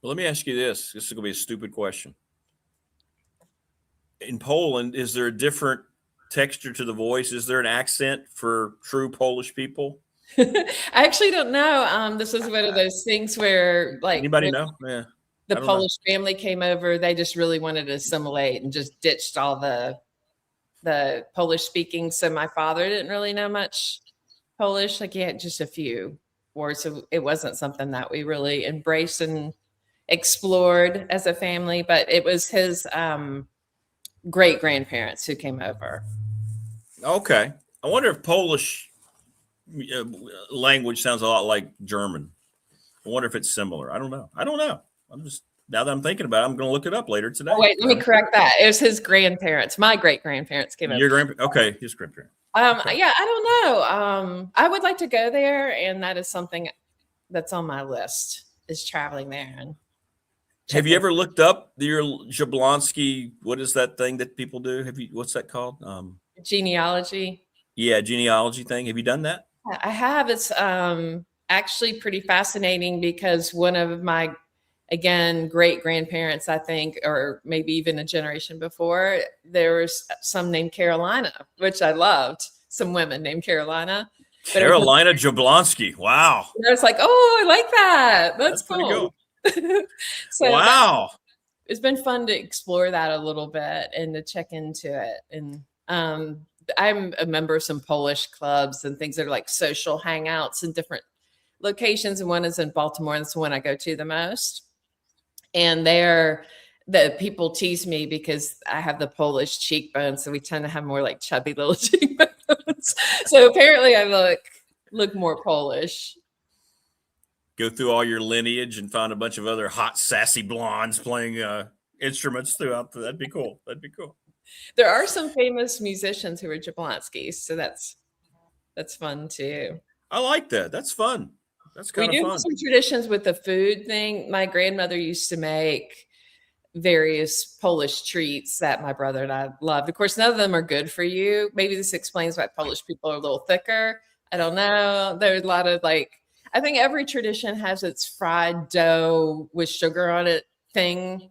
Speaker 4: Well, let me ask you this is going to be a stupid question. In Poland, is there a different texture to the voice? Is there an accent for true Polish people?
Speaker 12: I actually don't know. This is one of those things where like
Speaker 4: anybody know? Yeah.
Speaker 12: The Polish family came over. They just really wanted to assimilate and just ditched all the Polish speaking. So my father didn't really know much Polish. Like he had just a few words. So it wasn't something that we really embraced and explored as a family. But it was his great grandparents who came over. Okay.
Speaker 4: I wonder if Polish language sounds a lot like German. I wonder if it's similar. I don't know. I'm just, now that I'm thinking about it, I'm going to look it up later today.
Speaker 12: Oh, wait, let me correct that. It was his grandparents. My great grandparents came over.
Speaker 4: Your grandparents? Okay, his grandparents.
Speaker 12: Okay. Yeah, I don't know. I would like to go there, and that is something that's on my list is traveling there. And
Speaker 4: have you ever looked up your Jablonski? What is that thing that people do? What's that called?
Speaker 12: Genealogy.
Speaker 4: Yeah, genealogy thing. Have you done that?
Speaker 12: I have. It's actually pretty fascinating because one of my great grandparents, I think, or maybe even a generation before, there was some named Carolina, which I loved. Some women named Carolina.
Speaker 4: Carolina Jablonski. Wow.
Speaker 12: And I was like, oh, I like that. That's cool. So
Speaker 4: wow.
Speaker 12: It's been fun to explore that a little bit and to check into it. And I'm a member of some Polish clubs and things that are like social hangouts in different locations. And one is in Baltimore. And that's the one I go to the most. And the people tease me because I have the Polish cheekbones. So we tend to have more like chubby little cheekbones. So apparently I look more Polish.
Speaker 4: Go through all your lineage and find a bunch of other hot, sassy blondes playing instruments throughout. That'd be cool.
Speaker 12: There are some famous musicians who are Jablonskis. So that's fun too.
Speaker 4: I like that. That's fun. That's kind of fun. We do have
Speaker 12: some traditions with the food thing. My grandmother used to make various Polish treats that my brother and I loved. Of course, none of them are good for you. Maybe this explains why Polish people are a little thicker. I don't know. There's a lot of I think every tradition has its fried dough with sugar on it thing.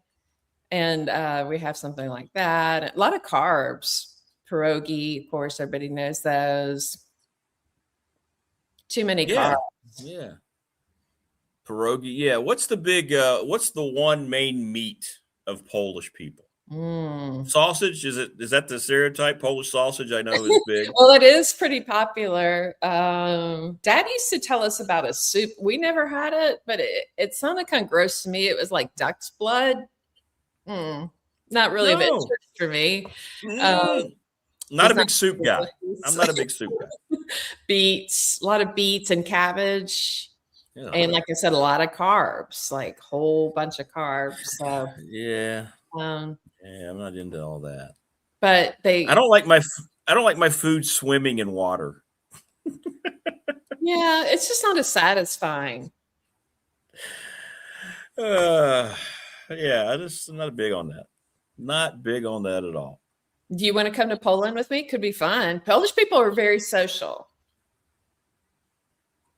Speaker 12: And we have something like that. A lot of carbs. Pierogi, of course, everybody knows those. Too many carbs.
Speaker 4: Yeah. Pierogi. Yeah. What's the one main meat of Polish people? Sausage? Is that the stereotype? Polish sausage, I know, is big.
Speaker 12: Well, it is pretty popular. Dad used to tell us about a soup. We never had it, but it sounded kind of gross to me. It was like duck's blood. Not really of interest for me.
Speaker 4: Not a big soup guy. I'm not a big soup guy.
Speaker 12: Beets, a lot of beets and cabbage.
Speaker 4: Yeah.
Speaker 12: And like I said, a lot of carbs, like whole bunch of carbs. So
Speaker 4: Yeah.
Speaker 12: um,
Speaker 4: Yeah, I'm not into all that.
Speaker 12: but
Speaker 4: I don't like my food swimming in water.
Speaker 12: yeah, it's just not as satisfying.
Speaker 4: Yeah, I'm not big on that. Not big on that at all.
Speaker 12: Do you want to come to Poland with me? Could be fun. Polish people are very social.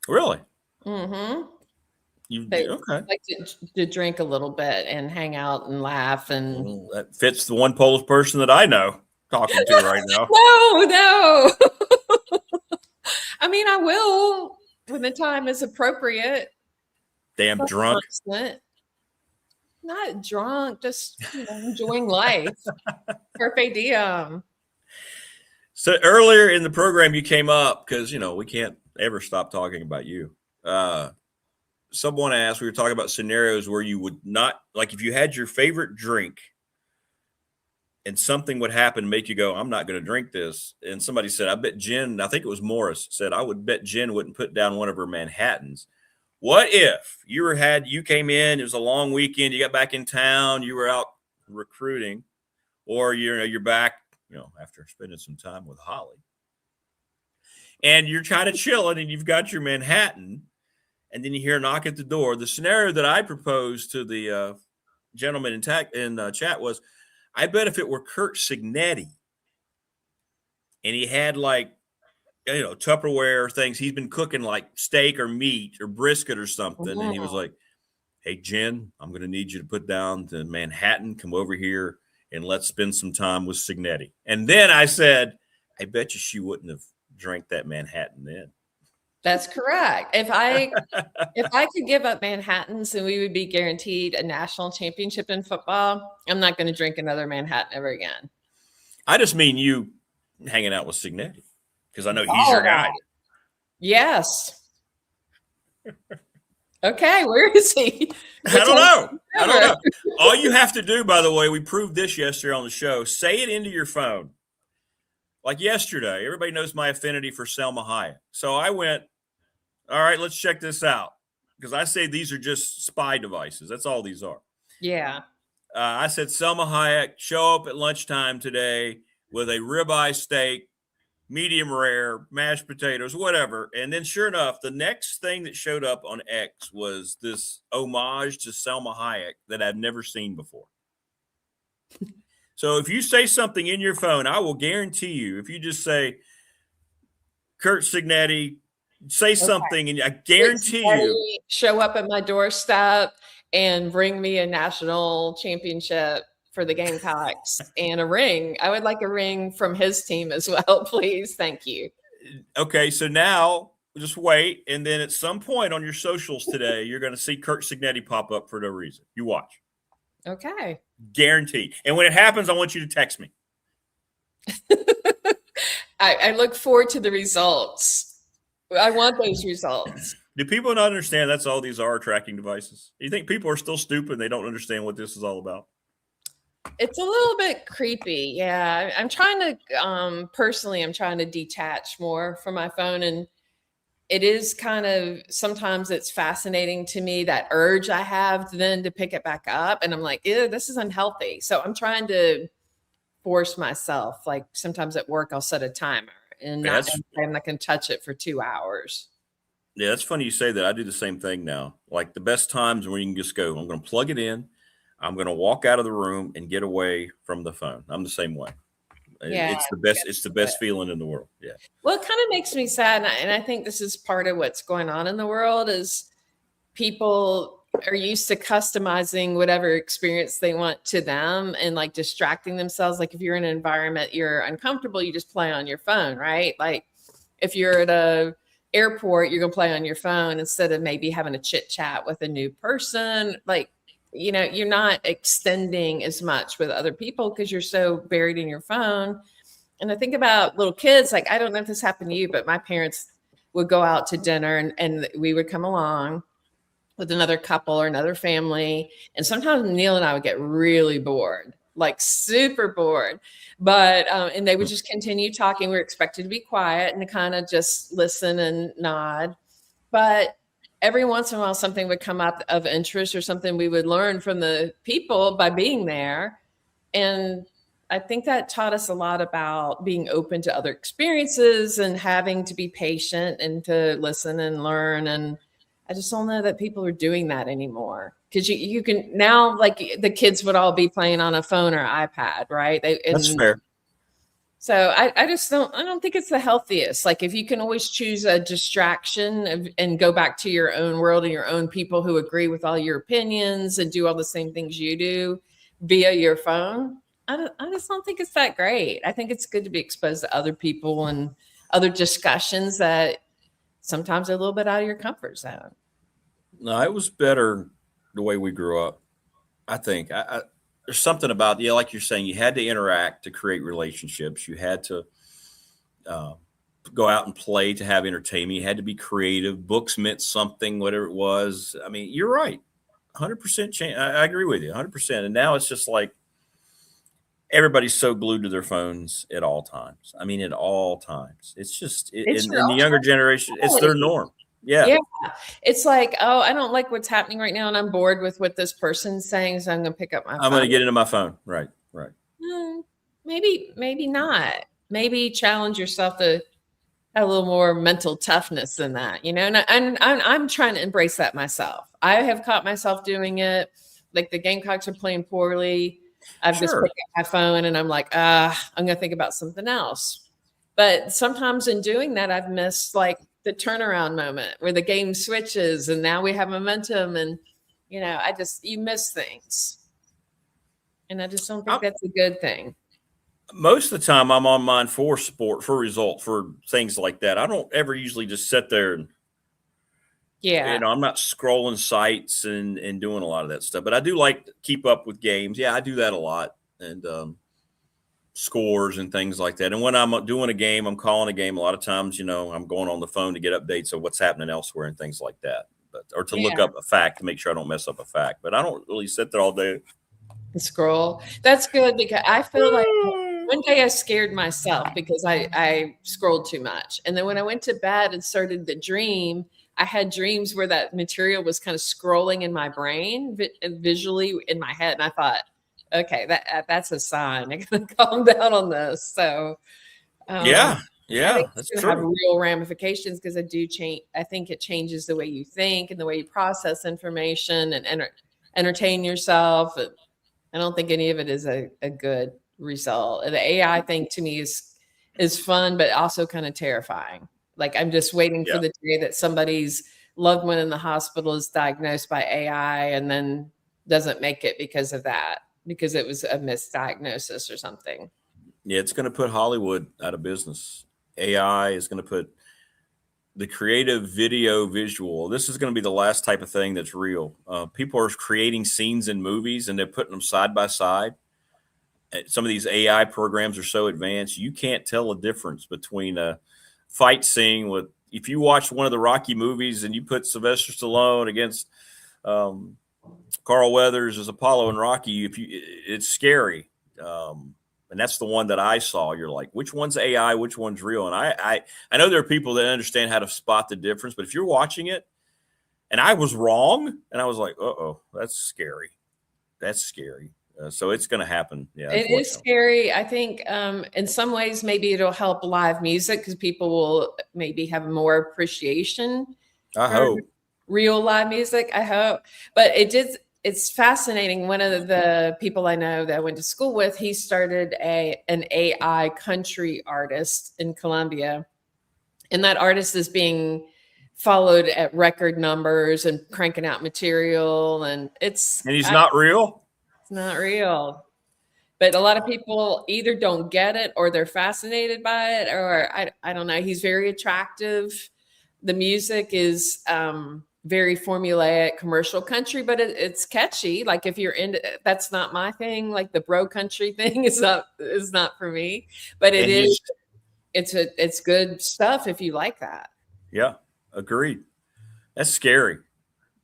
Speaker 4: Really?
Speaker 12: Mm-hmm.
Speaker 4: Okay.
Speaker 12: Like to drink a little bit and hang out and laugh and
Speaker 4: Well, that fits the one Polish person that I know talking to right now.
Speaker 12: No. I mean, I will when the time is appropriate.
Speaker 4: Damn
Speaker 12: Not
Speaker 4: drunk.
Speaker 12: constant. Not drunk, just enjoying life. Carpe diem.
Speaker 4: So earlier in the program, you came up because we can't ever stop talking about you. Someone asked, we were talking about scenarios where you would not, like if you had your favorite drink and something would happen to make you go, I'm not going to drink this. And somebody said, I bet Jen, I think it was Morris, said, I would bet Jen wouldn't put down one of her Manhattans. What if you came in, it was a long weekend, you got back in town, you were out recruiting, or you're back, after spending some time with Holly, and you're kind of chilling and you've got your Manhattan, and then you hear a knock at the door. The scenario that I proposed to the gentleman in chat was, I bet if it were Kurt Signetti and he had like, Tupperware things, he's been cooking like steak or meat or brisket or something. And he was like, hey, Jen, I'm going to need you to put down the Manhattan, come over here and let's spend some time with Signetti. And then I said, I bet you she wouldn't have drank that Manhattan then.
Speaker 12: That's correct. If I could give up Manhattans and we would be guaranteed a national championship in football, I'm not going to drink another Manhattan ever again.
Speaker 4: I just mean you hanging out with Signetti because I know he's your guy.
Speaker 12: Yes. Okay, where is he?
Speaker 4: I don't know. All you have to do, by the way, we proved this yesterday on the show, say it into your phone. Like yesterday, everybody knows my affinity for Selma Hayek. So I went, all right, let's check this out. Because I say these are just spy devices. That's all these are.
Speaker 12: Yeah.
Speaker 4: I said, Selma Hayek, show up at lunchtime today with a ribeye steak, medium rare, mashed potatoes, whatever. And then sure enough, the next thing that showed up on X was this homage to Selma Hayek that I've never seen before. So if you say something in your phone, I will guarantee you, if you just say, Kurt Signetti, say something, and I guarantee you.
Speaker 12: Show up at my doorstep and bring me a national championship for the Gamecocks and a ring. I would like a ring from his team as well, please. Thank you.
Speaker 4: Okay, so now just wait, and then at some point on your socials today, you're going to see Kurt Signetti pop up for no reason. You watch.
Speaker 12: Okay.
Speaker 4: Guaranteed. And when it happens, I want you to text me.
Speaker 12: I look forward to the results. I want those results.
Speaker 4: Do people not understand that's all these are, tracking devices? You think people are still stupid and they don't understand what this is all about?
Speaker 12: It's a little bit creepy. Yeah. I'm trying to, personally, I'm trying to detach more from my phone. And it is kind of, sometimes it's fascinating to me, that urge I have then to pick it back up. And I'm like, ew, this is unhealthy. So I'm trying to force myself. Like sometimes at work, I'll set a timer and I'm not going to touch it for 2 hours.
Speaker 4: Yeah, that's funny you say that. I do the same thing now. Like the best times when you can just go, I'm going to plug it in. I'm going to walk out of the room and get away from the phone. I'm the same way. Yeah, it's the best. It's the best feeling in the world. Yeah.
Speaker 12: Well, it kind of makes me sad. And I think this is part of what's going on in the world is people are used to customizing whatever experience they want to them and like distracting themselves. Like if you're in an environment, you're uncomfortable, you just play on your phone, right? Like if you're at a airport, you're going to play on your phone instead of maybe having a chit chat with a new person. Like, you know, you're not extending as much with other people because you're so buried in your phone. And I think about little kids, like, I don't know if this happened to you, but my parents would go out to dinner and we would come along with another couple or another family. And sometimes Neil and I would get really bored, like super bored. But, and they would just continue talking. We were expected to be quiet and to kind of just listen and nod. But every once in a while something would come up of interest or something we would learn from the people by being there. And I think that taught us a lot about being open to other experiences and having to be patient and to listen and learn. And I just don't know that people are doing that anymore. Because you can now, like the kids would all be playing on a phone or iPad, right?
Speaker 4: That's fair.
Speaker 12: So I don't think it's the healthiest. Like if you can always choose a distraction and go back to your own world and your own people who agree with all your opinions and do all the same things you do via your phone, I just don't think it's that great. I think it's good to be exposed to other people and other discussions that sometimes are a little bit out of your comfort zone.
Speaker 4: No, it was better the way we grew up. I think there's something about, like you're saying, you had to interact to create relationships. You had to go out and play to have entertainment. You had to be creative. Books meant something, whatever it was. I mean, you're right. 100% change. I agree with you 100%. And now it's just like everybody's so glued to their phones at all times. I mean, at all times. It's just in the younger generation, it's their norm. Yeah.
Speaker 12: It's like, oh, I don't like what's happening right now, and I'm bored with what this person's saying, so I'm going to pick up my phone.
Speaker 4: I'm going to get into my phone. Right.
Speaker 12: Maybe not. Maybe challenge yourself to have a little more mental toughness than that, And I'm trying to embrace that myself. I have caught myself doing it. Like the Gamecocks are playing poorly. I've just picked up my phone, and I'm like, I'm going to think about something else. But sometimes in doing that, I've missed like the turnaround moment where the game switches and now we have momentum, and you miss things, and I just don't think that's a good thing.
Speaker 4: Most of the time I'm on mine for sport, for result, for things like that. I don't ever usually just sit there and I'm not scrolling sites and doing a lot of that stuff, but I do like to keep up with games. I do that a lot, and scores and things like that. And when I'm doing a game, I'm calling a game, a lot of times, I'm going on the phone to get updates of what's happening elsewhere and things like that, or to look up a fact to make sure I don't mess up a fact. But I don't really sit there all day
Speaker 12: and scroll. That's good, because I feel like one day I scared myself because I scrolled too much. And then when I went to bed and started the dream, I had dreams where that material was kind of scrolling in my brain visually in my head. And I thought, okay, that's a sign. I gotta calm down on this. So
Speaker 4: that's true.
Speaker 12: Have real ramifications, because I think it changes the way you think and the way you process information and entertain yourself. I don't think any of it is a good result. The AI thing to me is fun, but also kind of terrifying. Like I'm just waiting for the day that somebody's loved one in the hospital is diagnosed by AI and then doesn't make it because of that, because it was a misdiagnosis or something.
Speaker 4: Yeah, it's going to put Hollywood out of business. AI is going to put the creative visual. This is going to be the last type of thing that's real. People are creating scenes in movies and they're putting them side by side. Some of these AI programs are so advanced, you can't tell a difference between a fight scene with, if you watch one of the Rocky movies and you put Sylvester Stallone against Carl Weathers as Apollo and Rocky, it's scary. And that's the one that I saw. You're like, which one's AI, which one's real? And I know there are people that understand how to spot the difference, but if you're watching it and I was wrong and I was like, that's scary. That's scary. So it's going to happen. Yeah,
Speaker 12: it is scary. I think in some ways, maybe it'll help live music because people will maybe have more appreciation.
Speaker 4: I hope.
Speaker 12: Real live music, I hope. But it's fascinating. One of the people I know that I went to school with, he started an AI country artist in Colombia. And that artist is being followed at record numbers and cranking out material. And
Speaker 4: he's not real?
Speaker 12: It's not real. But a lot of people either don't get it or they're fascinated by it, or I don't know. He's very attractive. The music is very formulaic commercial country, but it's catchy. Like if you're into, that's not my thing. Like the bro country thing is not for me, but it's good stuff if you like that.
Speaker 4: Yeah, agreed. That's scary.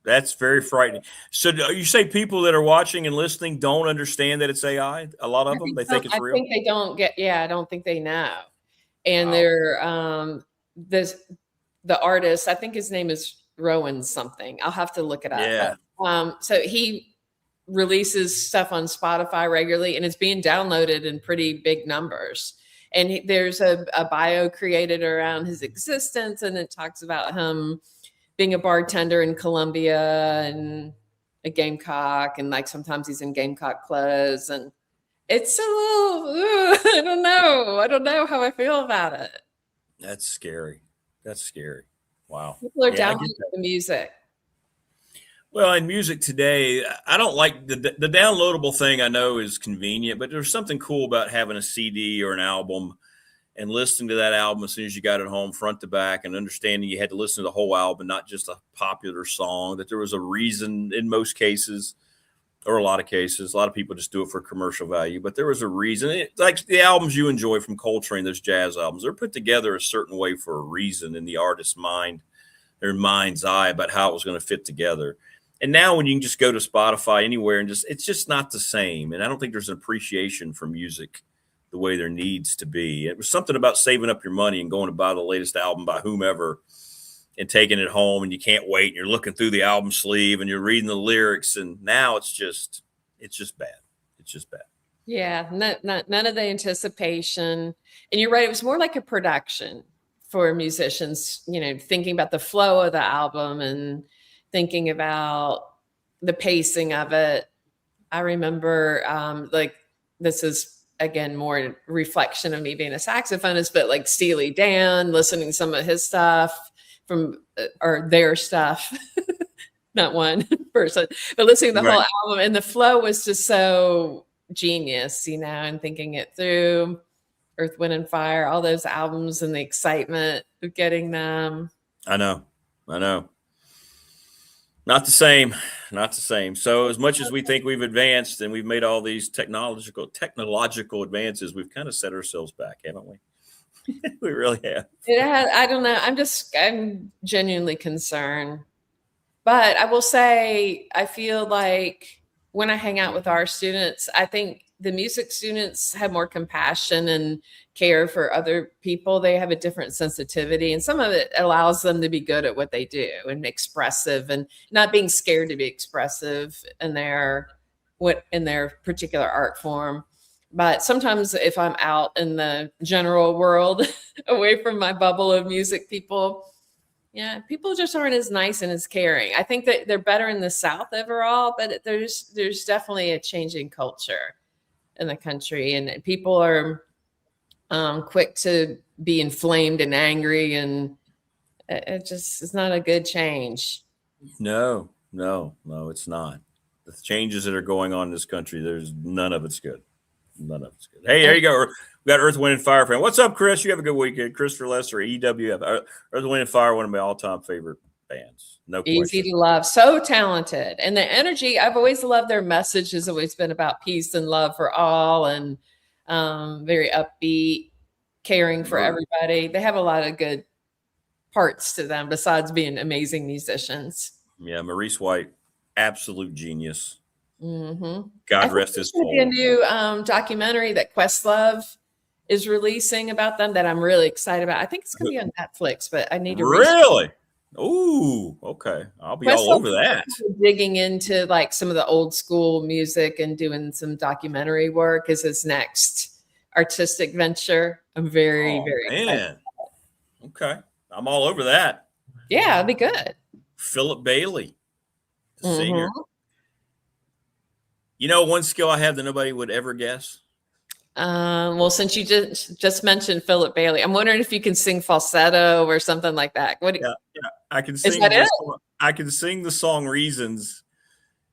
Speaker 4: That's very frightening. So you say people that are watching and listening don't understand that it's AI? A lot of them, they think it's real?
Speaker 12: I think they don't get, I don't think they know. And they're, the artist, I think his name is Rowan something. I'll have to look it up.
Speaker 4: Yeah.
Speaker 12: But, so he releases stuff on Spotify regularly, and it's being downloaded in pretty big numbers. And there's a bio created around his existence, and it talks about him being a bartender in Colombia and a Gamecock, and like sometimes he's in Gamecock clothes, and it's a little, I don't know how I feel about it.
Speaker 4: That's scary. Wow.
Speaker 12: People are downloading the music.
Speaker 4: Well, in music today, I don't like the downloadable thing. I know is convenient, but there's something cool about having a CD or an album and listening to that album as soon as you got it home, front to back, and understanding you had to listen to the whole album, not just a popular song, that there was a reason in most cases, or a lot of cases. A lot of people just do it for commercial value, but there was a reason. Like the albums you enjoy from Coltrane, those jazz albums, they're put together a certain way for a reason in the artist's mind, their mind's eye about how it was going to fit together. And now when you can just go to Spotify anywhere and it's just not the same. And I don't think there's an appreciation for music the way there needs to be. It was something about saving up your money and going to buy the latest album by whomever and taking it home, and you can't wait. And you're looking through the album sleeve and you're reading the lyrics. And now it's just bad. It's just bad.
Speaker 12: Yeah. None of the anticipation. And you're right. It was more like a production for musicians, thinking about the flow of the album and thinking about the pacing of it. I remember this is again more reflection of me being a saxophonist, but like Steely Dan, listening to some of his stuff or their stuff, not one person, but listening to the whole album, and the flow was just so genius, and thinking it through. Earth, Wind and Fire, all those albums, and the excitement of getting them.
Speaker 4: I know. Not the same. So as much as we think we've advanced and we've made all these technological advances, we've kind of set ourselves back, haven't we? We really have.
Speaker 12: I don't know. I'm genuinely concerned. But I will say, I feel like when I hang out with our students, I think the music students have more compassion and care for other people. They have a different sensitivity, and some of it allows them to be good at what they do and expressive, and not being scared to be expressive in their particular art form. But sometimes if I'm out in the general world, away from my bubble of music people, people just aren't as nice and as caring. I think that they're better in the South overall, but there's definitely a changing culture in the country, and people are quick to be inflamed and angry, and it's not a good change.
Speaker 4: No, it's not. The changes that are going on in this country, there's none of it's good. Hey, there you go. We got Earth, Wind, and Fire fan. What's up, Chris? You have a good weekend. Christopher Lesser, EWF. Earth, Wind, and Fire, one of my all-time favorite bands. No question.
Speaker 12: Easy to love. So talented. And the energy, I've always loved their message, has always been about peace and love for all, and very upbeat, caring for everybody. They have a lot of good parts to them besides being amazing musicians.
Speaker 4: Yeah, Maurice White, absolute genius.
Speaker 12: Mm-hmm.
Speaker 4: God rest his soul.
Speaker 12: A new documentary that Questlove is releasing about them that I'm really excited about. I think it's going to be on Netflix, but I need to
Speaker 4: really. Ooh, okay. I'll be all over that.
Speaker 12: Digging into like some of the old school music and doing some documentary work is his next artistic venture. I'm very excited.
Speaker 4: Okay. I'm all over that.
Speaker 12: Yeah, it'll be good.
Speaker 4: Philip Bailey, the singer. One skill I have that nobody would ever guess.
Speaker 12: Well, since you just mentioned Philip Bailey, I'm wondering if you can sing falsetto or something like that. Yeah,
Speaker 4: I can sing. I can sing the song "Reasons."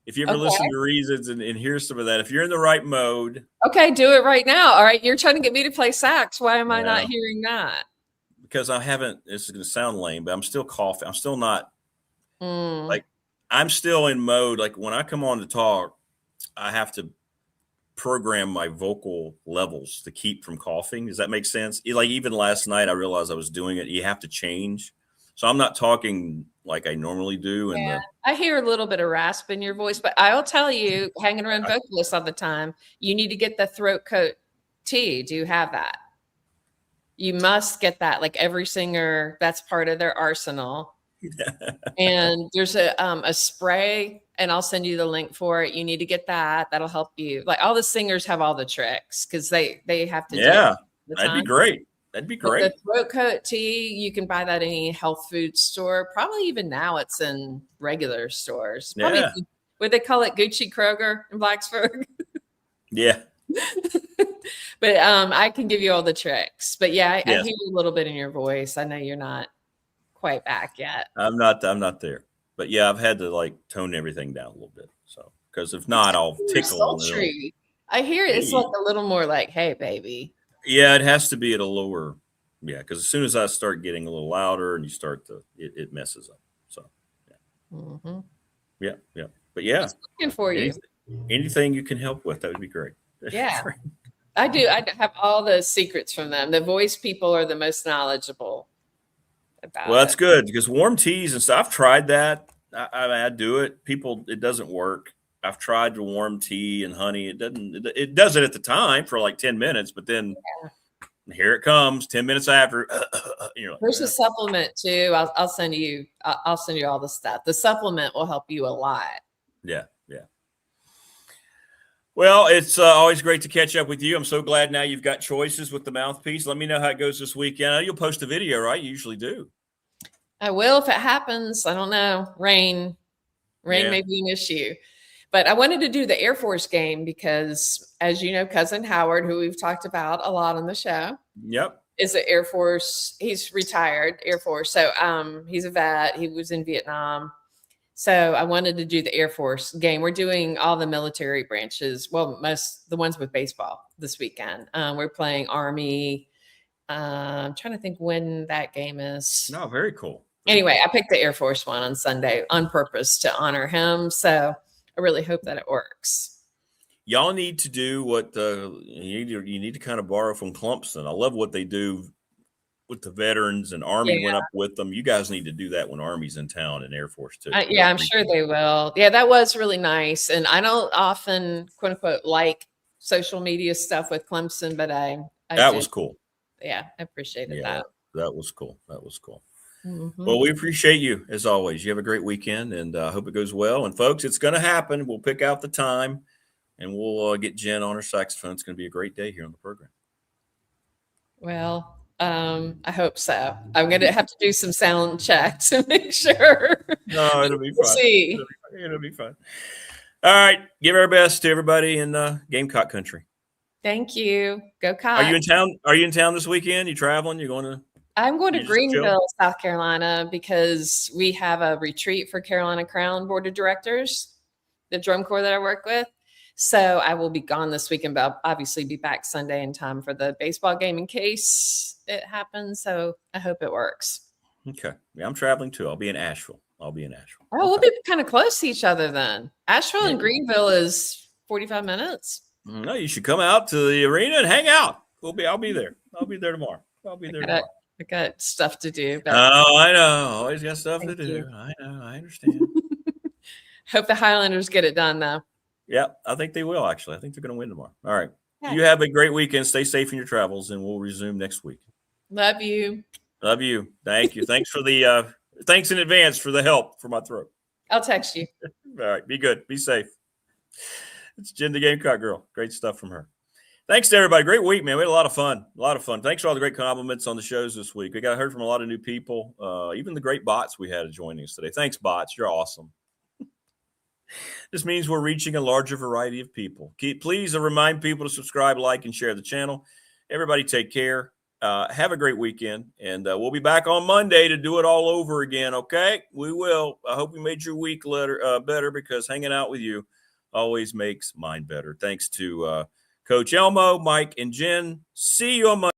Speaker 4: If you ever listen to "Reasons" and hear some of that, if you're in the right mode.
Speaker 12: Okay, do it right now. All right, you're trying to get me to play sax. Why am I not hearing that?
Speaker 4: Because I haven't. This is going to sound lame, but I'm still coughing. I'm still not. I'm still in mode. Like when I come on to talk, I have to program my vocal levels to keep from coughing. Does that make sense? Like even last night, I realized I was doing it. You have to change. So I'm not talking like I normally do.
Speaker 12: I hear a little bit of rasp in your voice, but I'll tell you, hanging around vocalists all the time, you need to get the throat coat tea. Do you have that? You must get that. Like every singer, that's part of their arsenal. And there's a spray, and I'll send you the link for it. You need to get that. That'll help you. Like all the singers have all the tricks because they have to do it the
Speaker 4: that'd be
Speaker 12: time.
Speaker 4: great. That'd be
Speaker 12: But
Speaker 4: great.
Speaker 12: the throat coat tea, you can buy that at any health food store. Probably even now it's in regular stores. Probably,
Speaker 4: Yeah.
Speaker 12: would they call it Gucci Kroger in Blacksburg?
Speaker 4: Yeah.
Speaker 12: But I can give you all the tricks. But yeah, I
Speaker 4: Yes.
Speaker 12: hear a little bit in your voice. I know you're not quite back yet.
Speaker 4: I'm not there. But yeah, I've had to like tone everything down a little bit. So because if not, I'll tickle.
Speaker 12: Sultry. I hear it's like a little more like, hey, baby.
Speaker 4: Yeah, it has to be at a lower. Yeah, because as soon as I start getting a little louder and you start to, it messes up. So yeah. But yeah,
Speaker 12: just looking for you.
Speaker 4: Anything you can help with, that would be great.
Speaker 12: Yeah, I do. I have all the secrets from them. The voice people are the most knowledgeable about
Speaker 4: Well, that's
Speaker 12: it.
Speaker 4: good because warm teas and stuff. I've tried that. I do it. It doesn't work. I've tried the warm tea and honey. It does it at the time for like 10 minutes, but then here it comes 10 minutes after. You're like,
Speaker 12: There's a supplement too. I'll send you all the stuff. The supplement will help you a lot.
Speaker 4: Yeah. Well, it's always great to catch up with you. I'm so glad now you've got choices with the mouthpiece. Let me know how it goes this weekend. You'll post a video, right? You usually do.
Speaker 12: I will if it happens. I don't know. Rain may be an issue. But I wanted to do the Air Force game because, as you know, Cousin Howard, who we've talked about a lot on the show, is an Air Force. He's retired Air Force. So he's a vet. He was in Vietnam. So I wanted to do the Air Force game. We're doing all the military branches. Well, most the ones with baseball this weekend. We're playing Army. I'm trying to think when that game is.
Speaker 4: No, very cool.
Speaker 12: Anyway, I picked the Air Force one on Sunday on purpose to honor him. So I really hope that it works.
Speaker 4: Y'all need to do what you need to kind of borrow from Clemson. I love what they do with the veterans, and Army went up with them. You guys need to do that when Army's in town and Air Force too.
Speaker 12: I'm sure they will. Yeah, that was really nice. And I don't often, quote unquote, like social media stuff with Clemson, but that
Speaker 4: was cool.
Speaker 12: Yeah, I appreciated that.
Speaker 4: That was cool.
Speaker 12: Mm-hmm.
Speaker 4: Well, we appreciate you as always. You have a great weekend, and I hope it goes well. And folks, it's going to happen. We'll pick out the time, and we'll get Jen on her saxophone. It's going to be a great day here on the program.
Speaker 12: Well, I hope so. I'm going to have to do some sound check to make sure.
Speaker 4: No, it'll be fun.
Speaker 12: We'll see.
Speaker 4: It'll be fun. All right. Give our best to everybody in Gamecock country.
Speaker 12: Thank you. Go Cock.
Speaker 4: Are you in town? Are you in town this weekend? You traveling? You going to?
Speaker 12: I'm going to Greenville, South Carolina, because we have a retreat for Carolina Crown Board of Directors, the drum corps that I work with. So I will be gone this weekend, but I'll obviously be back Sunday in time for the baseball game in case it happens. So I hope it works.
Speaker 4: Okay. Yeah, I'm traveling too. I'll be in Asheville.
Speaker 12: Oh, we'll be kind of close to each other then. Asheville and Greenville is 45 minutes.
Speaker 4: No, you should come out to the arena and hang out. I'll be there. I'll be there tomorrow.
Speaker 12: I got stuff to do. But
Speaker 4: oh, I know. Always got stuff to do. I know. I understand.
Speaker 12: Hope the Highlanders get it done, though.
Speaker 4: Yeah, I think they will, actually. I think they're going to win tomorrow. All right. Yeah. You have a great weekend. Stay safe in your travels, and we'll resume next week.
Speaker 12: Love you.
Speaker 4: Love you. Thank you. Thanks for the thanks in advance for the help for my throat.
Speaker 12: I'll text you.
Speaker 4: All right. Be good. Be safe. It's Jen the Gamecock girl. Great stuff from her. Thanks to everybody. Great week, man. We had a lot of fun. Thanks for all the great compliments on the shows this week. We got heard from a lot of new people, even the great bots we had joining us today. Thanks, bots. You're awesome. This means we're reaching a larger variety of people. Please remind people to subscribe, like, and share the channel. Everybody take care. Have a great weekend. And we'll be back on Monday to do it all over again, okay? We will. I hope we made your week better because hanging out with you always makes mine better. Thanks to Coach Elmo, Mike, and Jen. See you on Monday.